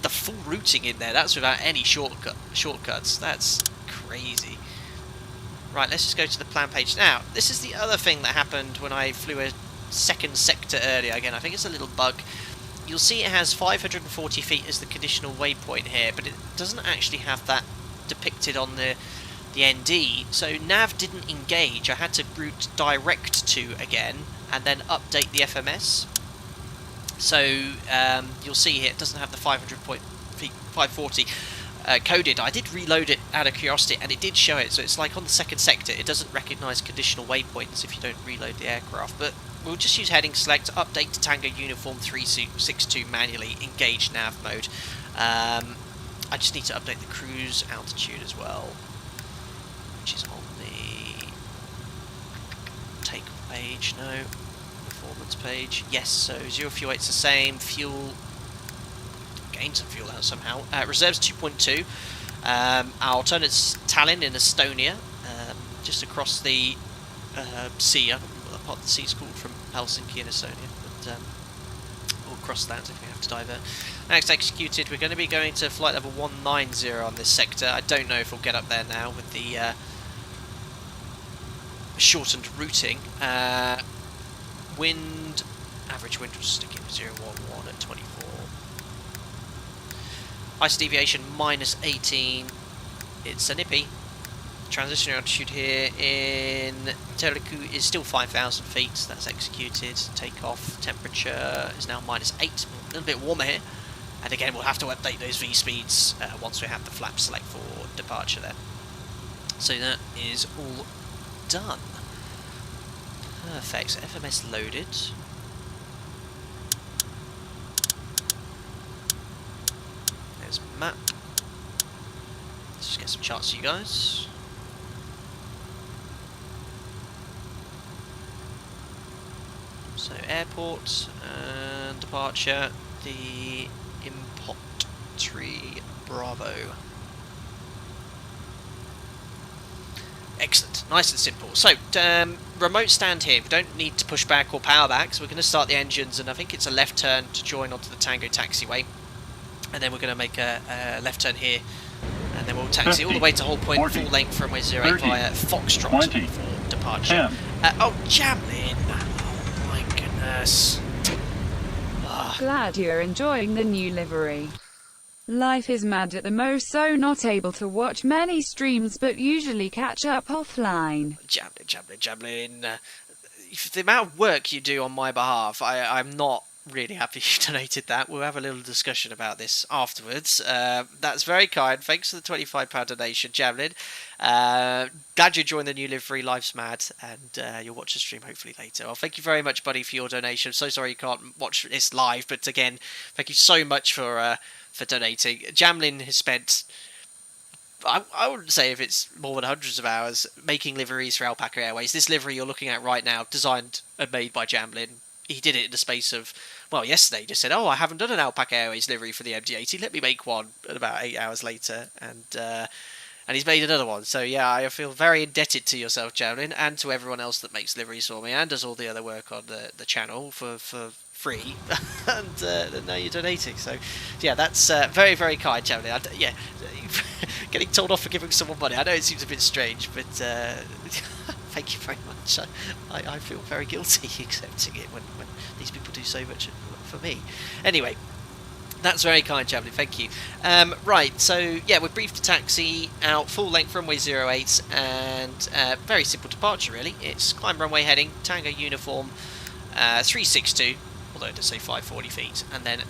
full routing in there. That's without any shortcuts. That's crazy. Right, let's just go to the plan page. Now, this is the other thing that happened when I flew a second sector earlier. Again, I think it's a little bug. You'll see it has 540 feet as the conditional waypoint here, but it doesn't actually have that depicted on the ND, so nav didn't engage. I had to route direct to again and then update the FMS. So you'll see here it doesn't have the 540 coded. I did reload it out of curiosity and it did show it, so it's like on the second sector it doesn't recognise conditional waypoints if you don't reload the aircraft, but we'll just use heading select, update to Tango Uniform 362 manually, engage nav mode. I just need to update the cruise altitude as well, which is on the take page, no, performance page. Yes, so 0 fuel 8's the same, fuel, gain some fuel out somehow. Reserves 2.2, Our alternate's Tallinn in Estonia, just across the sea. I don't know what part of the sea is called from Helsinki in Estonia, but we'll cross that if we have to divert. Next executed, we're going to be going to flight level 190 on this sector. I don't know if we'll get up there now with the shortened routing. Wind, average wind will stick in 011 at 24. Ice deviation minus 18. It's a nippy. Transition altitude here in Turku is still 5,000 feet. That's executed. Takeoff temperature is now minus 8. A little bit warmer here. And again, we'll have to update those V speeds once we have the flap select for departure there. So that is all done. Perfect. So FMS loaded. There's map. Let's just get some charts for you guys. So airport and departure, the import tree Bravo. Excellent, nice and simple. So remote stand here, we don't need to push back or power back, so we're going to start the engines, and I think it's a left turn to join onto the Tango taxiway, and then we're going to make a left turn here, and then we'll taxi 50, all the way to hold point, 40, full length runway 08 30, via Foxtrot 20, for departure. 10. Oh, Jamlin! Oh my goodness. Glad you're enjoying the new livery. Life is mad at the most, so not able to watch many streams, but usually catch up offline. Jamlin. The amount of work you do on my behalf, I'm not really happy you donated that. We'll have a little discussion about this afterwards. That's very kind. Thanks for the £25 donation, Jamlin. Glad you joined the new livery. Life's mad, and you'll watch the stream hopefully later. Well, thank you very much, buddy, for your donation. I'm so sorry you can't watch this live, but again, thank you so much for donating. Jamlin has spent, I wouldn't say if it's more than hundreds of hours making liveries for Alpaca Airways. This livery you're looking at right now, designed and made by Jamlin. He did it in the space of, well, yesterday he just said, oh, I haven't done an Alpaca Airways livery for the MD-80, let me make one, and about 8 hours later, and he's made another one. So yeah, I feel very indebted to yourself, Jamlin, and to everyone else that makes liveries for me and does all the other work on the channel for free, and now you're donating. So yeah, that's very, very kind, Jamlin. Yeah, getting told off for giving someone money, I know it seems a bit strange, but thank you very much. I feel very guilty accepting it when these people do so much for me. Anyway, that's very kind, Jamlin, thank you. Right, so yeah, we're briefed to taxi out full length runway 08, and very simple departure really. It's climb runway heading, Tango uniform, 362, although it does say 540 feet, and then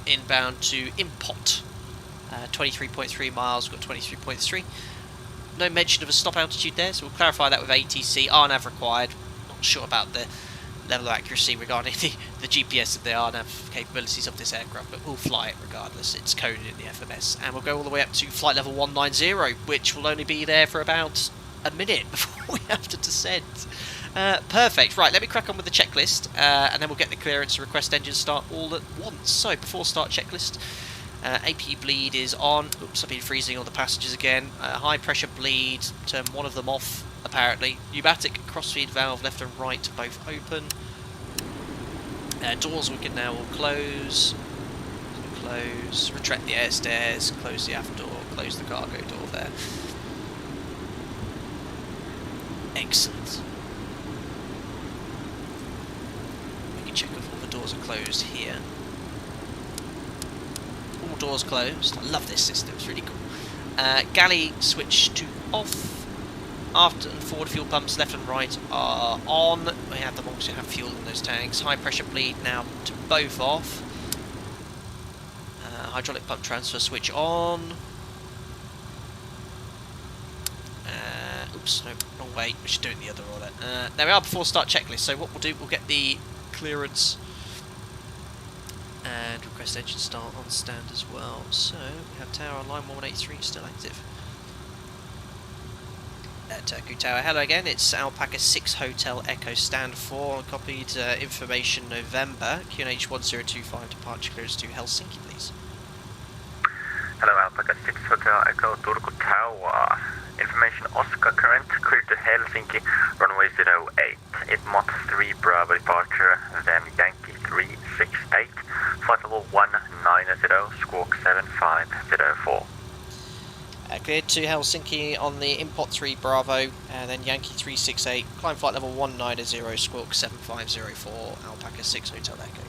inbound to Impot, 23.3 miles, we've got 23.3. No mention of a stop altitude there, so we'll clarify that with ATC. RNAV required. Not sure about the level of accuracy regarding the GPS of the RNAV capabilities of this aircraft, but we'll fly it regardless. It's coded in the FMS, and we'll go all the way up to flight level 190, which will only be there for about a minute before we have to descend. Perfect. Right, let me crack on with the checklist, and then we'll get the clearance to request engine start all at once. So before start checklist. AP bleed is on. Oops, I've been freezing all the passengers again. High pressure bleed, turn one of them off apparently. Pneumatic crossfeed valve left and right both open. Doors we can now all close. Close, retract the air stairs, close the aft door, close the cargo door there. Excellent. We can check if all the doors are closed here. All doors closed. I love this system, it's really cool. Galley switch to off. Aft and forward fuel pumps left and right are on. We have them also have fuel in those tanks. High pressure bleed now to both off. Hydraulic pump transfer switch on. Oops, no, wrong way. We should do it in the other order. There we are, before start checklist. So what we'll do, we'll get the clearance and request engine start on stand as well. So we have tower on line 183 still active. Turku Tower, hello again, it's Alpaca 6 Hotel Echo Stand 4, copied information November, QNH 1025, departure clearance to Helsinki please. Hello, Alpaca 6 Hotel Echo Turku Tower. Information Oscar current cleared to Helsinki, runway 08. Mott 3 Bravo departure, then Yankee 368, flight level 190, squawk 7504. Cleared to Helsinki on the Impot 3 Bravo, and then Yankee 368, climb flight level 190, squawk 7504, Alpaca 6 Hotel Echo.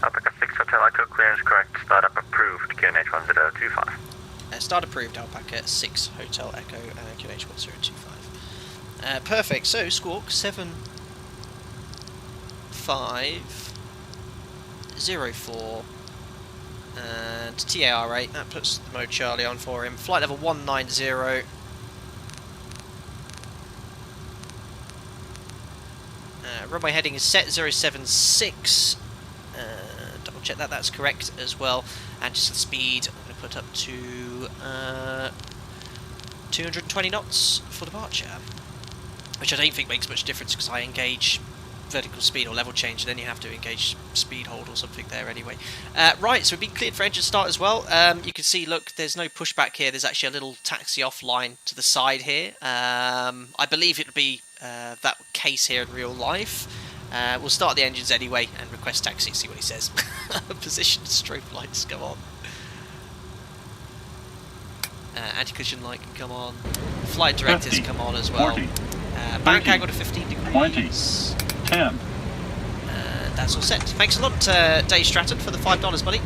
Alpaca 6 Hotel Echo, clearance correct, startup approved, QNH 1025. Start approved, Alpaca 6 Hotel Echo, QNH 1025. Perfect, so squawk 7504 and TAR 8, that puts the mode Charlie on for him. Flight level 190. Runway heading is set 076. Double check that that's correct as well. And just the speed, I'm going to put up to 220 knots for departure, which I don't think makes much difference because I engage vertical speed or level change, and then you have to engage speed hold or something there anyway. Right, so we've been cleared for engine start as well. You can see, look, there's no pushback here. There's actually a little taxi off line to the side here. I believe it would be that case here in real life. We'll start the engines anyway and request taxi, see what he says. Position strobe lights, come on. Anti-collision light can come on. Flight directives 50, come on as well. 40, Bank angle to 15 degrees. 20, 10. That's all set. Thanks a lot, Dave Stratton, for the $5, buddy.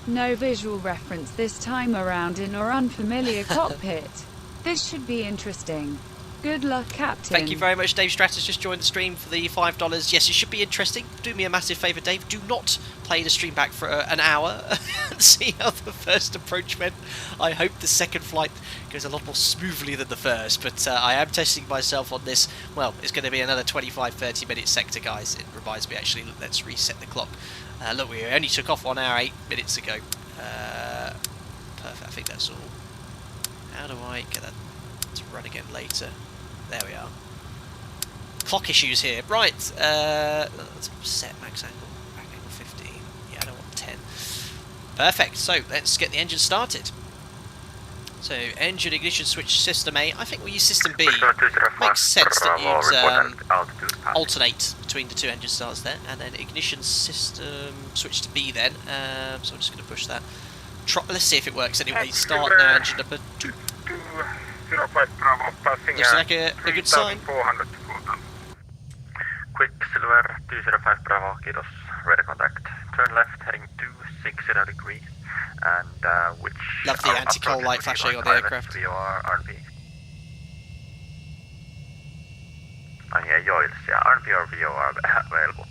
No visual reference this time around in our unfamiliar cockpit. This should be interesting. Good luck, Captain. Thank you very much, Dave Stratus. Just joined the stream for the $5. Yes, it should be interesting. Do me a massive favour, Dave. Do not play the stream back for an hour and see how the first approach went. I hope the second flight goes a lot more smoothly than the first, but I am testing myself on this. Well, it's going to be another 25-30 minute sector, guys. It reminds me, actually, let's reset the clock. Look, we only took off 1 hour 8 minutes ago. Perfect, I think that's all. How do I get that to run again later? There we are. Clock issues here. Right, let's set max angle. Back angle 15. Yeah, I don't want 10. Perfect, so let's get the engine started. So, engine ignition switch system A. I think we'll use system B. Makes sense that you'd alternate between the two engine starts there. And then ignition system switch to B then. So I'm just going to push that. Let's see if it works anyway. Start now, engine number 2. 05 Bravo, passing looks like a good sign. 400. Quicksilver 205 Bravo, kiitos, radar contact. Turn left, heading 260 degrees, and which... Love the anti-coal light flashing on the aircraft. VOR, RNP. Ai ei joilta siellä, RNP or VOR available.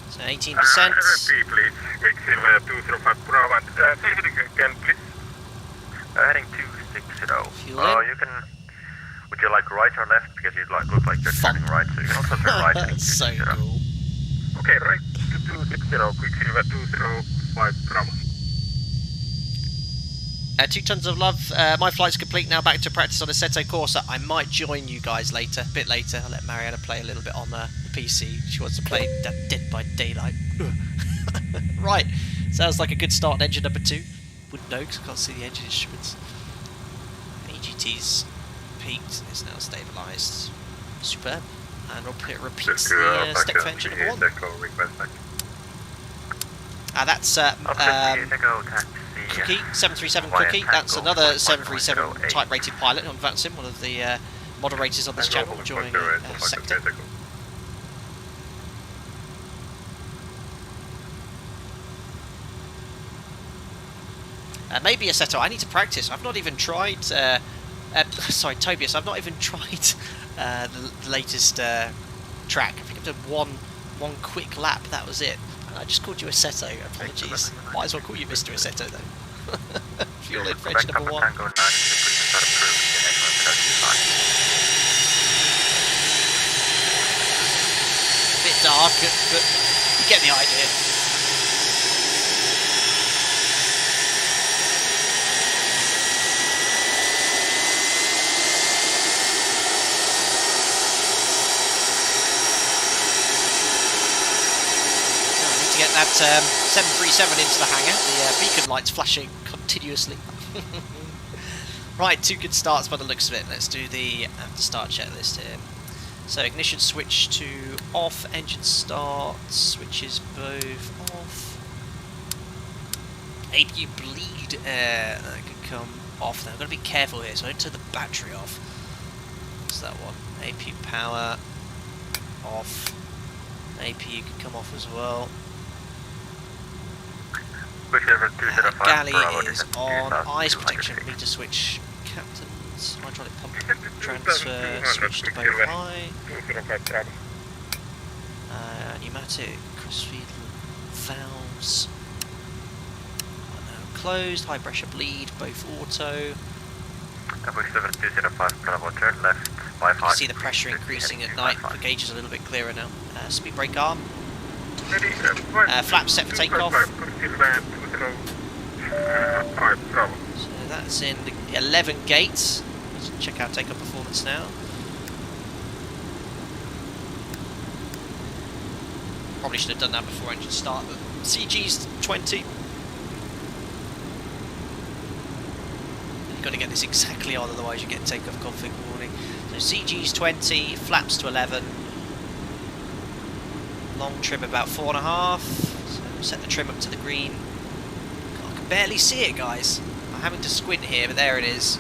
So 18%. RNP please, Quicksilver 205 Bravo, and say it again please. Heading 260. You can... Would you like right or left? Because you'd like look like you're turning right, so you can also turn right. That's so cool. Okay, right to 260, Quicksilver 205 Bravo. 2 tons of love. My flight's complete now. Back to practice on a Assetto Corsa. I might join you guys later, a bit later. I'll let Mariana play a little bit on the PC. She wants to play Dead by Daylight. Right, sounds like a good start on engine number 2. Wouldn't know because I can't see the engine instruments. AGT's peaked, is now stabilised. Superb. And repeats the step for engine number 1. That's Cookie, 737 Cookie. That's another 737 type rated pilot on VATSIM, one of the moderators on this channel, joining sector. Maybe Assetto, I need to practice. I've not even tried... sorry, Tobias, I've not even tried the latest track. I think I've done one quick lap, that was it. And I just called you Assetto, apologies. Might as well call you Mr. Assetto though. Fuel in French number 1. Bit dark, but you get the idea. that 737 into the hangar. The beacon lights flashing continuously. Right, 2 good starts by the looks of it. Let's do the start checklist here. So ignition switch to off, engine start, switches both off. APU bleed air, that could come off. Now I've got to be careful here, so I don't turn the battery off. What's that one? APU power off. APU could come off as well. Galley is on, ice protection, meter switch, captain's hydraulic pump transfer, switch to both high. Pneumatic, crossfeed valves are now closed, high pressure bleed, both auto. You can see the pressure increasing at night, the gauge is a little bit clearer now. Speed brake arm. Flaps set for takeoff. So that's in the 11 gates. Let's check out takeoff performance now. Probably should have done that before engine start, but CG's 20. You've got to get this exactly on, otherwise you get takeoff config warning. So CG's 20, flaps to 11. Long trim about 4.5. So set the trim up to the green. I can barely see it, guys. I'm having to squint here, but there it is.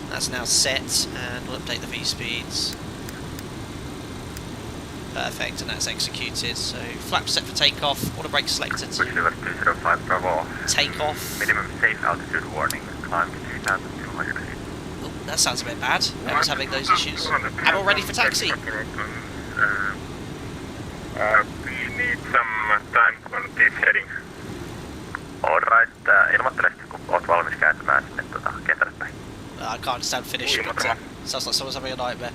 That's now set, and we'll update the V speeds. Perfect, and that's executed. So flaps set for takeoff. Auto brake selected. Takeoff. Minimum safe altitude warning. Climb to 3,200 feet. Oh, that sounds a bit bad. I was having those issues. I'm all ready for taxi. We need some time quantities heading. Alright, ilmoittele sitten, kun oot valmis kääntymään sinne kentälle päin. I can't understand Finnish, but sounds like someone's having a nightmare.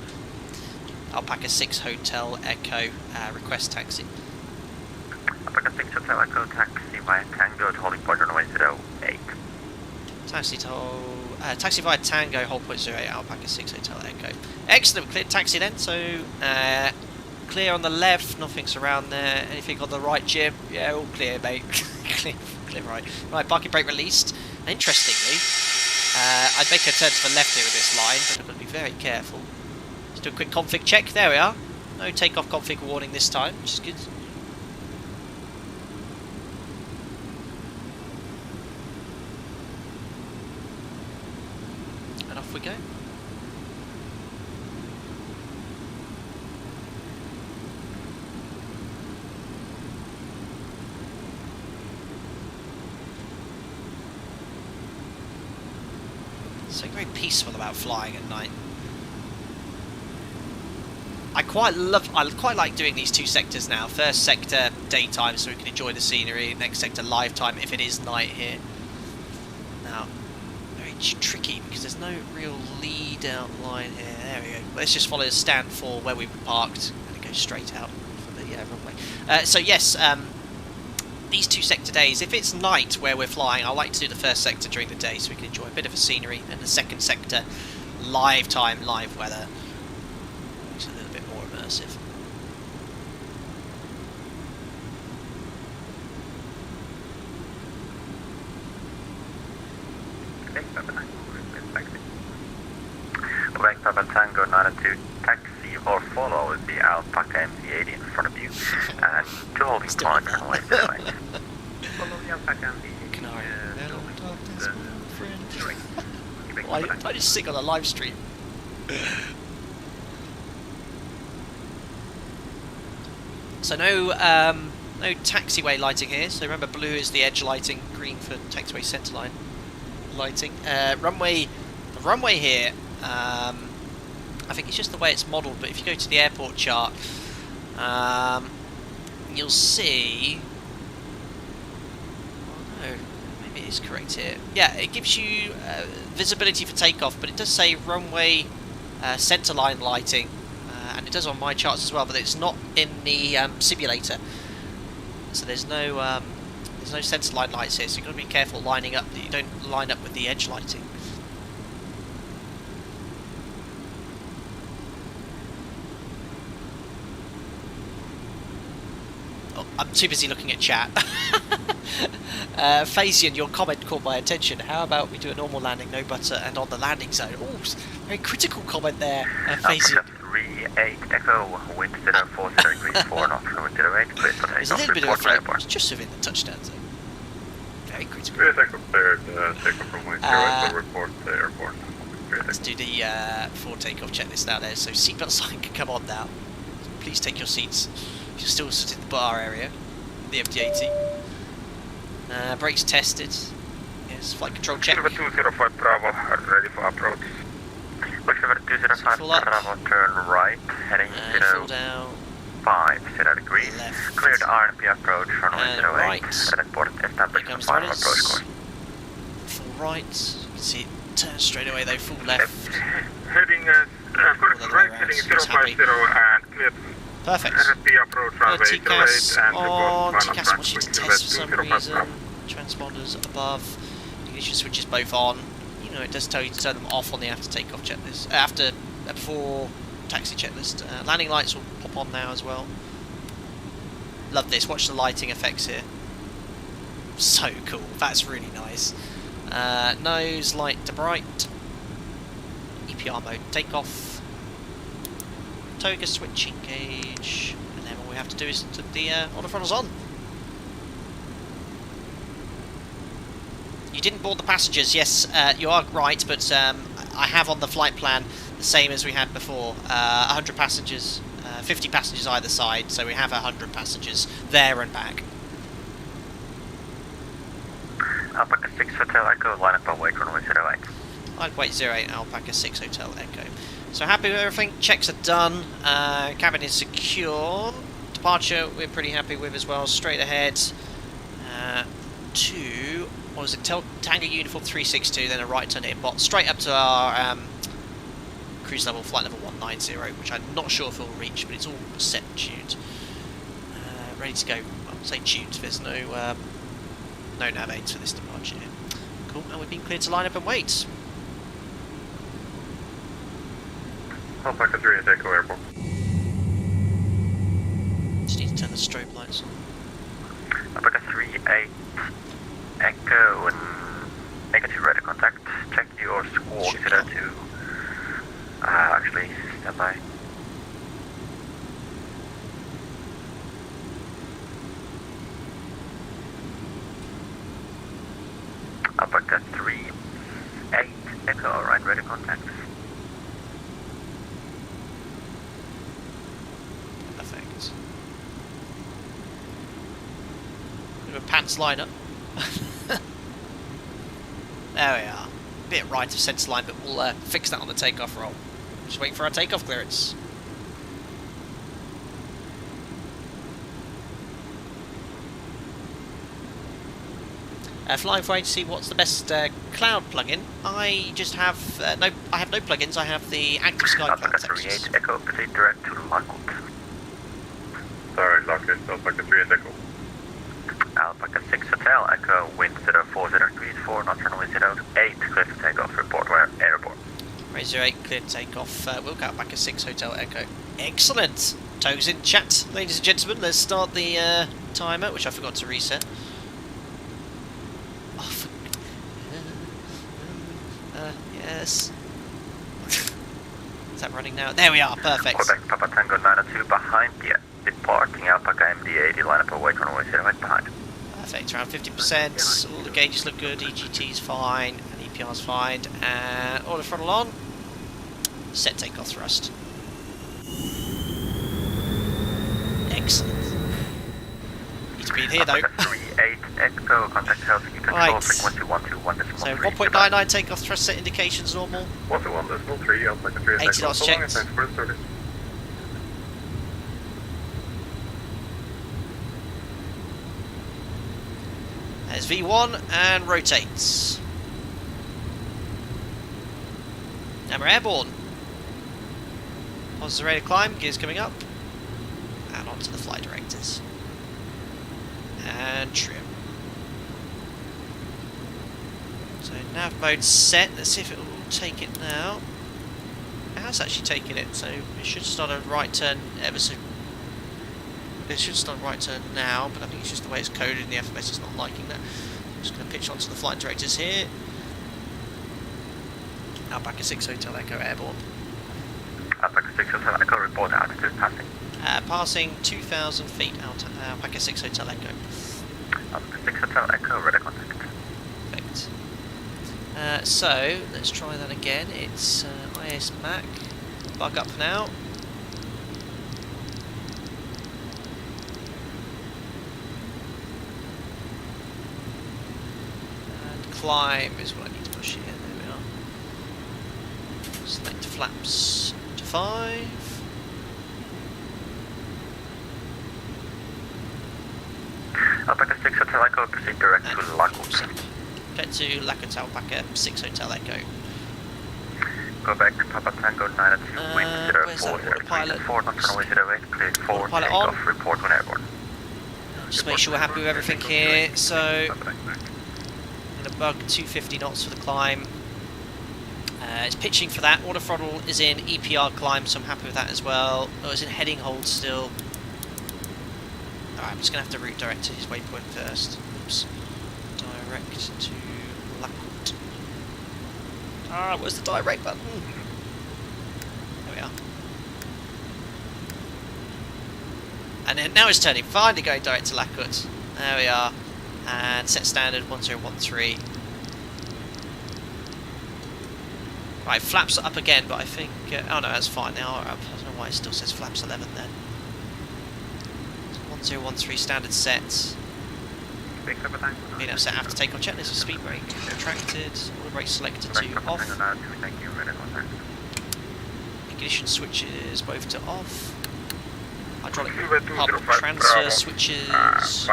Alpaca 6 Hotel Echo, request taxi. Alpaca 6 Hotel Echo taxi via Tango to holding point runway 08. Taxi via Tango, hold point 08, Alpaca 6 Hotel Echo. Excellent, cleared taxi then, so clear on the left, nothing's around there. Anything on the right, Jim? Yeah, all clear, mate. clear right. Right, parking brake released. Interestingly, I'd make a turn to the left here with this line, but I've got to be very careful. Let's do a quick config check. There we are. No takeoff config warning this time, which is good. And off we go. Something very peaceful about flying at night. I quite like doing these 2 sectors now. First sector daytime, so we can enjoy the scenery. Next sector live time if it is night here. Now, very tricky because there's no real lead out line here. There we go. Let's just follow the stand for where we were parked and go straight out for the runway. So yes, these 2 sector days, if it's night where we're flying, I like to do the first sector during the day so we can enjoy a bit of a scenery, and the second sector live time, live weather. It's a little bit more immersive. Correct, Papa Tango 92 taxi or follow the Alpaca MD-80 in front of you, and to holding point runway 08. Follow the Alpaca MD-80. I just sing on a live stream. So no taxiway lighting here. So remember, blue is the edge lighting, green for taxiway centerline lighting. The runway here. I think it's just the way it's modelled. But if you go to the airport chart, you'll see. Oh no, maybe it is correct here. Yeah, it gives you visibility for takeoff, but it does say runway centerline lighting. And it does on my charts as well, but it's not in the simulator. So there's no centerline lights here, so you've got to be careful lining up that you don't line up with the edge lighting. I'm too busy looking at chat. Phasian, your comment caught my attention. How about we do a normal landing, no butter, and on the landing zone? Oh, very critical comment there, Phasian. 38 Echo, wind 040 degrees 4 knots, wind 08, clear for There's a little bit of a float, just within the touchdown zone. Very critical. Report the airport. Let's do the forward takeoff checklist now there, so seatbelt sign can come on now. Please take your seats. You're still sitting in the bar area, the MD-80. Brakes tested. Yes, flight control check. Silver 205 Bravo, ready for approach. Silver 205 Bravo, turn right, heading full down. 0 degrees. Left. Cleared RP approach, runway 08. Right. Report established Here comes final the approach course. Full right. You can see it turn straight away though, full left. Heading right, heading 050 and cleared. Perfect. RP approach, runway 08 TCAS and on. report final TCAS wants you to test for some reason. Bravo. Transponders above. Ignition switches both on. You know, it does tell you to turn them off on the after takeoff checklist. Before taxi checklist. Landing lights will pop on now as well. Love this. Watch the lighting effects here. So cool. That's really nice. Nose light to bright. EPR mode takeoff. Toga switch engage. And then all we have to do is put the auto throttles on. You didn't board the passengers. Yes, you are right, but I have on the flight plan the same as we had before. 100 passengers, 50 passengers either side, so we have 100 passengers there and back. Alpaca 6 Hotel Echo, line up and wait runway 08. Line up wait 08, Alpaca 6 Hotel Echo. So happy with everything, checks are done, cabin is secure. Departure we're pretty happy with as well, straight ahead to, what was it, Tango Uniform 362, then a right turn in bot, straight up to our cruise level, flight level 190, which I'm not sure if we'll reach, but it's all set and tuned. Ready to go. I'll say tuned, there's no nav aids for this departure. Cool, and we've been cleared to line up and wait. Alpaca 3 at Echo Airport. Just need to turn the strobe lights on. Alpaca 38 Echo and negative radar contact. Check your squawk 02. Actually, stand by. Alpaca 38 Echo, alright, radar contact. Perfect. Bit of a pants lineup. There we are. Bit right of centre line, but we'll fix that on the takeoff roll. Just waiting for our takeoff clearance. Flying for agency, what's the best cloud plugin? I just have I have no plugins. I have the active Sky Cloud Alpaca Texas. 38 Echo, proceed direct to Lockwood. Sorry, Lockwood, Alpaca 3 at Echo. Alpaca 6 Hotel Echo, wind 040 degrees 4 knots, runway 08, clear for takeoff, report where airport. Runway 08, clear to takeoff. We'll go back at 6 Hotel Echo. Excellent. Toes in chat, ladies and gentlemen. Let's start the timer, which I forgot to reset. Yes. Is that running now? There we are, perfect. Quebec Papa Tango 902 behind you. Departing Alpaca MD-80, line up away runway 08 behind. Perfect, around 50%. All the gauges look good, EGT's fine, and EPR's fine. And auto throttle on. Set takeoff thrust. Excellent. Need to be in here though. Alpaca 38 Echo, contact Helsinki control, Right. frequency 121.3. So 1.99 takeoff thrust set indications normal. 121.3, Alpaca 3 at 80 Echo. knots So long, checked. thanks for the service. There's V1 and rotates. And we're airborne. Positive rate of climb, gears coming up. And onto the flight directors. And trim. So nav mode set. Let's see if it will take it now. It has actually taken it, so it should start a right turn ever so. it should start right turn now, but I think it's just the way it's coded in the FMS. It's not liking that. I'm just going to pitch onto the flight directors here. Alpaca 6 Hotel Echo Airborne. Alpaca 6 Hotel Echo, report altitude passing. Passing 2,000 feet out Alpaca 6 Hotel Echo. Alpaca 6 Hotel Echo, radar contact. Perfect. So, let's try that again. It's IS Mac. Bug up now. And climb is what I need to push here. There we are. Select flaps to 5. Alpaca 6 Hotel Echo, proceed direct to Lakut. Get to Lakut Alpaca 6 Hotel Echo. Go back, Papa Tango 902, wind 04, 4 knots runway 08, clear 4, take off, report when airborne. Just make sure we're happy with everything here. So, I'm going to bug 250 knots for the climb. It's pitching for that. Auto throttle is in EPR climb, so I'm happy with that as well. Oh, it's in heading hold still. Alright, I'm just going to have to route direct to his waypoint first. Oops. Direct to Lakut. Ah, where's the direct button? There we are. And then now it's turning. Finally going direct to Lakut. There we are. And set standard 1013. Right, flaps are up again, but I think... oh no, that's fine. They are up. I don't know why it still says flaps 11 then. 1013 standard set. Being set after takeoff checklist of speed brake retracted, order brake selected to off. Ignition switches both to off. Hydraulic pump transfer switches off.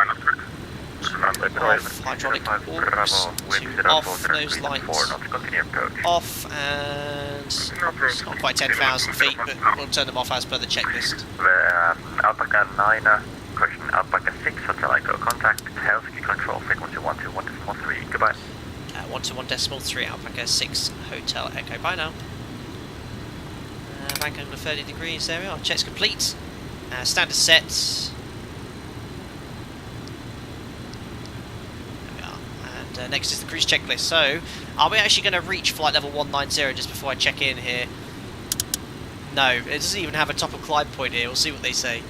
Hydraulic orbs to off. Nose lights off, and it's not quite 10,000 feet, but we'll turn them off as per the checklist. Alpaca 9. Question Alpaca 6 Hotel Echo, contact Helsinki control frequency 121.3, goodbye. 121.3 Alpaca 6 Hotel Echo, bye now. Bank angle 30 degrees, there we are, check's complete. Standard sets. There we are, and next is the cruise checklist. So, are we actually going to reach flight level 190 just before I check in here? No, it doesn't even have a top of climb point here, we'll see what they say.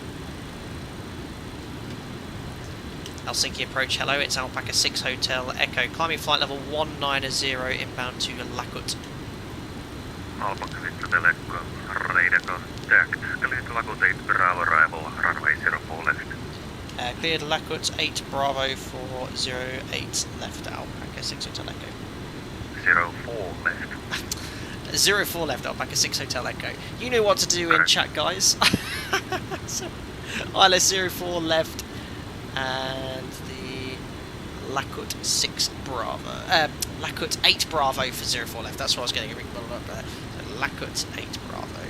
Helsinki approach, hello, it's Alpaca 6 Hotel Echo, climbing flight level 190 inbound to Lakut. Alpaca 6 Hotel Echo, radar contact, cleared Lakut 8 Bravo arrival, runway 04 left. Cleared Lakut 8 Bravo for 08 left, Alpaca 6 Hotel Echo. 04 left. 04 left, Alpaca 6 Hotel Echo. You know what to do in chat, guys. So, ILS 04 left. And the Lakut 6 Bravo, Lakut 8 Bravo for 04 left. That's what I was getting a ring bottle up there. So Lakut 8 Bravo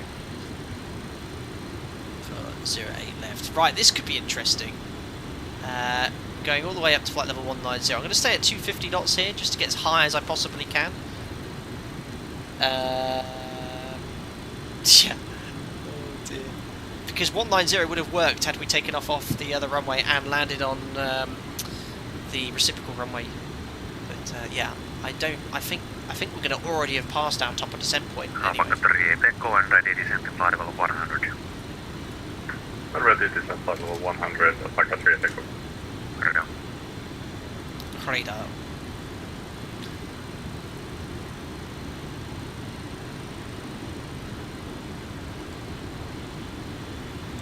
for 08 left. Right, this could be interesting. Going all the way up to flight level 190. I'm going to stay at 250 knots here, just to get as high as I possibly can. Yeah. Because 190 would have worked had we taken off the other runway and landed on the reciprocal runway. But yeah, I think we're going to already have passed our top of descent point. Alpaca 3 Echo and ready descent to flight level 100. Ready descent flight level 100, Alpaca 3 Echo. Radar. Radar.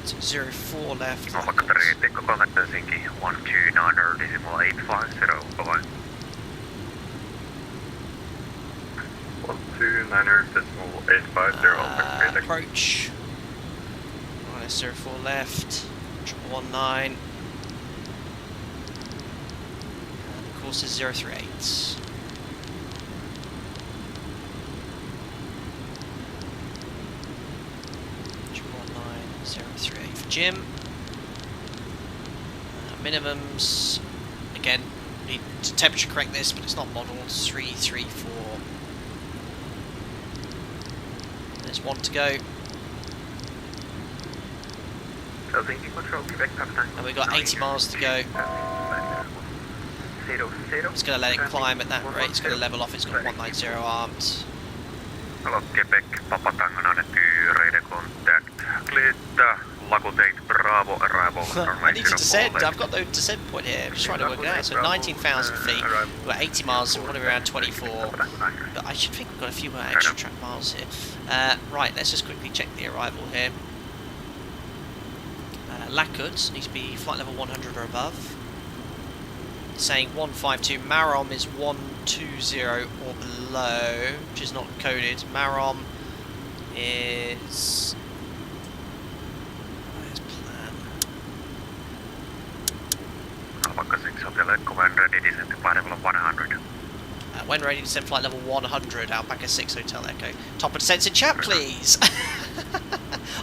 So 04 left. Alpaca 3 Echo, contact Helsinki 129.850, bye-bye. 129.850, approach. Minus 04 left. 19. And the course is 038. For Jim. Minimums, again, need to temperature correct this, but it's not modeled. 334. There's one to go. Helsinki Control, Quebec, Papa And we've got 80 miles to go. It's going to let it climb at that rate. It's going to level off. It's got 190 arms. Hello, Quebec, Papa Tango, annettu radar contact. Cleared Lago 8, Bravo, arrival. I need to descend. I've got the descent point here. I'm just trying to work it out. So 19,000 feet. We've got 80 miles, so we're probably around 24. But I should think we've got a few more extra track miles here. Right, let's just quickly check the arrival here. Lakut needs to be flight level 100 or above. Saying 152. Marom is 120 or below, which is not coded. Marom is... Where's plan? Alpaka 6 Hotel Echo, when ready, descent to flight level 100. When ready, descend flight level 100, Alpaca 6 Hotel Echo. Top of descent in chat, please!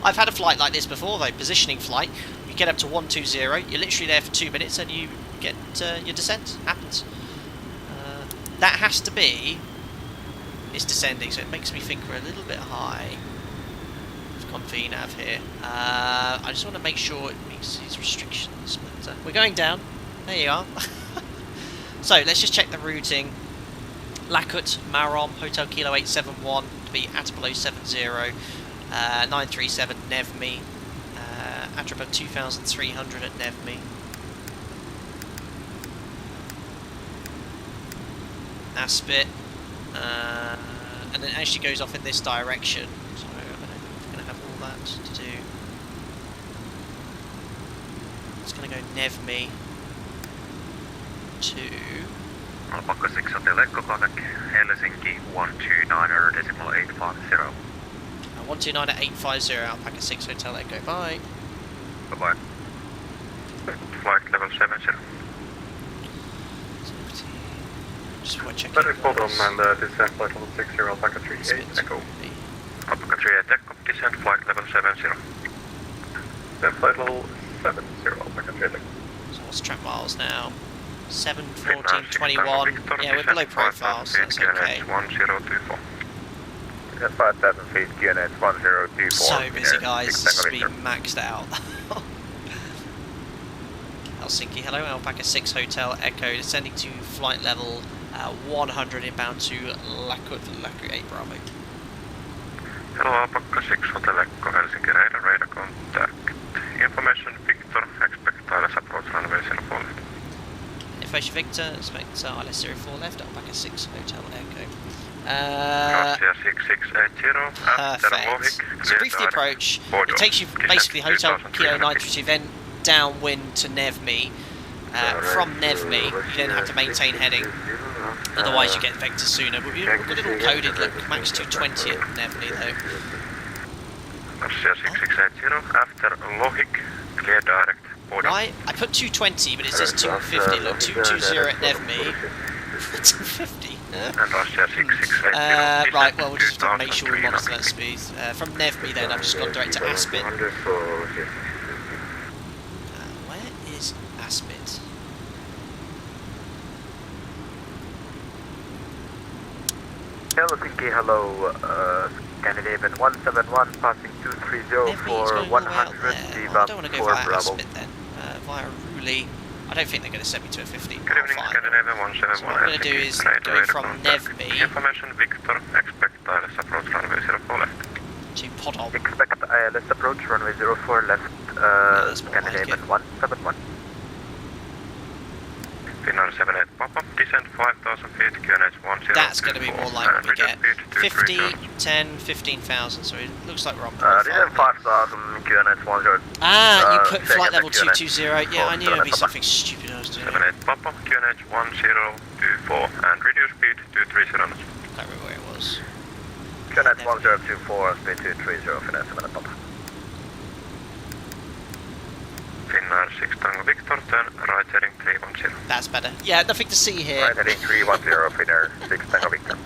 I've had a flight like this before, though, positioning flight. You get up to 120, you're literally there for 2 minutes and you get your descent. Happens. That has to be... It's descending, so it makes me think we're a little bit high. We've gone VNAV here. I just want to make sure it meets these restrictions. But, we're going down. There you are. So, let's just check the routing. Lakut, Marom, Hotel Kilo 871 to be at below 70, 937 Nevmi, at above 2,300 at Nevmi. Aspit, and then it actually goes off in this direction, so I don't know if we're going to have all that to do. It's going to go Nevmi to... Alpaka 6 Hotel Echo, contact Helsinki 129.850. 129 at 850, Alpaca 6 Hotel Echo. Bye. Bye-bye. Flight level 70. Just before I check That is bottom and descent flight level 60, Alpaca 38 Echo. Alpaka 38 Echo, descent flight level 70. Descent flight level 70, Alpaca 38 Echo. So what's track miles now? 7, 14, 21. Yeah, we're below profile, so that's okay. 1024. 5,000 feet, QNH 1024. So busy, guys. This has been maxed out. Helsinki, hello, Alpaca 6 Hotel Echo, descending to flight level 100 inbound to Lakut 8 Bravo. Hello, Alpaka 6 Hotel Echo, Helsinki radar contact. Information Victor, expect ILS approach runway 04 left. Information Victor, expect ILS 04 left, Alpaca 6 Hotel Echo. Russia 6680, Perfect. So brief the approach. It takes you basically Hotel Kilo 932, then downwind to Nevmi. From Nevmi, you then have to maintain heading. Otherwise, you get vector sooner. But we've got it all coded. Look, max 220 at Nevmi though. Russia 6680, after Lohik, clear direct. Right, I put 220, but it says 250. Look, 220 at Nevmi. 250. And Russia 6680. Right, well, we'll just have to make sure we monitor that speed. From Nevmi, then, I've just gone direct to Aspit. Where is Aspit? Helsinki, hello, Scandinavian 171, passing 230 for 100, I don't want to go via Aspit then, via Ruli. I don't think they're going to send me to a 50. Good evening, Scandinavia 171. So what I'm going to do is go from Nevmi Information Victor, expect ILS approach runway 04 left. to Podom. Expect ILS approach runway 04 left, Scandinavian 171. Finnair 78 pop-up, descent 5,000 feet, QNH 10. That's going to be more like what we get. 50, 10, 15,000, so it looks like we're on Descent profile. 5,000, QNH 10. You put flight level 220. Yeah, I knew it would be something stupid I was doing. 78 pop-up, QNH 1024, and reduce speed 230 knots. Can't remember where it was. QNH 1024, speed 230, Finnair 7 pop. Finnair 6 Tango Victor, turn right heading 310. That's better. Yeah, nothing to see here. Right heading 310, Finnair 6 Tango Victor.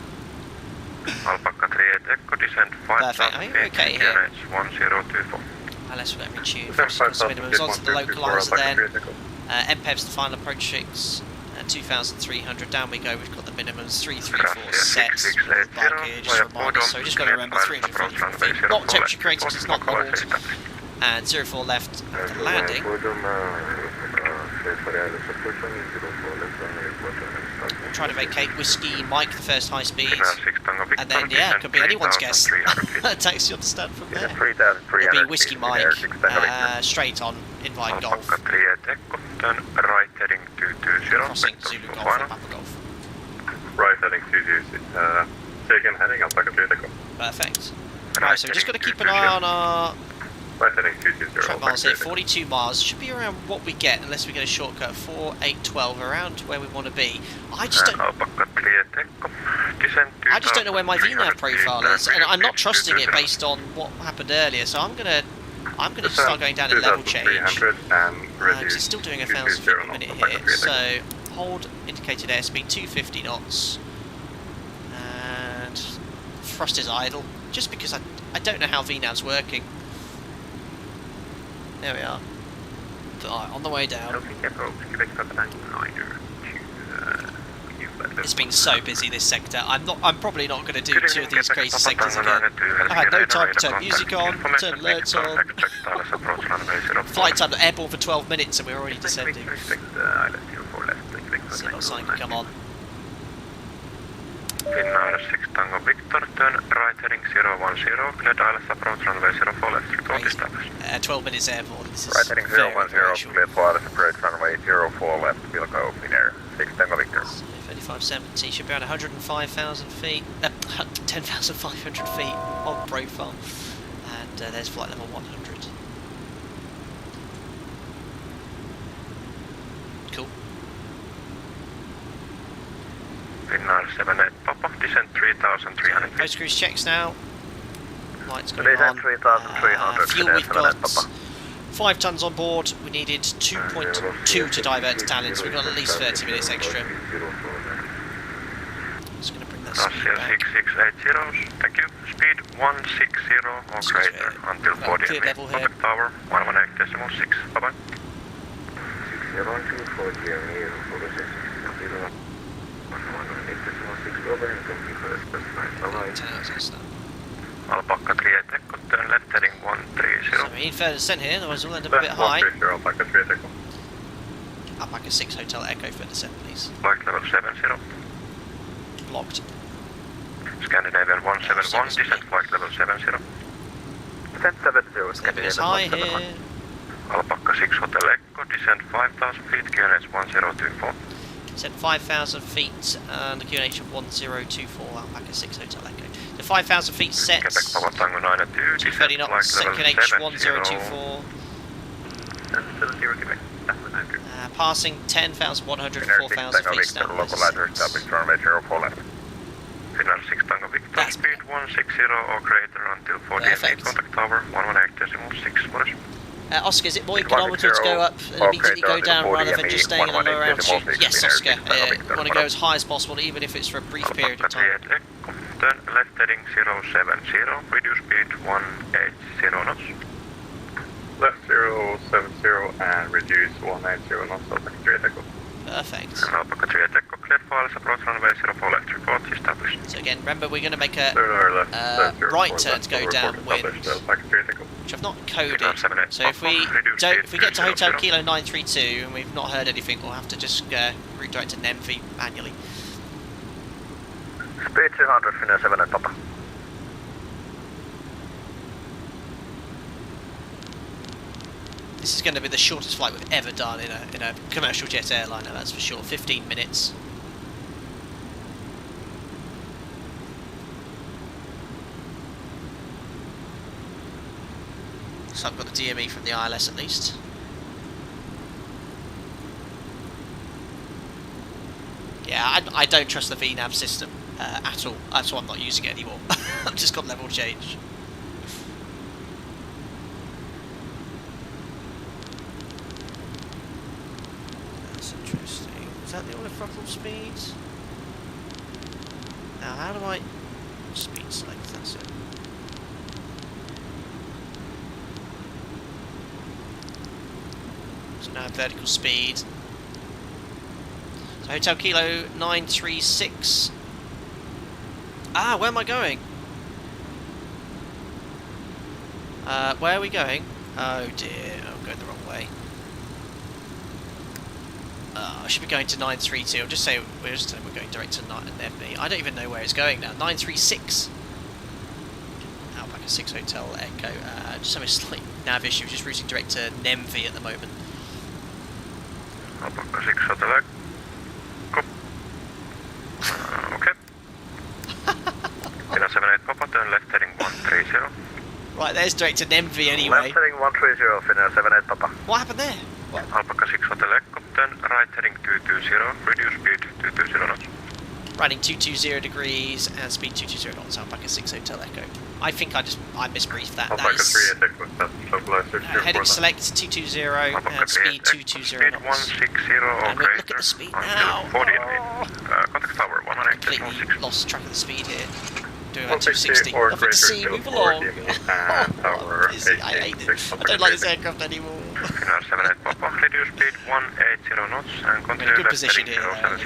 Alpaka 38 Echo, descent 5,000 feet, okay here. QNH 1024. Unless we don't retune for minimums onto the localizer then. MPEV's the final approach fix. 2,300, down we go, we've got the minimums 334 sets with luggage, reminders, so we just got to remember 350 feet. Not temperature creating because it's not modelled. and 04 left after landing. We'll try to vacate Whiskey Mike, the first high speed, and then yeah, it could be anyone's guess. Taxi on the stand from there. It'll be Whiskey Mike, straight on Invite Golf, crossing Zulu Golf and Papa Golf. Right heading 220, taken heading Alpaca 3 Echo. Perfect. Right, so we're just got to keep an eye on our track miles here. 42 miles should be around what we get, unless we get a shortcut. 4812, around where we want to be. I just don't know where my VNAV profile is, and I'm not trusting it based on what happened earlier. So I'm gonna start going down in level change. It's still doing 1,000 feet a minute here. So hold indicated airspeed 250 knots, and thrust is idle. Just because I don't know how VNAV's working. There we are. On the way down. It's been so busy, this sector. I'm probably not going to do 2 of these crazy sectors again. I had no time to turn music on, turn alerts on. Flight time to airborne for 12 minutes and we're already descending. See what sign can come on. Finnair 6 Tango Victor, turn right heading 010, clear ILS approach runway 04 left, report established. 12 minutes airborne, this is right heading 010, clear ILS approach runway 04 left, we'll go Finnair 6 Tango Victor. 3570, should be around 105,000 feet, 10,500 feet on profile, and there's flight level 100. Cool. Finnair 78 Papa, descent 3,300 feet. Post cruise checks now. Lights going on. 3,300. Fuel we've got 5 tons on board. We needed 2.2 to divert to Tallinn, so we've got at least 30 minutes extra. Just going to bring that speed back. 6680, thank you. Speed 160 or greater until 40 clear level here. Contact tower 118.6. Bye bye. 60240. Alpaca 3 Echo, turn left heading 130. So we need further descent here, otherwise we'll end up a bit high. Alpaca 6 Hotel Echo for descent, please. Flight level 70. Blocked. Scandinavian 171, descent flight level 70. Descent 70, Scandinavian high here. Alpaca 6 Hotel Echo, descent 5,000 feet, QNH 1024. Descent 5,000 feet and a QNH of 1024, Alpaca 6 Hotel Echo. So 5,000 feet sets, 230 knots, set QNH 1024. Passing 10,100 and 4,000 feet standby. Finnair 6 Tango Victor, speed 160 or greater until 48 contact tower 118.6. Oscar, is it more economical to go up and immediately go down rather than just staying at a lower altitude? Yes, Oscar. You want to go as high as possible, even if it's for a brief period of time. Turn left heading 070, reduce speed 180 knots. Left 070 and reduce 180 knots, Alpaca 3 Echo. Perfect. Alpaca 3 Echo, clear for ILS approach runway 04 left, report established. So again, remember we're going to make a right turn to go downwind, which I've not coded. So if we get to Hotel Kilo 932 and we've not heard anything, we'll have to just redirect to Nemvi manually. Speed 200, Finnair 7 at Papa. This is going to be the shortest flight we've ever done in a commercial jet airliner, that's for sure. 15 minutes. So I've got the DME from the ILS at least. Yeah, I don't trust the VNAV system at all. That's why I'm not using it anymore. I've just got level change. That's interesting. Is that the order throttle speed? Now how do I speed select? That's it. So now vertical speed. So Hotel Kilo 936. Where am I going? Where are we going? Oh dear, I'm going the wrong way. I should be going to 932. I'll just say we're going direct to MD. I don't even know where it's going now. 936. Alpaca 6 Hotel Echo. Just having a slight nav issue. Just routing direct to Nemvi at the moment. Alpaca 6 Hotel Echo. Okay. Finnair 78 Papa, turn left heading 130. Right, there's direct to Nemvi anyway. Left heading 130, Finnair 78 Papa. What happened there? What? Alpaca 6 Hotel Echo, turn right heading 220, reduce speed 220 knots. Riding 220 degrees and speed 220 knots, Alpaca 6 Hotel Echo. I think I misbriefed that. Alpaca 3 Echo, heading select 220 and speed 220 knots. 160 or and greater. look at the speed now. 48 contact tower, Completely lost track of the speed here. Doing about 160 260. or Nothing to see, greater move till along. 40 tower I hate it. I don't like this aircraft anymore. Finnair 78 Papa, reduce speed 180 knots and I'm in continue a good left position heading here. 070.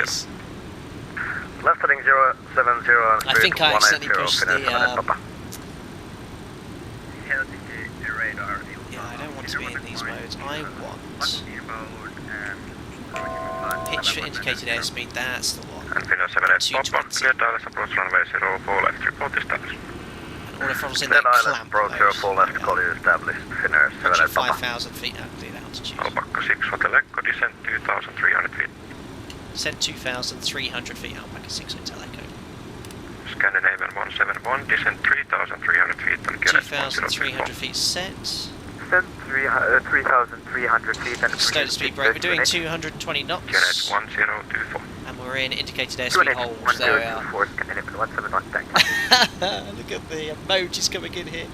Left heading 070 and I think I accidentally pushed the. Yeah, I don't want to be in these modes. I want pitch for indicated airspeed. That's the one. And Finnair 78 Papa, 220. clear Dallas approach runway 04 left, report established. And all the throttles in Dead that Island, clamp approach mode. 04 left, call you established. Finnair 78 Papa. 5,000 feet at altitude. Alpaca 6 Hotel Echo, descent 2,300 feet. Descent 2,300 feet, Alpaca 6 Hotel Echo. Scandinavian 171, descent 3,300 feet and get 2,300 feet set. Descent 3,300 feet and Slow the speed brake. We're doing 220 knots. Unit 1024. And we're in indicated airspeed hold. There we are. 1024, Scandinavian 171, thank you. Look at the emojis coming in here.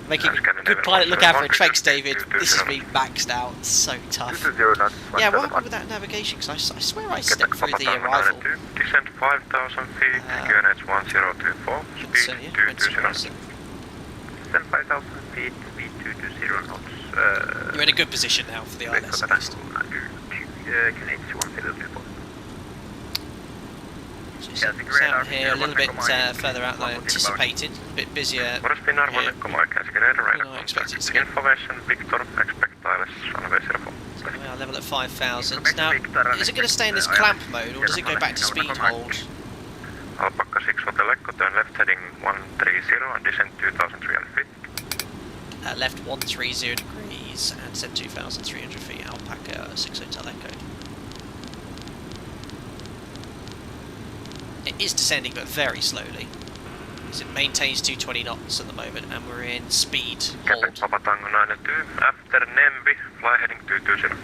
Making Scandinavian good pilot look out for a 171, Trex, David. This has been maxed out. It's so tough. 220 knots, Yeah, what 171. happened with that navigation? Because I swear I stepped through the arrival. Descent 5,000 feet, units 1024, speed So yeah, went 220 somewhere knots. else. Descent 5,000 feet, speed 220 knots. You're in a good position now for the ILS at least. Canadian 1 Just out here a little bit further out than I anticipated. A bit busier. What has been our here one markets generator radar? than I expected to be. Information Victor, expect ILS runway 04. So we are level at 5,000. Now, is it going to stay in this clamp mode or does it go back to speed hold? Alpaca 6 Hotel Echo, turn left heading 130 and descent 2,300 feet. Left 130 degrees and descent 2,300 feet. Alpaca 6 Hotel Echo. It is descending, but very slowly. As it maintains 220 knots at the moment, and we're in speed hold. Quebec Papa Tango 92, after Nembi, fly heading 220.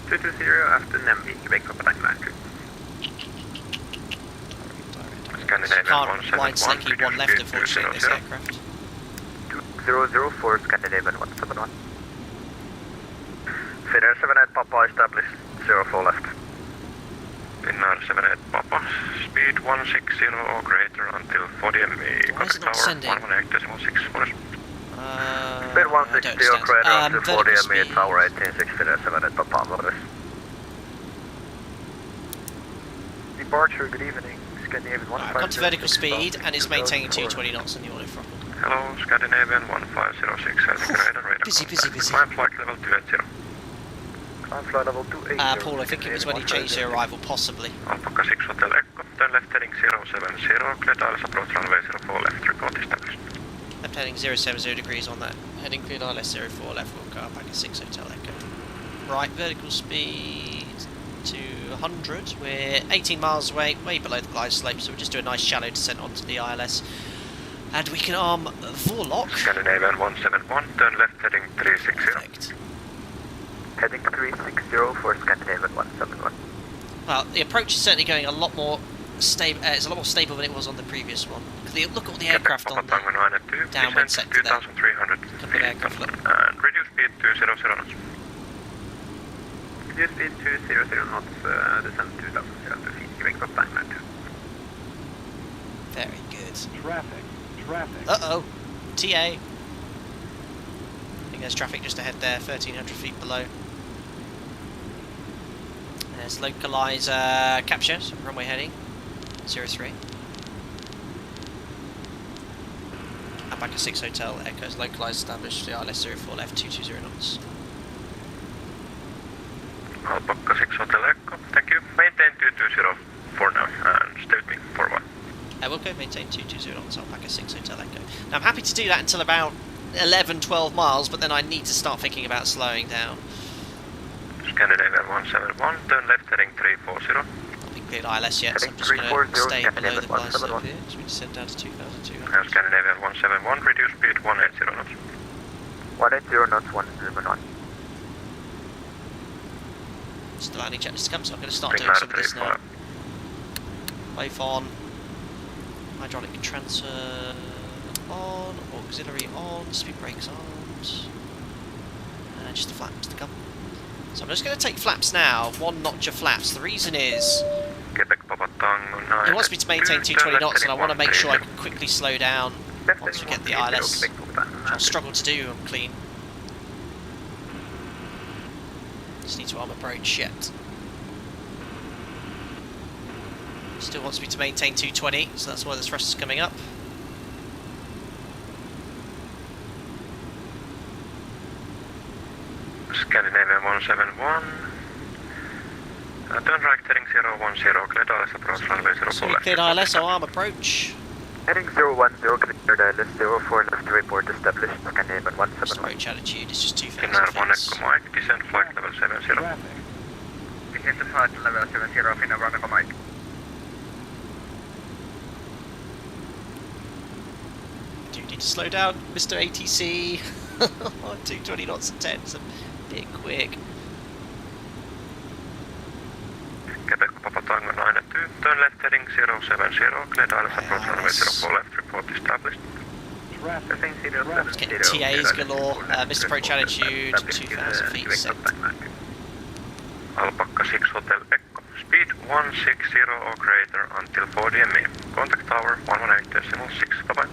220 after Nembi, Quebec Papa Tango 92. Scandinavian Can't blind 171, snake keep one left, reduce speed unfortunately, in this 200. aircraft. 2004 Scandinavian 171. Finnair 78 Papa established 04 left. Finnair 78 Papa, speed 160 or greater until 40 ME, Why is it contact not tower sending? 118.6 for us. Speed 160 or greater until 40 vertical ME, speed. tower 186 Finnair 78 Papa orders. Departure, good evening. Scandinavian 150. Gone to vertical speed and it's maintaining 220 knots on the auto throttle. Hello, Scandinavian 1506, Helsinki radar radar. Busy. Climb flight level 280. Climb flight level 280. Paul, I think it was when he changed the arrival, possibly. Alpaca 6 Hotel Echo, turn left heading 070, clear Dallas approach runway 04 left, report established. Left heading 070 degrees on that. Heading cleared ILS 04 left, we'll go back at 6 Hotel Echo. Right, vertical speed to 100. We're 18 miles away, way below the glide slope, so we'll just do a nice shallow descent onto the ILS. And we can arm Vorlock. Scandinavian 171, turn left heading 360. Perfect. Heading 360 for Scandinavian 171. Well, the approach is certainly going a lot more stable. It's a lot more stable than it was on the previous one. Look at all the aircraft on the downwind sector there. 2,300 Good aircraft, look. and reduce speed 200 knots. Reduce speed 200 knots, descent 2,300 feet, Quebec Papa Tango 2. Very good. Traffic. Uh-oh. TA. I think there's traffic just ahead there, 1,300 feet below. There's localizer capture, so runway heading 03. And Alpaca 6 Hotel Echoes localised established to ILS 04 left 220 knots. Alpaca 6 Hotel Echo, thank you. Maintain 220 for now and stay with me for a while. We'll go maintain 220 knots, Alpaca 6 Hotel Echo. Now I'm happy to do that until about 11-12 miles, but then I need to start thinking about slowing down. Scandinavia 171, turn left heading 340. Not been cleared ILS yet, so I'm just going to stay below the glide slope here. So we descend down to 2,200. Scandinavia 171, reduce speed 180 knots. 180 knots, 171. It's the landing checklist to come, so I'm going to start doing some of this now. Wave on, hydraulic transfer on, auxiliary on, speed brakes on, and just the flaps to come. So I'm just going to take flaps now, 1 notch of flaps. The reason is, it wants me to maintain 220 knots and I want to make sure I can quickly slow down once we get the ILS, which I'll struggle to do, I'm clean. Just need to arm approach yet. Still wants me to maintain 220, so that's why the thrust is coming up. Scandinavia 171. Turn right heading 010, cleared ILS approach runway 04 So we left. cleared ILS, so arm approach. Heading 010, cleared ILS 04 left to report established, Scandinavia 171. Approach altitude is just 2,000 Finnair 1 feet. Echo Mike, descend flight level 70. Descend flight level 70, Finnair 1 Echo Mike. Do need to slow down, Mr. ATC. 220 knots at 10, it's a bit quick. Quebec Papa Tango 92, turn left heading 070, cleared ILS approach runway 04 left, report established. It's getting TAs galore, Mr. Approach altitude 2,000 feet set. Alpaca 6 Hotel Echo, speed 160 or greater until 4 DME. Contact tower 118.6, bye bye.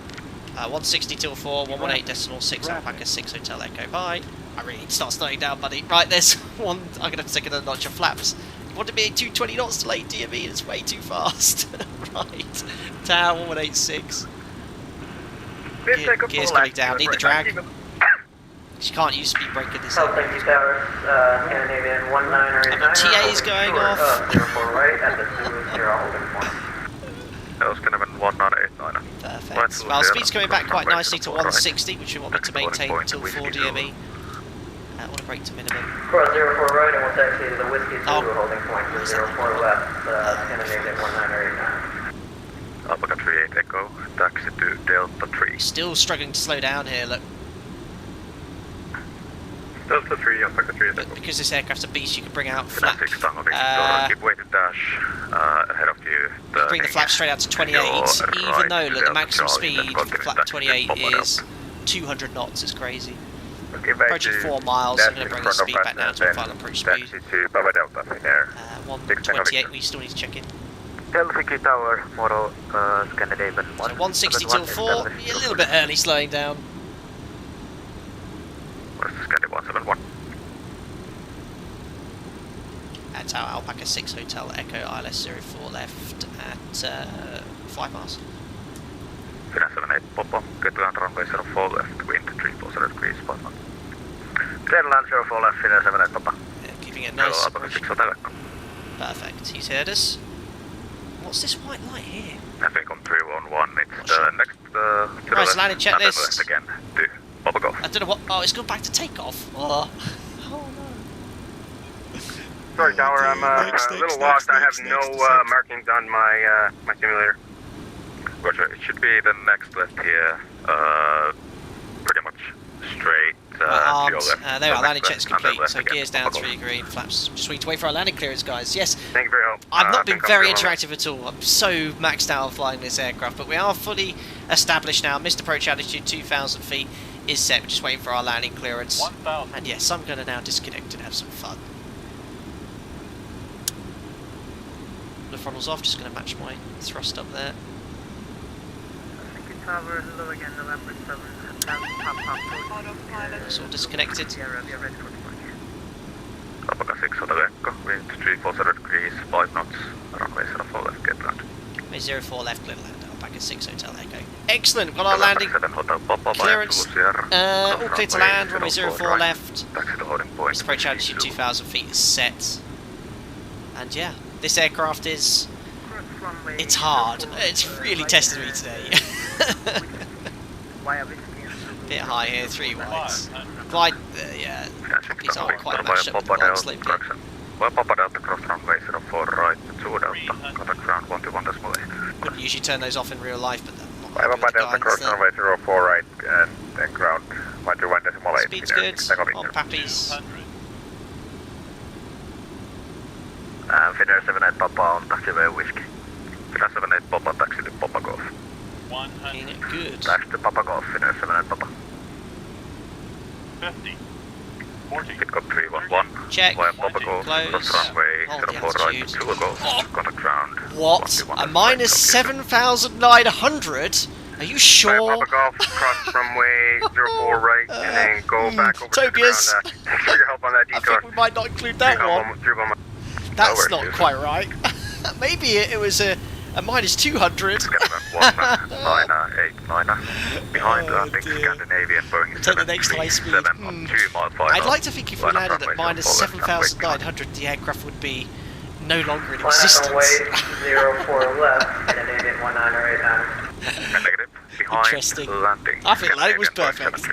160 till 4, 118.6, Alpaca 6 Hotel Echo, bye. I really need to start slowing down, buddy. Right, there's one, I'm going to have to take another notch of flaps. You want to be at 220 knots to late DME, it's way too fast. Right, tower 1186. Gears going down, need the drag. You can't use speed brake in this area. Thank you, towers, Scandinavian 1989. I've got TAs going off. 04 right at the 0 holding point. That was kind of a 1989. Perfect. Well, speed's coming back quite nicely to 160, which we want me to maintain until 4 DME. I want to brake to minimum. Cross 04 right and we'll taxi to the Whiskey 2 holding point to 04 left, Scandinavian 1989. Alpaca 38 Echo, taxi to Delta 3. Still struggling to slow down here, look. Delta 3, Alpaca 3 Echo. But because this aircraft's a beast, you can bring out flap. Keep way to dash ahead of you. Bring the flap straight out to 28, even though look, the maximum speed for flap 28 is 200 knots, it's crazy. Approaching 4 miles, I'm going to bring the speed back down to my final approach speed. 128, we still need to check in. Helsinki Tower, model Scandinavian 1. So 160 till 4, a little bit early slowing down. Where's the Scandi 171? At our Alpaca 6 Hotel Echo ILS 04 left at 5 miles. Finnair 78 Popo, get to land runway 04 left, wind 340 degrees, 5 knots. Clear land 04 left, Finnair 78 Popo. Yeah, keeping it nice. Alpaca 6 Hotel Echo. Perfect, he's heard us. What's this white light here? I think on 311 it's the next to Right, the landing left, checklist. left again to Papa Golf. I don't know what. Oh, it's gone back to takeoff. Oh, no. Sorry, Tower, I'm a little lost. I have no markings on my my simulator. Roger, it should be the next left here, pretty much straight. Armed. To your left. There we are, landing Next check's left, and then complete. left So again, gears down, Papa 3 green, flaps. Just need to wait for our landing clearance, guys. Yes, Thank you for your help. I've not been very Thank you. interactive at all. I'm so maxed out on flying this aircraft, but we are fully established now. Missed approach altitude 2,000 feet is set. We're just waiting for our landing clearance. 1,000. And yes, I'm going to now disconnect and have some fun. The throttle's off, just going to match my thrust up there. Helsinki Tower, hello again, November 7. It's all disconnected. Alpaca 6 Hotel Echo, wind 340 degrees, 5 knots, runway 04 left, get land. Runway 04 left, clear land, Alpaca Alpaca 6 Hotel Echo. Excellent, got our landing clearance. All clear to land, runway 04 left. Approach altitude 2,000 feet is set. And yeah, this aircraft is... It's hard. It's really tested me today. Bit high here, 3 wides. Glide, yeah, these aren't quite matched up with the glide slope here. Papa Delta cross runway 04 right, 2 Delta, contact ground 121.8. Wouldn't usually turn those off in real life, but then Papa Delta cross runway 04 right and ground 121.8. Speed's good, on Pappies. Finnair 78 Papa on taxiway whiskey. Finnair 78 Papa taxi to Papa Golf. Looking good. Taxi to Papa Golf, Finnair 78 Papa. 50. 40. Pick up 311. Check. Via Papa Golf, Close. cross runway Hold the 04 right, altitude. 2 Golf, contact ground. What? A minus 7,900? Are you sure? Papa Golf, cross runway 04 right, and then go back over Tobias. to the ground. Thanks for your help on that I detour. think we might not include that one. That's not quite right. Maybe it was a minus 200. Behind landing Scandinavia and Boeing Take the next high speed. 7 on 2 mile final. I'd like to think if we landed at minus 7,900, the aircraft would be no longer in existence. 04 left, Scandinavian 1989. Negative. Behind Interesting. landing. I think landing was perfect.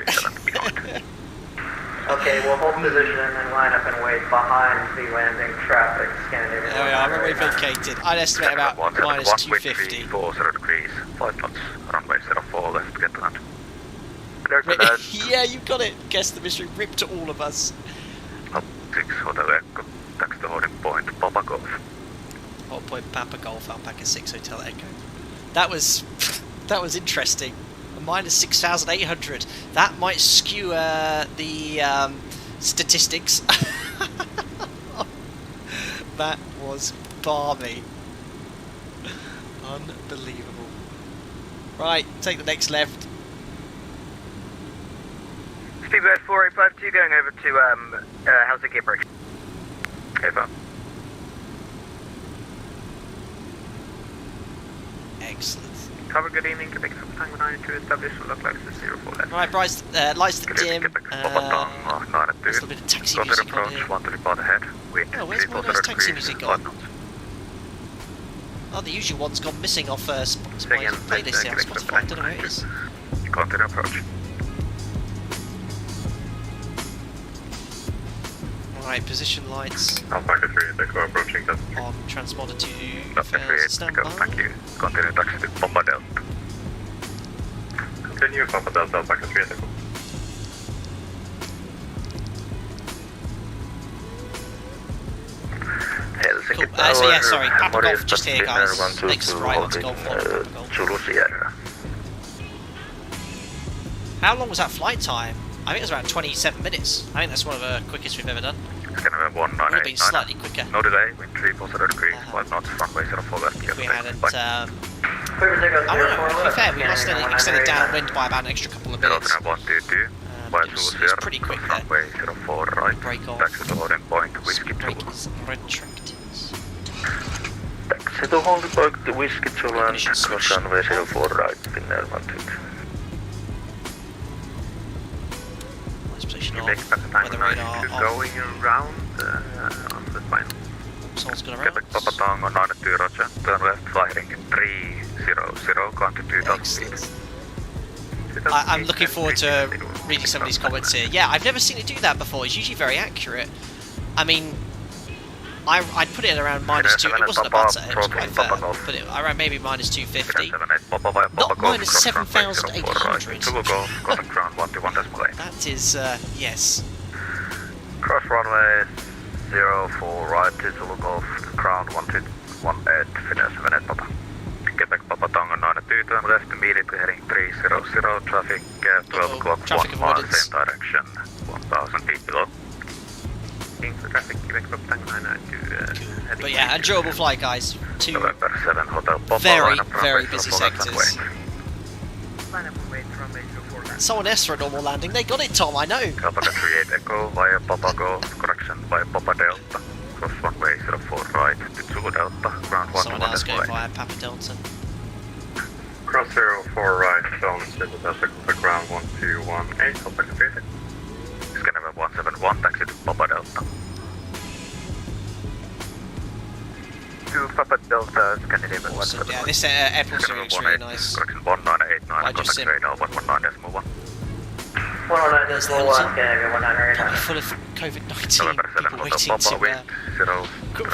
Okay, we'll hold position and then line up and wait behind the landing traffic, Scandinavian. There we are, runway vacated. I'd estimate about minus 250. 40 degrees, 5 knots, runway 04 left, get to land. Yeah, you got it. Guess the mystery ripped to all of us. Up 6 Hotel Echo, taxi to holding point, Papa Golf. Hold point Papa Golf, Alpaca 6 Hotel Echo. That was interesting. A minus 6,800. That might skew the statistics. That was balmy. Unbelievable. Right, take the next left. Speedbird 4852 going over to Helsinki approach. Over. Excellent. Cover, good evening, Quebec Tango 92 established, will look like the 04 left. Right, Bryce, lights to dim. There's a little bit of taxi music on here. Oh, where's one of those taxi music gone? Oh, the usual one's gone missing off my playlist here on Spotify. I don't know where it is. Continue approach. Right, position lights Alpaca 3 Echo approaching that. on transponder to Alpaca 3 Echo, thank you. Continue taxi to Papa Delta. Continue Papa Delta, Alpaca 3 Echo. Cool. So yeah, sorry, Papa Golf just here, guys. Next right onto Golf 1. How long was that flight time? I think it was around 27 minutes. I think that's one of the quickest we've ever done. Scandinavia 198. Would have been slightly quicker. No delay, wind 3 40 degrees, 5 knots, runway 04 left. If we hadn't, I don't know, to be fair, we lost extended downwind by about an extra couple of minutes. It was pretty quick there. Runway 04 right. Break off. Taxi to holding point, whiskey 2. Break is retracted. Taxi to holding point, whiskey 2 land, cross runway 04 right, Finnair 12. Weather radar off. Going around on the final. Someone's gone around. Quebec Papa Tango 92 Roger, turn left, flying 300, continue 2000 feet. I'm looking forward to reading some of these comments here. Yeah, I've never seen it do that before. It's usually very accurate. I mean, I'd put it at around minus 2. It wasn't a bad set, it was quite fair. But around maybe minus 250. Not minus 7,800. That is, yes. Cross runway 04 right, Zulu Golf, ground 1218, Finnair 78 Papa. Quebec Papa Tango 92, turn left immediately heading 300, traffic 12 o'clock, 1 mile, same direction, 1,000 feet below. Traffic, Quebec Papa Tango 92. But yeah, enjoyable flight, guys. Two November 7 Hotel Papa, very busy sectors. Line up and wait from 04 left. Someone asked for a normal landing. They got it, Tom, I know. Alpaca 38 Echo via Papa Golf, correction via Papa Delta. Cross runway 04 right to 2 Delta, ground 1 Someone else going via Papa Delta. Cross 04 right, zone, Citadel, the ground 1218, Alpaca 36. Scandinavia 171, taxi to Papa Delta. To Papa Delta, Scandinavia 171. Yeah, this airport's really nice. Correction 1989, I just contact radar 119.1. 119.1, probably full of COVID-19 people waiting to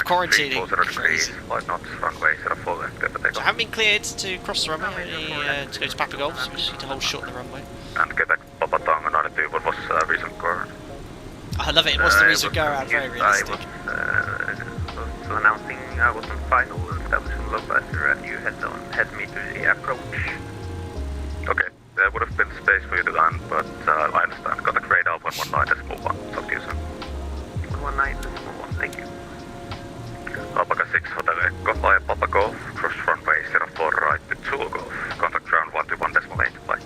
quarantining. Crazy. So I haven't been cleared to cross the runway, only to go to Papa Golf, so we just need to hold short of the runway. And Quebec Papa Tonga 92, what was reason for? I love it, what's the reason go around? Very realistic. So announcing I was on final establishment localizer and you head me to the approach. Okay, there would have been space for you to land, but I understand. Contact radar 119.1. Talk to you soon. 119.1, thank you. Alpaca 6 Hotel Echo via Papa Golf, cross runway 04 right to Zulu Golf. Contact ground 121.8, bye.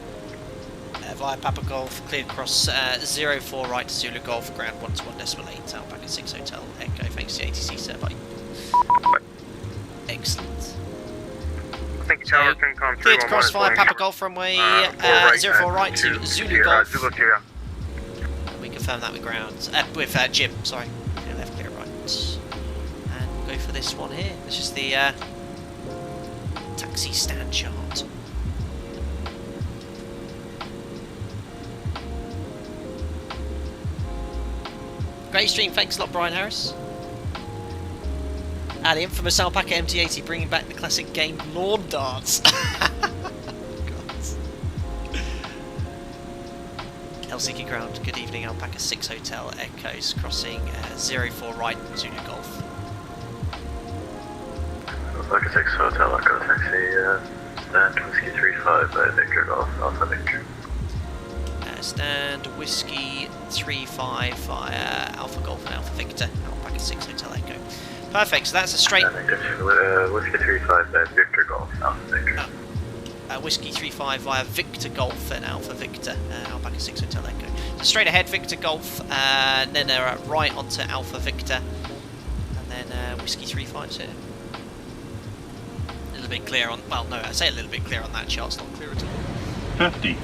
Via Papa Golf, cleared cross 04 right to Zulu Golf, ground 121.8, Alpaca 6 Hotel Echo, thanks to the ATC survey. Excellent. Thank you, So, cleared to cross via Papa Golf runway 04 right to Zulu Golf. We confirm that with ground, with Jim, sorry. Clear left, clear right. And we'll go for this one here. This is the taxi stand chart. Great stream, thanks a lot, Brian Harris. The infamous Alpaca MD-80 bringing back the classic game Lawn Darts. Helsinki ground, good evening, Alpaca 6 Hotel Echoes, crossing 04 right, Zulu Golf. Alpaca 6 Hotel Echo taxi, stand Whiskey 35 by Victor Golf, Alpha Victor. Stand Whiskey 35 via Alpha Golf and Alpha Victor, Alpaca 6 Hotel Echo. Perfect, so that's a straight... Whiskey 35 by Victor Golf, Alpha Victor. Whiskey 35 via Victor Golf and Alpha Victor, Alpaca 6 Hotel Echo. So straight ahead, Victor Golf, and then right onto Alpha Victor, and then Whiskey 35 here. A little bit clear on, well no, I say a little bit clear on that chart, it's not clear at all. 50,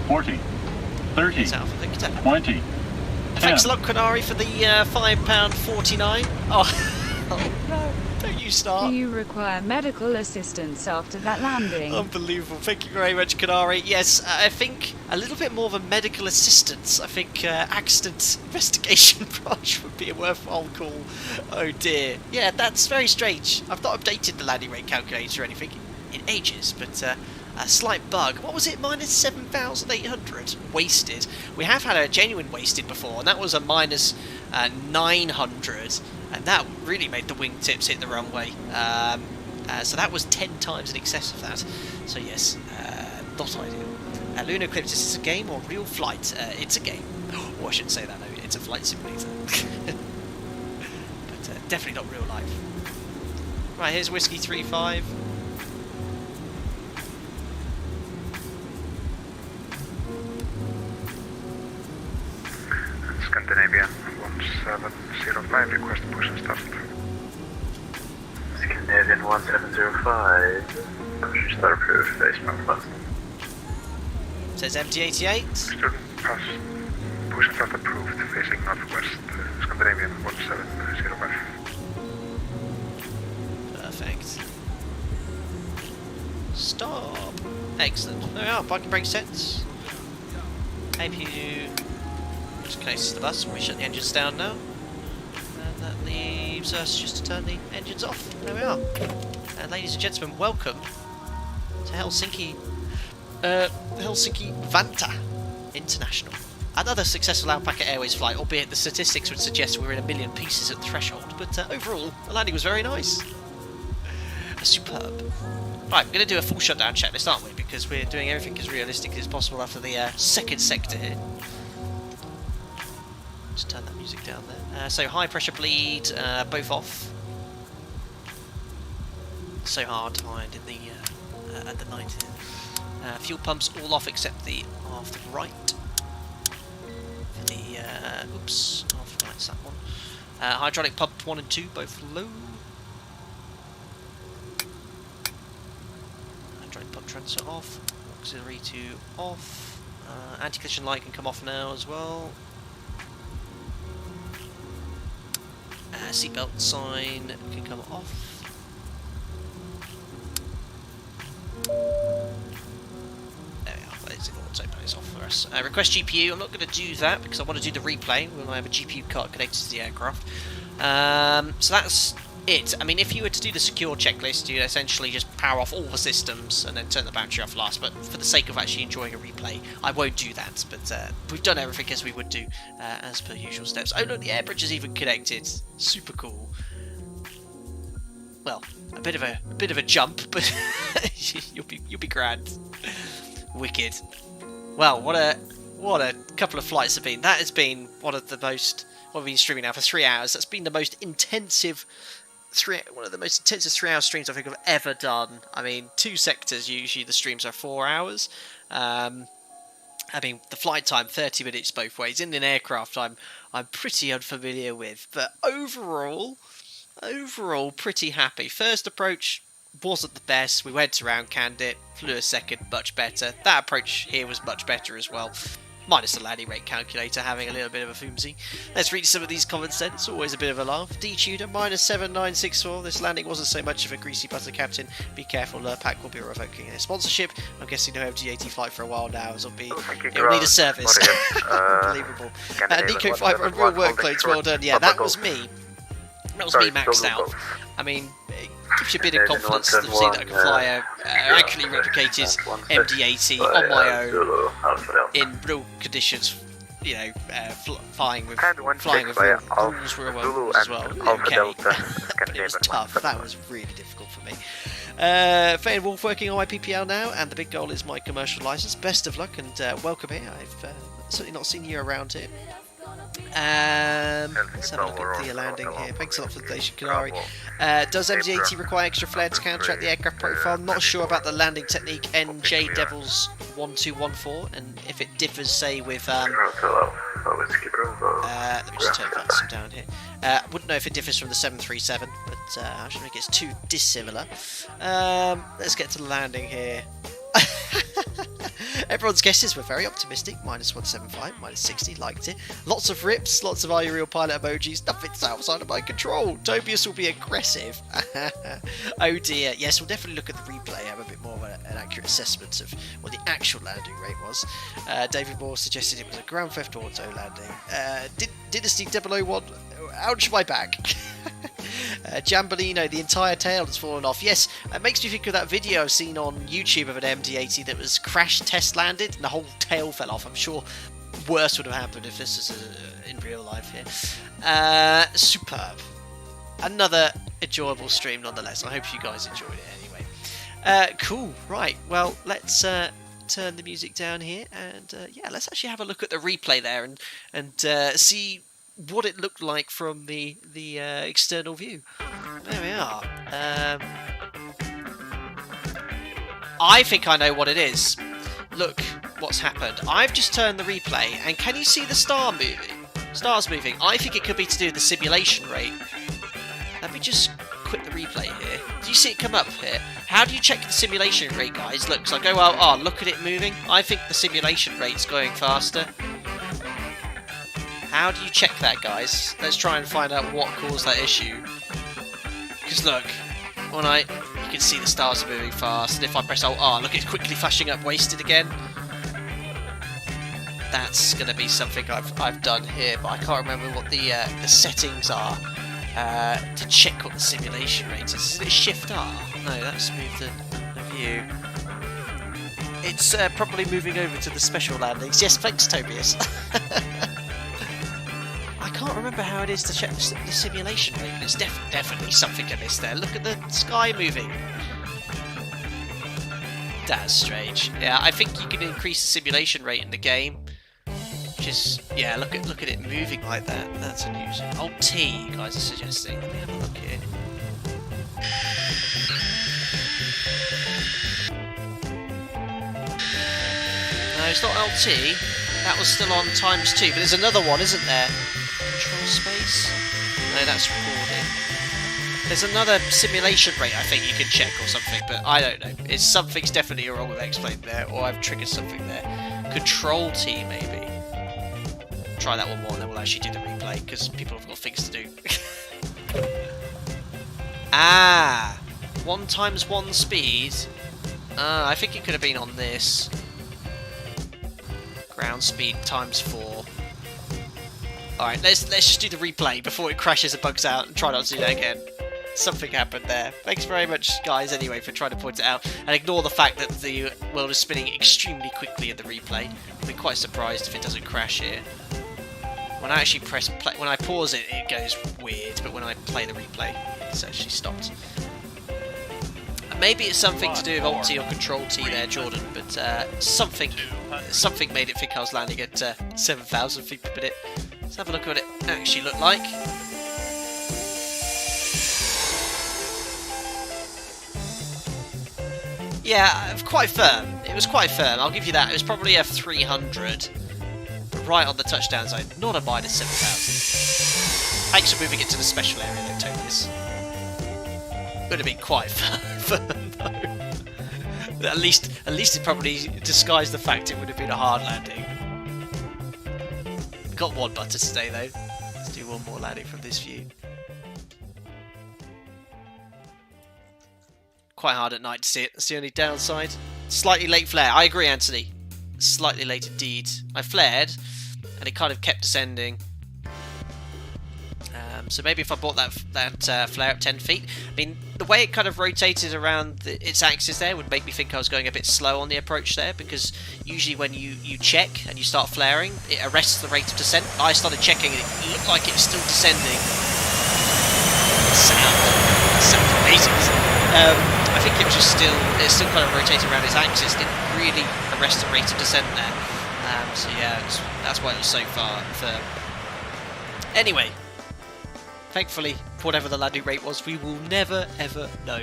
40, 30, it's Alpha Victor. 20, 10. Thanks a lot, Canary, for the £5.49. Oh no, don't you start. Do you require medical assistance after that landing? Unbelievable. Thank you very much, Kanari. Yes, I think a little bit more of a medical assistance. I think accident investigation branch would be a worthwhile call. Oh dear. Yeah, that's very strange. I've not updated the landing rate calculator or anything in ages, but a slight bug. What was it? Minus 7,800 wasted. We have had a genuine wasted before, and that was a minus 900. And that really made the wingtips hit the runway. So that was 10 times in excess of that. So yes, not ideal. Lunar Eclipse, is this a game or real flight? It's a game. Oh, I shouldn't say that, no, it's a flight simulator. But definitely not real life. Right, here's Whiskey 35. Scandinavia 1705, request push and start. Scandinavian 1705, push start approved, face northwest. Says MD-88. Student pass, push and start approved, facing northwest, Scandinavian 1705. Perfect. Stop. Excellent. There we are, parking brake sets. APU. Closest to the bus, we shut the engines down now, and that leaves us just to turn the engines off. There we are. And ladies and gentlemen, welcome to Helsinki-Vantaa International. Another successful Alpaca Airways flight, albeit the statistics would suggest we were in a million pieces at the threshold, but overall, the landing was very nice. Superb. Right, we're going to do a full shutdown checklist, aren't we? Because we're doing everything as realistically as possible after the second sector here. Just turn that music down there. So high pressure bleed, both off. So hard to find in the at the 90. Fuel pumps all off except the aft right. For the oops, aft right's that one. Hydraulic pump 1 and 2 both low. Hydraulic Bug transfer off. Auxiliary to off. Anti-collision light can come off now as well. Seatbelt sign can come off. There we are. Let's autopilot is off for us. Request GPU. I'm not going to do that because I want to do the replay when I have a GPU card connected to the aircraft. So that's it. I mean, if you were to do the secure checklist, you essentially just power off all the systems and then turn the battery off last. But for the sake of actually enjoying a replay, I won't do that. But we've done everything as we would do as per usual steps. Oh look, the air bridge is even connected. Super cool. Well, a bit of a jump, but you'll be grand. Wicked. Well, what a couple of flights have been. That has been one of the most. Well, we've been streaming now for 3 hours. That's been the most intensive. One of the most intensive 3-hour streams I think I've ever done. I mean, 2 sectors, usually the streams are 4 hours. I mean, the flight time, 30 minutes both ways. In an aircraft, I'm pretty unfamiliar with. But overall, pretty happy. First approach wasn't the best. We went around, canned it, flew a second, much better. That approach here was much better as well. Minus the landing rate calculator having a little bit of a foomsy. Let's read some of these comments then. It's always a bit of a laugh. D-Tudor, -7964. This landing wasn't so much of a greasy butter, Captain. Be careful, Lurpak will be revoking their sponsorship. I'm guessing no MD-80 flight for a while now, as it'll need a service. Unbelievable. Nico 5 on real workloads, well done. Yeah, that was me. That was me maxed out. I mean, it gives you a bit of confidence to see that I can fly a actually replicated MD-80 on my own in real conditions. You know, flying with real rules as well. Okay, but it was tough. That was really difficult for me. Faye and Wolf working on my PPL now, and the big goal is my commercial license. Best of luck and welcome here. I've certainly not seen you around here. Let's have a look at the landing here. Thanks a lot for the donation, Kanari. Does MD-80 require extra flare to counteract the aircraft profile? Not sure about the landing technique NJ Devils 1214, and if it differs, say, with let me just turn VATSIM down here. Wouldn't know if it differs from the 737, but I shouldn't think it's too dissimilar. Let's get to the landing here. Everyone's guesses were very optimistic. -175, -60, liked it. Lots of rips, lots of Are You Real Pilot emojis. Nothing's outside of my control. Tobias will be aggressive. Oh dear. Yes, we'll definitely look at the replay, have a bit more of an accurate assessment of what the actual landing rate was. David Moore suggested it was a Grand Theft Auto landing. Dynasty 001, ouch my back. Jambolino, the entire tail has fallen off. Yes, it makes me think of that video I've seen on YouTube of an MD-80 that was crash test landed and the whole tail fell off. I'm sure worse would have happened if this is in real life here. Superb. Another enjoyable stream nonetheless. I hope you guys enjoyed it anyway. Cool, right, well, let's turn the music down here and yeah, let's actually have a look at the replay there and see what it looked like from the external view. There we are. I think I know what it is. Look what's happened. I've just turned the replay, and can you see the star moving? Stars moving. I think it could be to do with the simulation rate. Let me just quit the replay here. Do you see it come up here? How do you check the simulation rate, guys? Look, so I go, oh, look at it moving. I think the simulation rate's going faster. How do you check that, guys? Let's try and find out what caused that issue. Because look, you can see the stars are moving fast, and if I press Alt-R, look, it's quickly flashing up wasted again. That's going to be something I've done here, but I can't remember what the settings are to check what the simulation rate is. Is it Shift R? No, that's moved the view. It's probably moving over to the special landings. Yes, thanks, Tobias. I can't remember how it is to check the simulation rate, but it's definitely something amiss there. Look at the sky moving. That's strange. Yeah, I think you can increase the simulation rate in the game. Just, yeah, look at it moving like that. That's unusual. Alt-T, you guys are suggesting. Let me have a look here. No, it's not Alt-T. That was still on ×2, but there's another one, isn't there? Control space? No, that's recording. There's another simulation rate I think you can check or something, but I don't know. Something's definitely wrong with X-Plane there, or I've triggered something there. Control T, maybe. Try that one more and then we'll actually do the replay, because people have got things to do. Ah! 1 × 1 speed. I think it could have been on this. Ground speed ×4. Alright, let's just do the replay before it crashes and bugs out and try not to do that again. Something happened there. Thanks very much, guys, anyway, for trying to point it out. And ignore the fact that the world is spinning extremely quickly in the replay. I'll be quite surprised if it doesn't crash here. When I actually press play, when I pause it, it goes weird, but when I play the replay, it's actually stopped. Maybe it's something to do with Alt T or Control T there, Jordan, but something made it think I was landing at 7,000 feet per minute. Let's have a look at what it actually looked like. Yeah, quite firm. It was quite firm, I'll give you that. It was probably a 300. Right on the touchdown zone. Not a minus 7,000. Thanks for moving it to the special area though, Tonyus. Would have been quite firm though. At least it probably disguised the fact it would have been a hard landing. Got one butter today though. Let's do one more landing from this view. Quite hard at night to see it. That's the only downside. Slightly late flare. I agree, Anthony. Slightly late indeed. I flared, and it kind of kept descending. So maybe if I brought that flare up 10 feet, I mean, the way it kind of rotated around its axis there would make me think I was going a bit slow on the approach there, because usually when you check and you start flaring, it arrests the rate of descent. I started checking and it looked like it was still descending. Sounds amazing. I think it was just it's still kind of rotating around its axis, didn't really arrest the rate of descent there. So yeah, that's why it was so far firm. Anyway, thankfully, whatever the landing rate was, we will never ever know.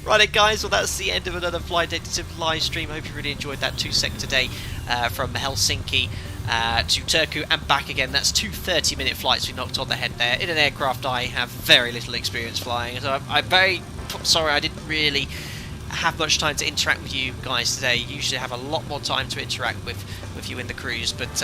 Right, guys, well that's the end of another Flight Detective live stream. I hope you really enjoyed that 2-sector day from Helsinki to Turku and back again. That's 2 30-minute flights we knocked on the head there in an aircraft I have very little experience flying, so I'm very sorry I didn't really have much time to interact with you guys today. Usually I have a lot more time to interact with you in the cruise, but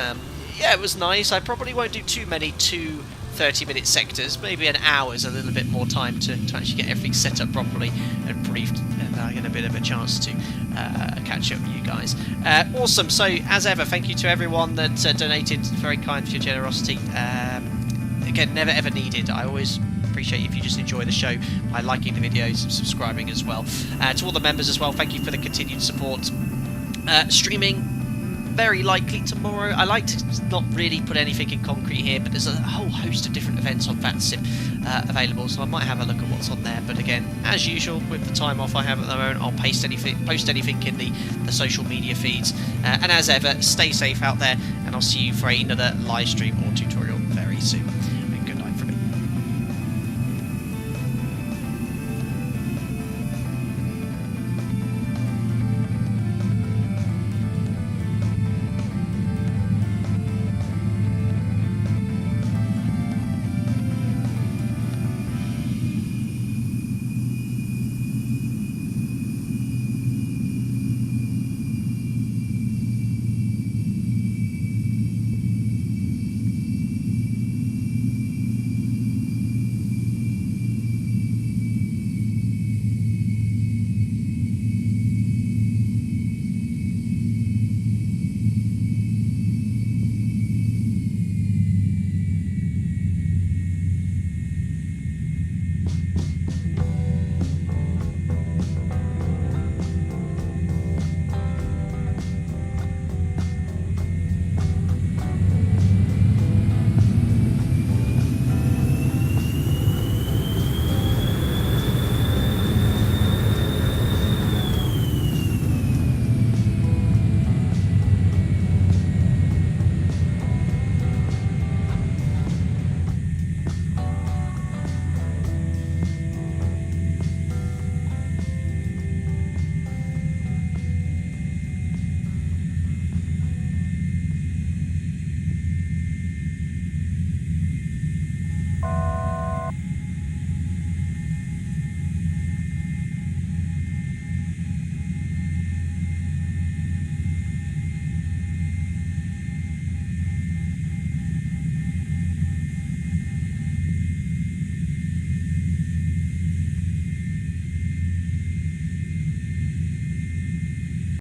yeah, it was nice. I probably won't do too many 2 30-minute sectors. Maybe an hour is a little bit more time to actually get everything set up properly and briefed, and I get a bit of a chance to catch up with you guys. Awesome. So as ever, thank you to everyone that donated. Very kind for your generosity. Again, never ever needed. I always appreciate if you just enjoy the show by liking the videos and subscribing as well. To all the members as well, thank you for the continued support. Streaming very likely tomorrow. I like to not really put anything in concrete here, but there's a whole host of different events on VATSIM available, so I might have a look at what's on there. But again, as usual, with the time off I have at the moment, I'll post anything in the social media feeds. And as ever, stay safe out there, and I'll see you for another live stream or tutorial very soon.